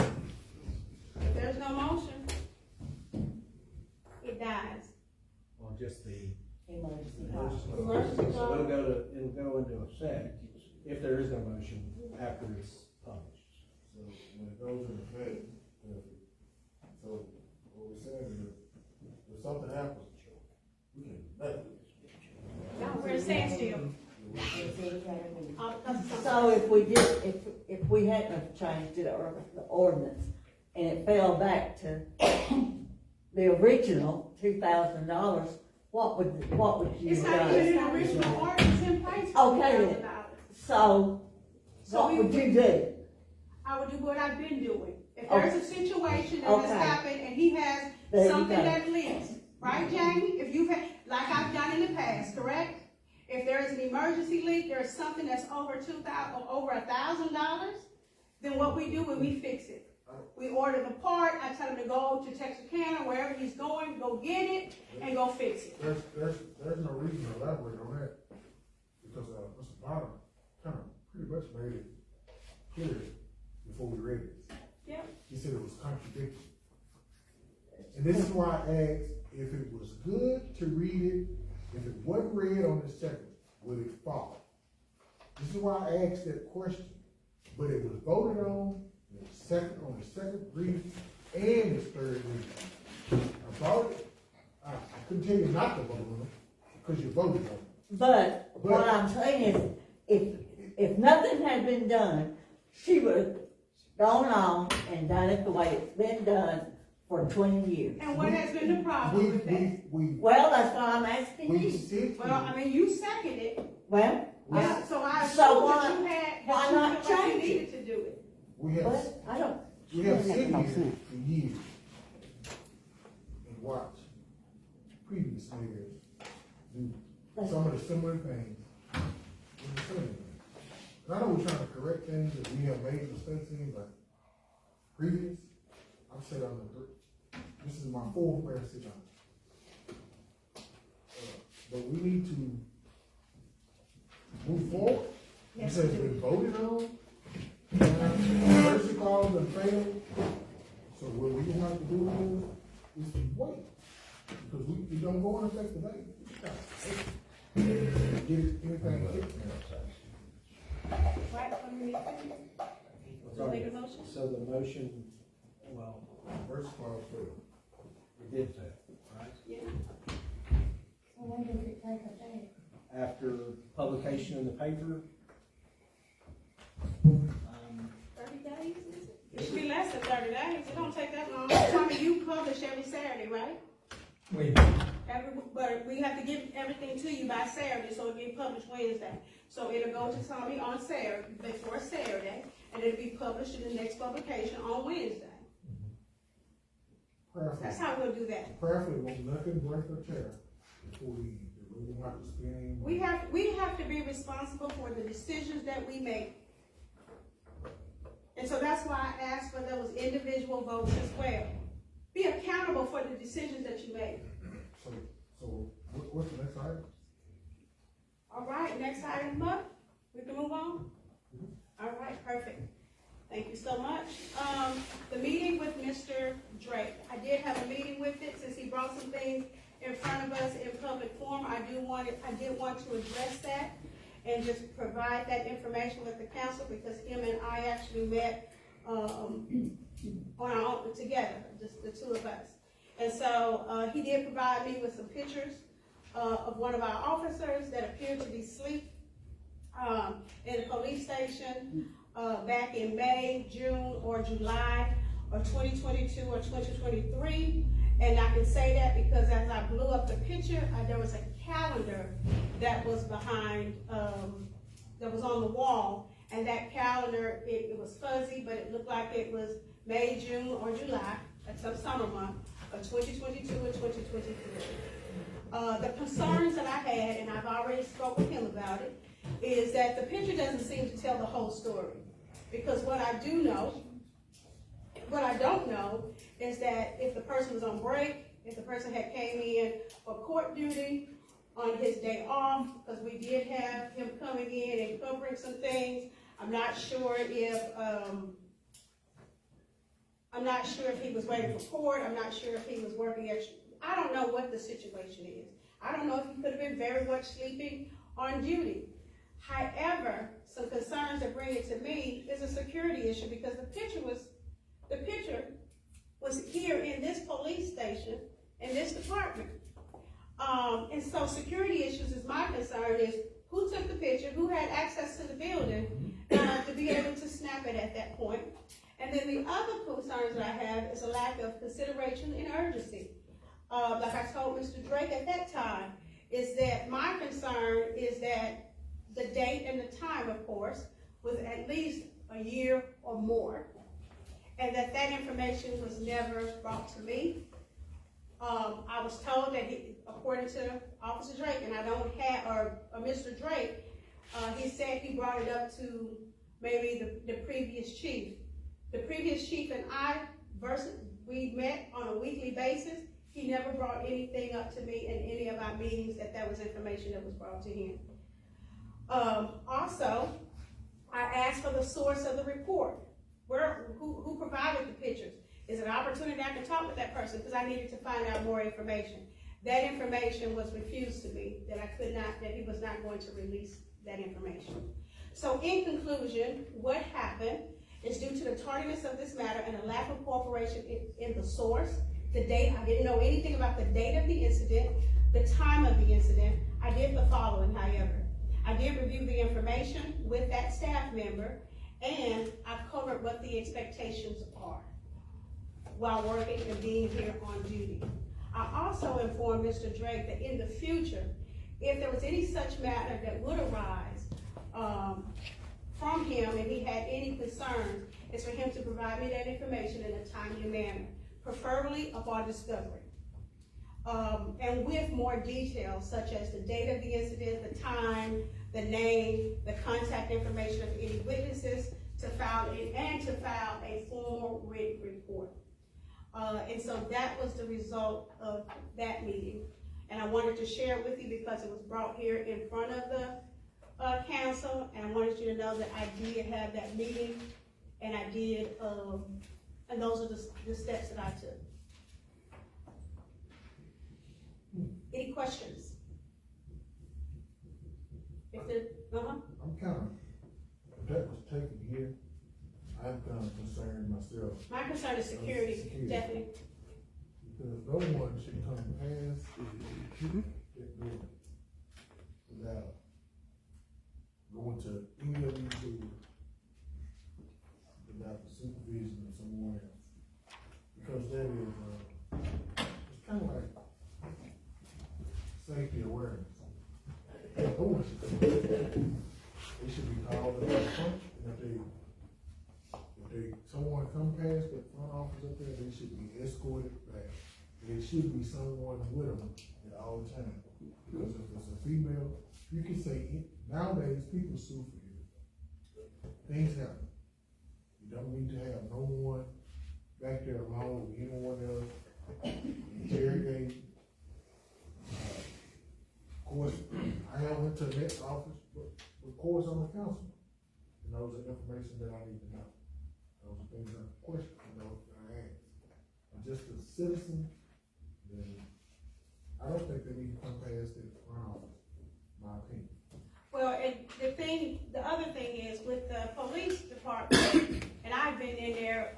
it. If there's no motion, it dies. on just the Emergency clause. emergency clause. So it'll go into effect if there is no motion after it's published. So when it goes into effect, so what we're saying is, if something happens, we can do nothing. We're a standstill. All because of So something. if we did, if we hadn't have changed it or the ordinance and it fell back to the original $2,000, what would you It's have not done? even an original ordinance in place for Okay, then. $2,000. So, So what we would you do? I would do what I've been doing. If there's a situation that has Okay. happened and he has There you something go. that leaks, right, Jamie? If you've had, like I've done in the past, correct? If there is an emergency leak, there is something that's over $2,000, or over $1,000, then what we do is we fix it. We order the part, I tell him to go to Texarkana, wherever he's going, go get it and go fix it. There's no reason to elaborate on that, because, Mr. Bonner kind of pretty much made it clear before we read it. Yeah. He said it was contradictory. And this is why I asked, if it was good to read it, if it wasn't read on the second, would it fall? This is why I asked that question, but it was voted on on the second reading and its third reading. I brought it, I couldn't tell you not to vote on it, because you voted on it. But what I'm saying is, if nothing had been done, she would have gone on and done it the way it's been done for 20 years. And what has been the problem with that? Well, that's why I'm asking We you. sit Well, I here, mean, you seconded it. Well, Yeah, so I So assume that you had, why that you not felt like you change it? needed to do it. we have, but I don't. we have sit here for years and watched previous mayors do some of the similar things. with the same thing. And I know we're trying to correct things that we have made mistakes in, but previous, I've said on this is my fourth message on it. But we need to move forward. Because it's been voted on. Emergency clause and failed. So what we have to do is to wait. Because we don't go in effect today. Get anything fixed now. Right, from me. Make a motion? So the motion, well, Emergency clause failed. it did fail, right? Yeah. So when does it take effect? After publication in the paper. 30 days, is it? It should be less than 30 days. It don't take that long. Tommy, you publish every Saturday, right? We, but we have to give everything to you by Saturday, so it'll get published Wednesday. So it'll go to Tommy on Saturday, before Saturday, and it'll be published in the next publication on Wednesday. That's how we'll do that. Prayerfully, won't nothing break or tear before we leave. We won't have to spend any money. We have to be responsible for the decisions that we make. And so that's why I asked for those individual votes as well. Be accountable for the decisions that you make. So what's the next item? All right, next item up, we can move on? All right, perfect. Thank you so much. The meeting with Mr. Drake, I did have a meeting with it, since he brought some things in front of us in public forum. I did want to address that and just provide that information with the council, because him and I actually met, on our own, together, just the two of us. And so, he did provide me with some pictures, of one of our officers that appeared to be asleep, in a police station, back in May, June, or July of 2022 or 2023. And I can say that because as I blew up the picture, there was a calendar that was behind, that was on the wall. And that calendar, it was fuzzy, but it looked like it was May, June, or July, at some summer month of 2022 or 2023. The concerns that I had, and I've already spoke with him about it, is that the picture doesn't seem to tell the whole story. Because what I don't know is that if the person was on break, if the person had came in for court duty on his day off, because we did have him coming in and covering some things. I'm not sure if he was waiting for court. I'm not sure if he was working extra. I don't know what the situation is. I don't know if he could have been very much sleeping on duty. However, some concerns that bring it to me is a security issue, because the picture was here in this police station, in this department. And so security issues is my concern, is who took the picture, who had access to the building to be able to snap it at that point. And then the other concerns that I have is a lack of consideration and urgency. Like I told Mr. Drake at that time, is that my concern is that the date and the time, of course, was at least a year or more, and that information was never brought to me. I was told that according to Officer Drake, and I don't have, or Mr. Drake, he said he brought it up to maybe the previous chief. The previous chief and I, we met on a weekly basis. He never brought anything up to me in any of our meetings that was information that was brought to him. Also, I asked for the source of the report. Who provided the pictures? Is it an opportunity I can talk with that person? Because I needed to find out more information. That information was refused to me, that he was not going to release that information. So in conclusion, what happened is due to the tardiness of this matter and a lack of cooperation in the source, the date, I didn't know anything about the date of the incident, the time of the incident. I did the following, however. I did review the information with that staff member, and I covered what the expectations are while working and being here on duty. I also informed Mr. Drake that in the future, if there was any such matter that would arise from him and he had any concerns, it's for him to provide me that information in a timely manner, preferably upon discovery. And with more details, such as the date of the incident, the time, the name, the contact information of any witnesses, to file a formal written report. And so that was the result of that meeting. And I wanted to share it with you because it was brought here in front of the council, and I wanted you to know that I did have that meeting, and I did, and those are the steps that I took. Any questions? If there, I'm kind of, if that was taken here, I'm kind of concerned myself. my concern is security, definitely. Because no one should come past that building without going to any of these doors without the supervision of someone else. Because that is, it's kind of like, someone come past that front office up there, they should be escorted back. There should be someone with them at all times. Because if it's a female, you can say, nowadays, people sue for you. Things happen. You don't need to have no one back there alone with anyone else, interrogate. Of course, I went to the next office, but of course, I'm a councilman. And those are information that I need to know. Those are things I question, that I ask. I'm just a citizen, then I don't think they need to come past that front office, my opinion. Well, and the other thing is with the police department, and I've been in there,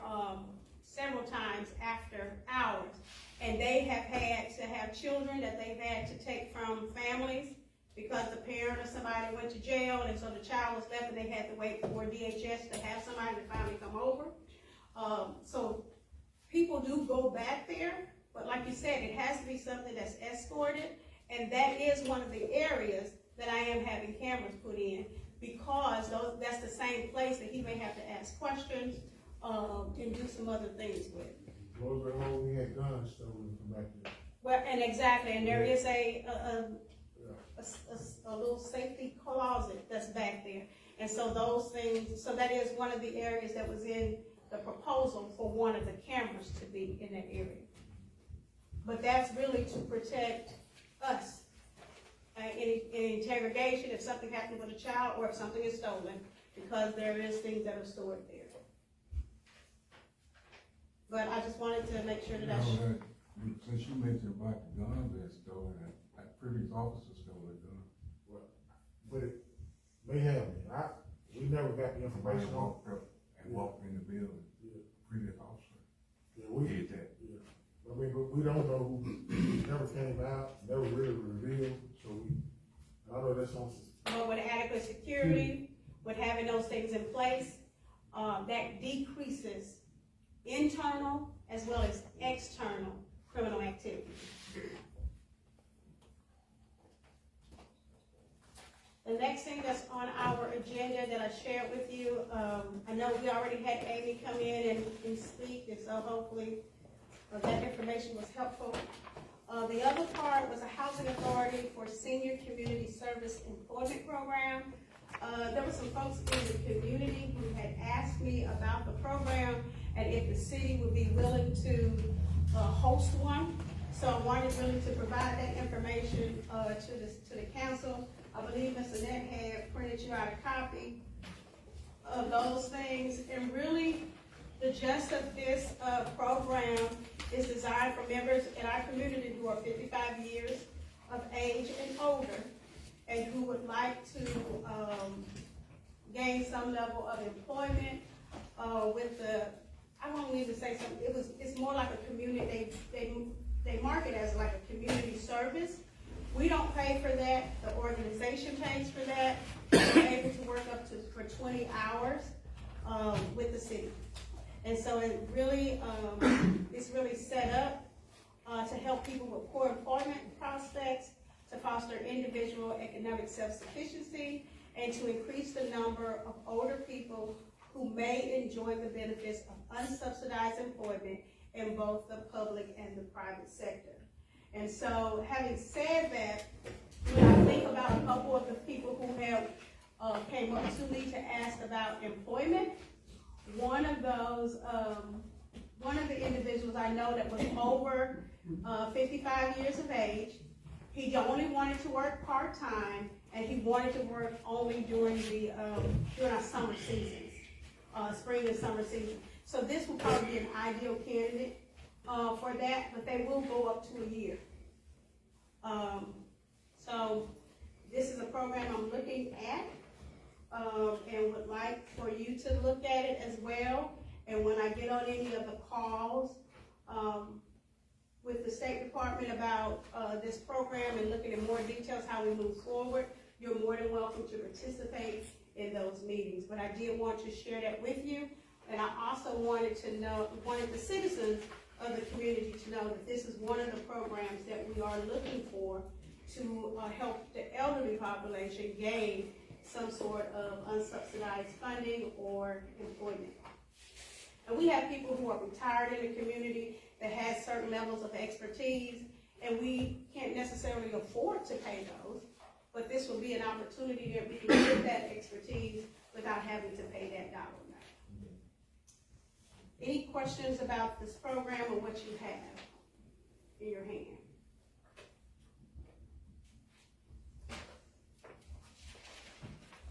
several times after hours, and they have had to have children that they've had to take from families because the parent or somebody went to jail, and so the child was left and they had to wait for DHS to have somebody to finally come over. So people do go back there, but like you said, it has to be something that's escorted, and that is one of the areas that I am having cameras put in, because that's the same place that he may have to ask questions, and do some other things with. Lord, we had guns stolen from back there. Well, and exactly, and there is a little safety closet that's back there. And so those things, so that is one of the areas that was in the proposal for one of the cameras to be in that area. But that's really to protect us. In interrogation, if something happened with a child or if something is stolen, because there is things that are stored there. But I just wanted to make sure that Since you mentioned about the gun being stolen, that previous officer stole a gun. Well, but it may have been. We never got the information on. Walked up and walked in the building. Yeah. Previous officer. Yeah, we did that. Yeah. I mean, but we don't know who, never came out, never really revealed, so I know that's on. But with adequate security, with having those things in place, that decreases internal as well as external criminal activity. The next thing that's on our agenda that I shared with you, I know we already had Amy come in and speak, and so hopefully that information was helpful. The other part was a housing authority for senior community service employment program. There were some folks in the community who had asked me about the program and if the city would be willing to host one. So I wanted really to provide that information to the council. I believe Ms. Annette had printed you out a copy of those things. And really, the gist of this program is designed for members in our community who are 55 years of age and older, and who would like to gain some level of employment with the, I won't even say something, it's more like a community, they market as like a community service. We don't pay for that, the organization pays for that. We're able to work up to for 20 hours with the city. And so it really, it's really set up to help people with poor employment prospects, to foster individual economic self-sufficiency, and to increase the number of older people who may enjoy the benefits of unsubsidized employment in both the public and the private sector. And so, having said that, when I think about a couple of the people who have came up to me to ask about employment, one of the individuals I know that was over 55 years of age, he only wanted to work part-time, and he wanted to work only during our summer seasons, spring and summer season. So this would probably be an ideal candidate for that, but they will go up to a year. So this is a program I'm looking at, and would like for you to look at it as well. And when I get on any of the calls with the State Department about this program and looking in more details how we move forward, you're more than welcome to participate in those meetings. But I did want to share that with you, and I also wanted the citizens of the community to know that this is one of the programs that we are looking for to help the elderly population gain some sort of unsubsidized funding or employment. And we have people who are retired in the community that has certain levels of expertise, and we can't necessarily afford to pay those, but this will be an opportunity that we can get that expertise without having to pay that dollar amount. Any questions about this program or what you have in your hand?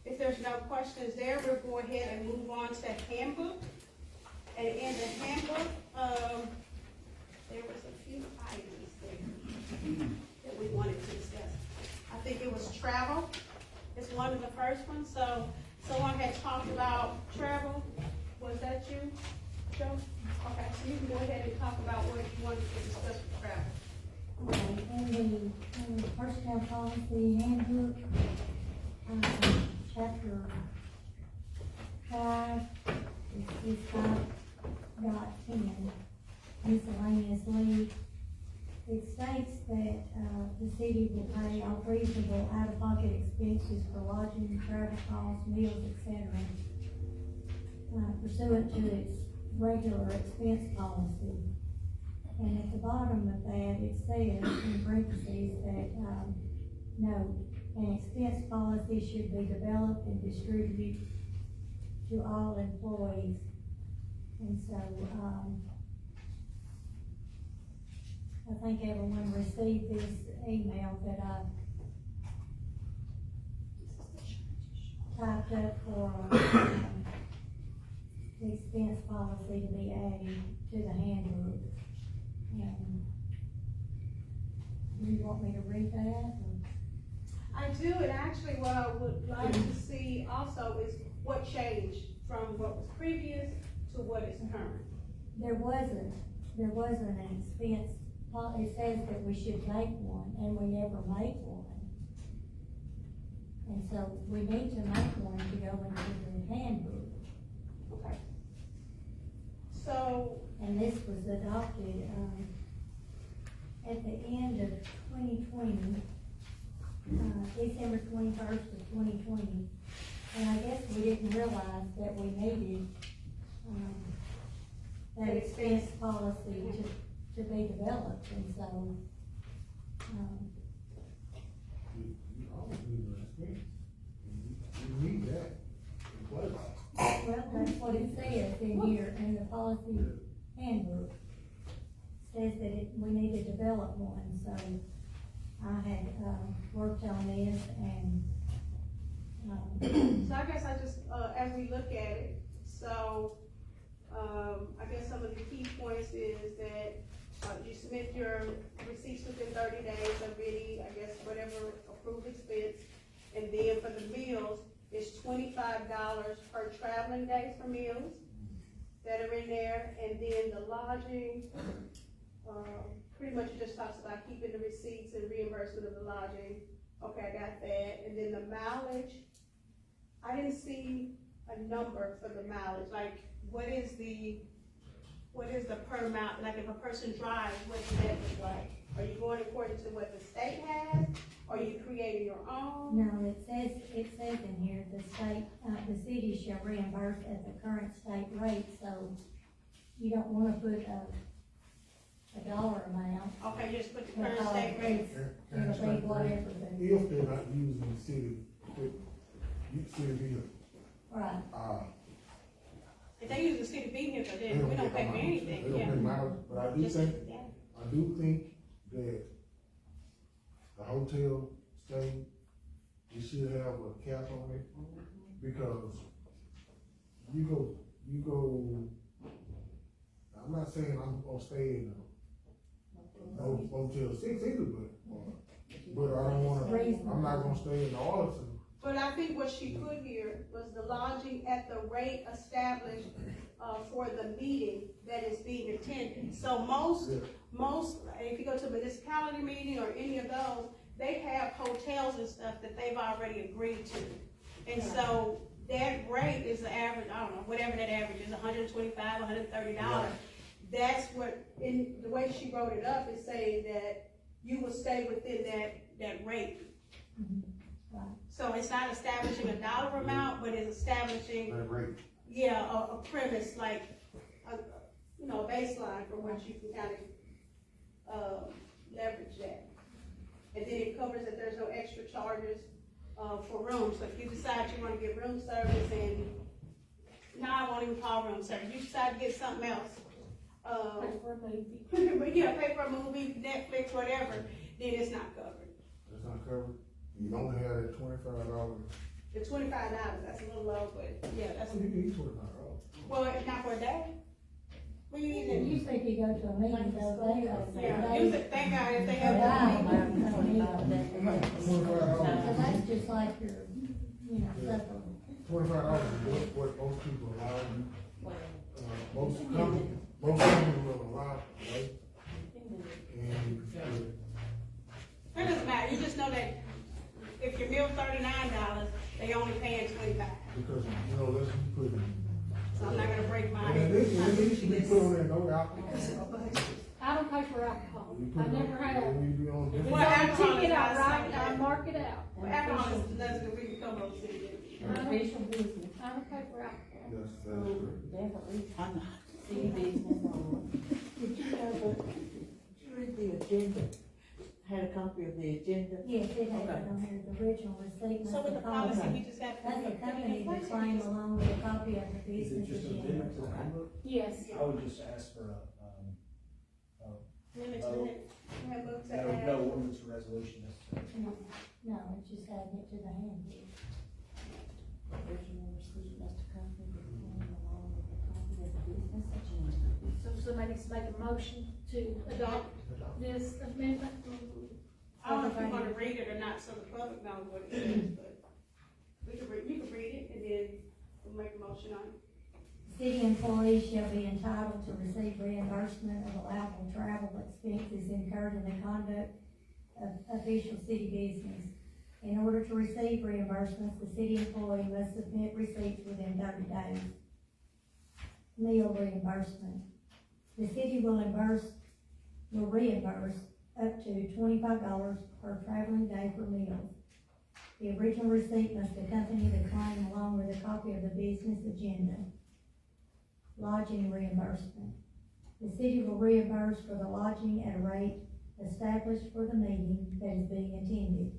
If there's no questions there, we'll go ahead and move on to handbook. And in the handbook, there was a few items there that we wanted to discuss. I think it was travel. It's one of the first ones. So someone had talked about travel. Was that you, Joe? Okay, so you can go ahead and talk about what you wanted to discuss with travel. Okay, in the personnel policy handbook, chapter 5, is 5.10, miscellaneous leave. It states that, the city will pay all reasonable out-of-pocket expenses for lodging, travel costs, meals, etc., pursuant to its regular expense policy. And at the bottom of that, it says in parentheses that, note, an expense policy should be developed and distributed to all employees. And so, I think everyone received this email that I typed up for, the expense policy to be added to the handbook. And do you want me to read that? Or? I do, and actually what I would like to see also is what changed from what was previous to what is current. There wasn't an expense, it says that we should make one, and we never make one. And so we need to make one to go into the handbook. Okay. So, And this was adopted, at the end of 2020, December 21st of 2020. And I guess we didn't realize that we needed, that expense policy to be developed, and so, You always need an expense. You need that. well, that's what it says in here, in the policy handbook. Says that we need to develop one, so I had, worked on this and, so I guess I just, as we look at it, so, I guess some of the key points is that, you submit your receipts within 30 days of any, I guess, whatever approved expense. And then for the meals, it's $25 per traveling day for meals that are in there. And then the lodging, pretty much it just talks about keeping the receipts and reimbursement of the lodging. Okay, I got that. And then the mileage, I didn't see a number for the mileage, like what is the per mile, like if a person drives, what does that look like? Are you going according to what the state has? Are you creating your own? no, it says in here, the city shall reimburse at the current state rate, so you don't wanna put a dollar amount. Okay, just put the current state rates. It'll be whatever the, If they're not using the city vehicle. right. If they use the city vehicle, then we don't pay for anything, They don't pay mileage, but I do Just- think, yeah. that the hotel stay, we should have a cap on it, because you go, I'm not saying I'm gonna stay in no Motel 6 either, but I don't wanna, I'm not gonna stay in the Arlington. But I think what she put here was the lodging at the rate established, for the meeting that is being attended. So most, if you go to a municipality meeting or any of those, they have hotels and stuff that they've already agreed to. And so that rate is the average, I don't know, whatever that average is, $125, $130. That's what, in the way she wrote it up, is saying that you will stay within that rate. Right. So it's not establishing a dollar amount, but it's establishing, That rate, yeah, a premise, like, a baseline from which you can kind of, leverage that. And then it covers that there's no extra charges, for rooms. So if you decide you wanna get room service and, I won't even call room service, you decide to get something else, Pay for a movie. but yeah, pay for a movie, Netflix, whatever, then it's not covered. that's not covered, you only have that $25. The $25, that's a little low, but yeah, that's, You can eat $25. well, not for a day. Well, you need to, Usually if you go to a meeting, those yeah, days, use it, thank God, if they they have. So that's just like your, supper. $25 is what most people allow you. Most companies will allow, right? And, It doesn't matter, you just know that if your meal's $39, they only paying $25. because, let's put it. So I'm not gonna break my. And it needs to be put on there, no alcohol. I don't pay for alcohol. You put I it never on- had. and we be on different- Well, alcohol is Ticket, I not write, something I that- mark it out. Well, alcohol is less than we can come up with city. Official business, I don't pay for alcohol. That's so correct. definitely city business only. Did you read the agenda? Had a copy of the agenda? Yes, it had it on here, the original receipt. So with the policy, we just have to. That's a company to claim along with a copy of the Is it business just an agenda. amendment to the handbook? Yes. I would just ask for a, Limit to Oh. it. Handbook to no add. ordinance or resolution necessary. No, it's just adding it to the handbook. Original receipt must accompany the claim along with a copy of the business agenda. So somebody needs to make a motion to adopt this amendment. I don't know if you wanna read it or not, so the public knows what it says, but you can read it and then we'll make a motion on it. City employees shall be entitled to receive reimbursement of allowable travel expenses incurred in the conduct of official city business. In order to receive reimbursements, the city employee must submit receipts within 30 days. Meal reimbursement. The city will reimburse up to $25 per traveling day for meals. The original receipt must accompany the claim along with a copy of the business agenda. Lodging reimbursement. The city will reimburse for the lodging at a rate established for the meeting that is being attended.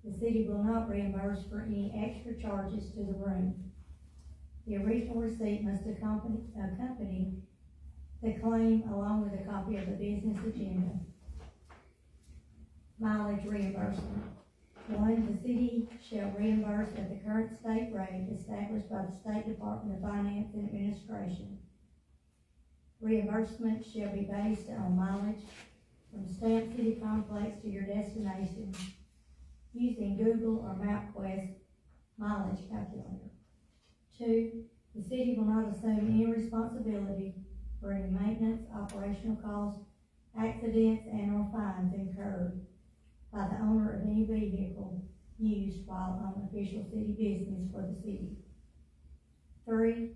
The city will not reimburse for any extra charges to the room. The original receipt must accompany the claim along with a copy of the business agenda. Mileage reimbursement. 1, the city shall reimburse at the current state rate established by the State Department of Finance and Administration. Reimbursement shall be based on mileage from Stamp City Complex to your destination using Google or MapQuest mileage calculator. 2, the city will not assume any responsibility for any maintenance, operational costs, accidents, and/or fines incurred by the owner of any vehicle used while on official city business for the city. 3,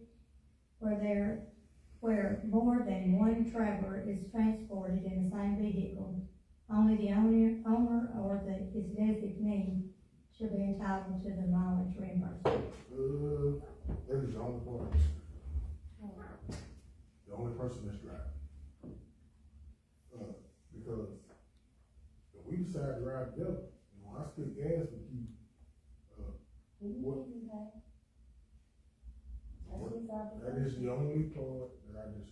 where more than one traveler is transported in the same vehicle, only the owner or his designee should be entitled to the mileage reimbursement. That is the only part. The only person that's driving. Because if we decide to ride together, I split gas with you. What? That is the only part that I just.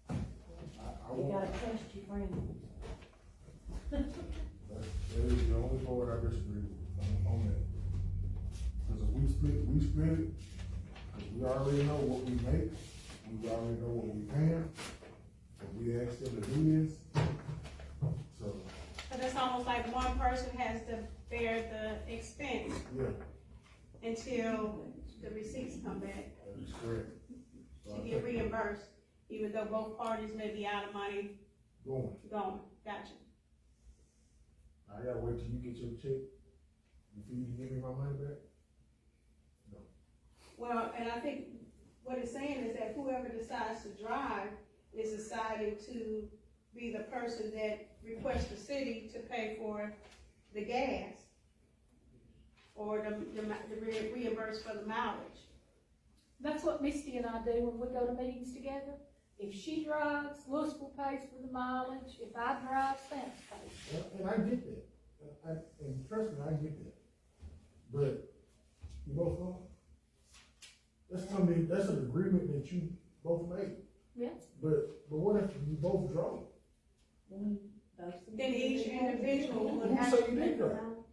I You won't, gotta trust your friends. that is the only part I disagree with on that. Cause if we split it, cause we already know what we make, we already know what we paying, if we ask them to do this, so, So that's almost like one person has to bear the expense yeah, until the receipts come back that is correct. So to I get think reimbursed, even though both parties may be out of money going, gone. Gotcha. I gotta wait till you get your check, before you give me my money back? No. Well, and I think what it's saying is that whoever decides to drive is deciding to be the person that requests the city to pay for the gas or the reimburse for the mileage. That's what Misty and I do when we go to meetings together. If she drives, Louisville pays for the mileage. If I drive, Stamps pays. And I get that, and trust me, I get that. But, you both know, that's an agreement that you both made. Yeah. But what if you both drove? Then each individual would Who have say to you pay did for drive? that.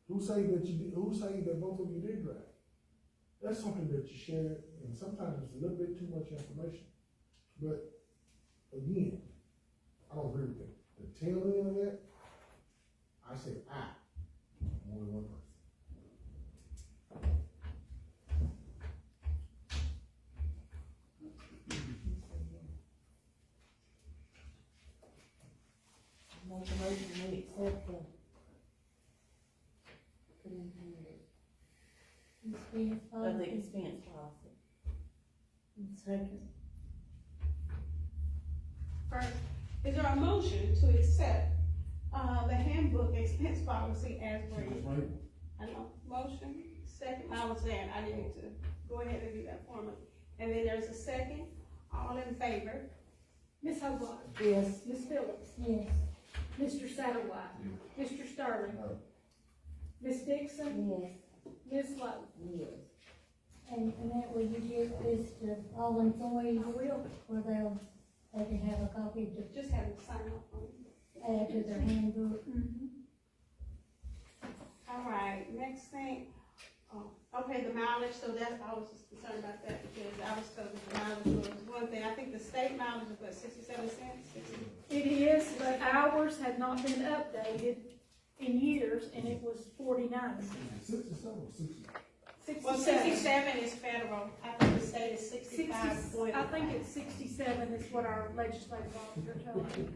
Who say that both of you did drive? That's something that you share, and sometimes it's a little bit too much information. But, again, I don't agree with that. The tail end of that, I said only one person. Make a motion to accept the. Expense Of the policy. expense policy. Second. First, is there a motion to accept, the handbook expense policy as written? I know, motion, second, I was saying, I needed to go ahead and do that for me. And then there's a second, all in favor? Ms. Hobart. Yes. Ms. Phillips. Yes, Mr. Satterwhite. Mr. Sterling. No. Ms. Dixon. Yes. Ms. Lowe. Yes. and that will you give this to all employees, I will. where they can have a copy to Just have them sign off on it. add to their handbook. All right, next thing, okay, the mileage, so that, I was just concerned about that because I was told that the mileage was one thing. I think the state mileage is what, 67 cents? 60? It is, but ours had not been updated in years, and it was 49 cents. 67 or 60? Well, 67 is federal. I think the state is 65. I think it's 67 is what our legislative officer told me.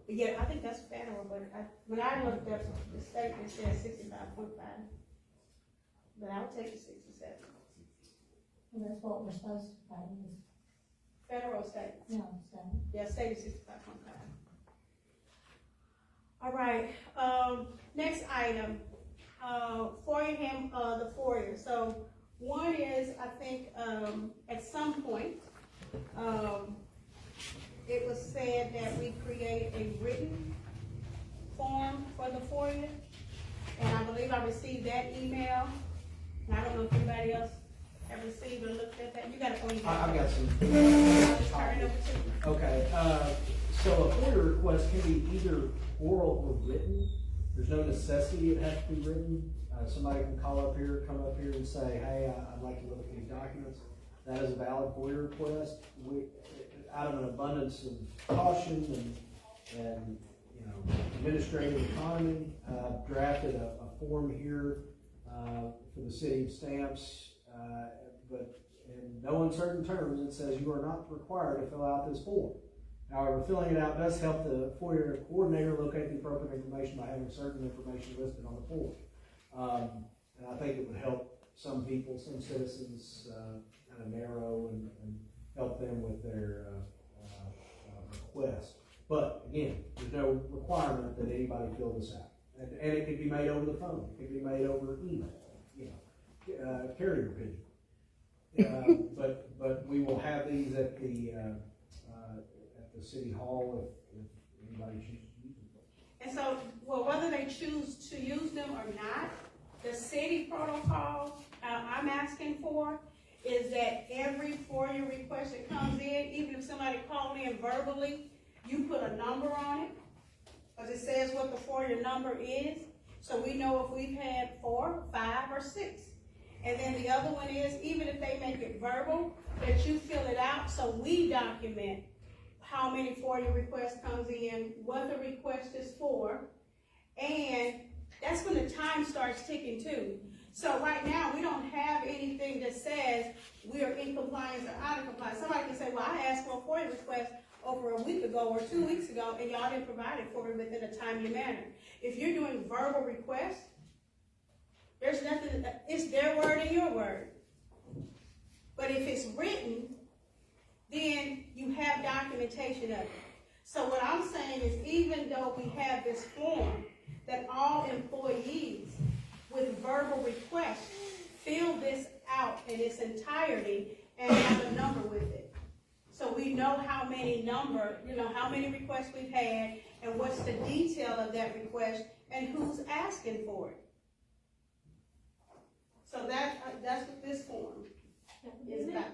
Yeah, I think that's federal, but when I looked up the state, it said 65.5. But I'll take the 67. And that's what we're supposed to pay, is, Federal, state. no, so. Yeah, state is 65.5. All right, next item, the FOIA. So one is, I think, at some point, it was said that we create a written form for the FOIA. And I believe I received that email. And I don't know if anybody else have received or looked at that. You got it on your. I've got some. I'll just turn it over to you. Okay, so a FOIA request can be either oral or written. There's no necessity it has to be written. Somebody can come up here and say, hey, I'd like to look at these documents. That is a valid FOIA request. We, out of an abundance of caution and you know, administrative economy, drafted a form here, for the city of Stamps, but in no uncertain terms, it says you are not required to fill out this form. However, filling it out does help the FOIA coordinator locate the appropriate information by having certain information listed on the form. And I think it would help some people, some citizens, kind of narrow and help them with their request. But again, there's no requirement that anybody fill this out. And it could be made over the phone, it could be made over email, you know, carrier pigeon. But we will have these at the city hall if anybody chooses to use them. And so, well, whether they choose to use them or not, the city protocol I'm asking for is that every FOIA request that comes in, even if somebody called in verbally, you put a number on it, because it says what the FOIA number is, so we know if we've had 4, 5, or 6. And then the other one is, even if they make it verbal, that you fill it out so we document how many FOIA requests comes in, what the request is for, and that's when the time starts ticking too. So right now, we don't have anything that says we are in compliance or out of compliance. Somebody can say, well, I asked for a FOIA request over a week ago or 2 weeks ago, and y'all didn't provide it for me within a timely manner. If you're doing verbal requests, there's nothing, it's their word and your word. But if it's written, then you have documentation of it. So what I'm saying is, even though we have this form, that all employees with verbal requests fill this out in its entirety and have a number with it. So we know how many how many requests we've had and what's the detail of that request and who's asking for it. So that's what this form is about.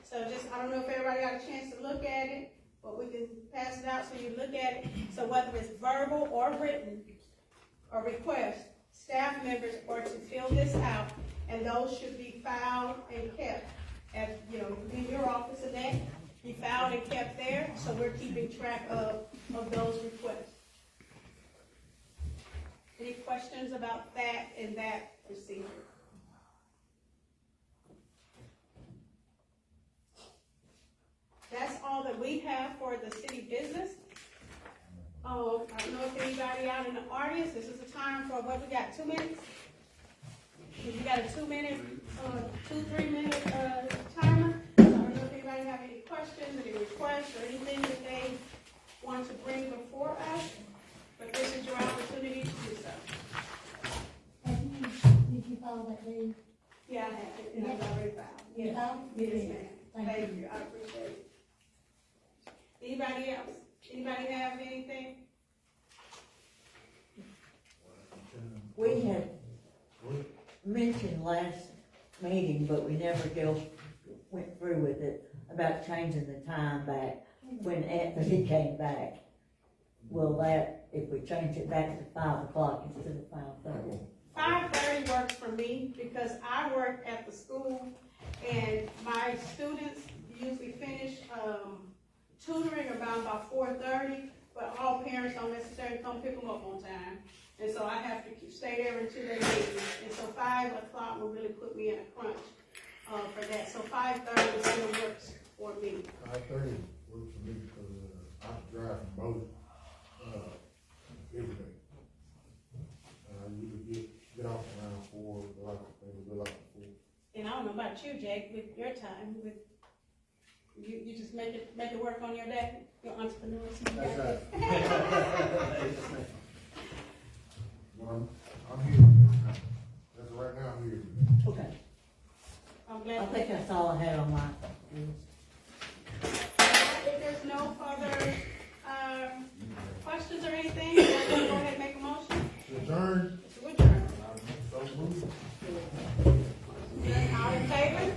So just, I don't know if everybody got a chance to look at it, but we can pass it out so you look at it. So whether it's verbal or written or request, staff members are to fill this out, and those should be filed and kept at, in your office, and that be filed and kept there, so we're keeping track of those requests. Any questions about that and that procedure? That's all that we have for the city business. I don't know if anybody out in the audience, this is the time for, what we got, 2 minutes? We got a 2 minute, 2-3 minute, timer. I don't know if anybody have any questions, any requests, or anything that they want to bring before us, but this is your opportunity to do so. Did you follow that lead? Yeah, I have it, and I've already filed. You Yes, filed? yes, Good. ma'am. Thank you, I appreciate it. Anybody else? Anybody have anything? We had mentioned last meeting, but we never went through with it, about changing the time back when Anthony came back. Will that, if we change it back to 5 o'clock instead of 5:30? 5:30 works for me because I work at the school and my students usually finish tutoring about 4:30, but all parents don't necessarily come pick them up on time. And so I have to stay there until they leave. And so 5 o'clock will really put me in a crunch for that. So 5:30 still works for me. 5:30 works for me because I drive from both every day. I usually get off around 4, go out at 4. And I don't know about you, Jake, with your time, you just make it work on your day, your entrepreneurship. That's right. Well, I'm here today. As of right now, I'm here today. Okay, I'm I glad. think that's all I had on my If there's no further questions or anything, I'm gonna go ahead and make a motion. Adjourn. To adjourn. So moved. All in favor?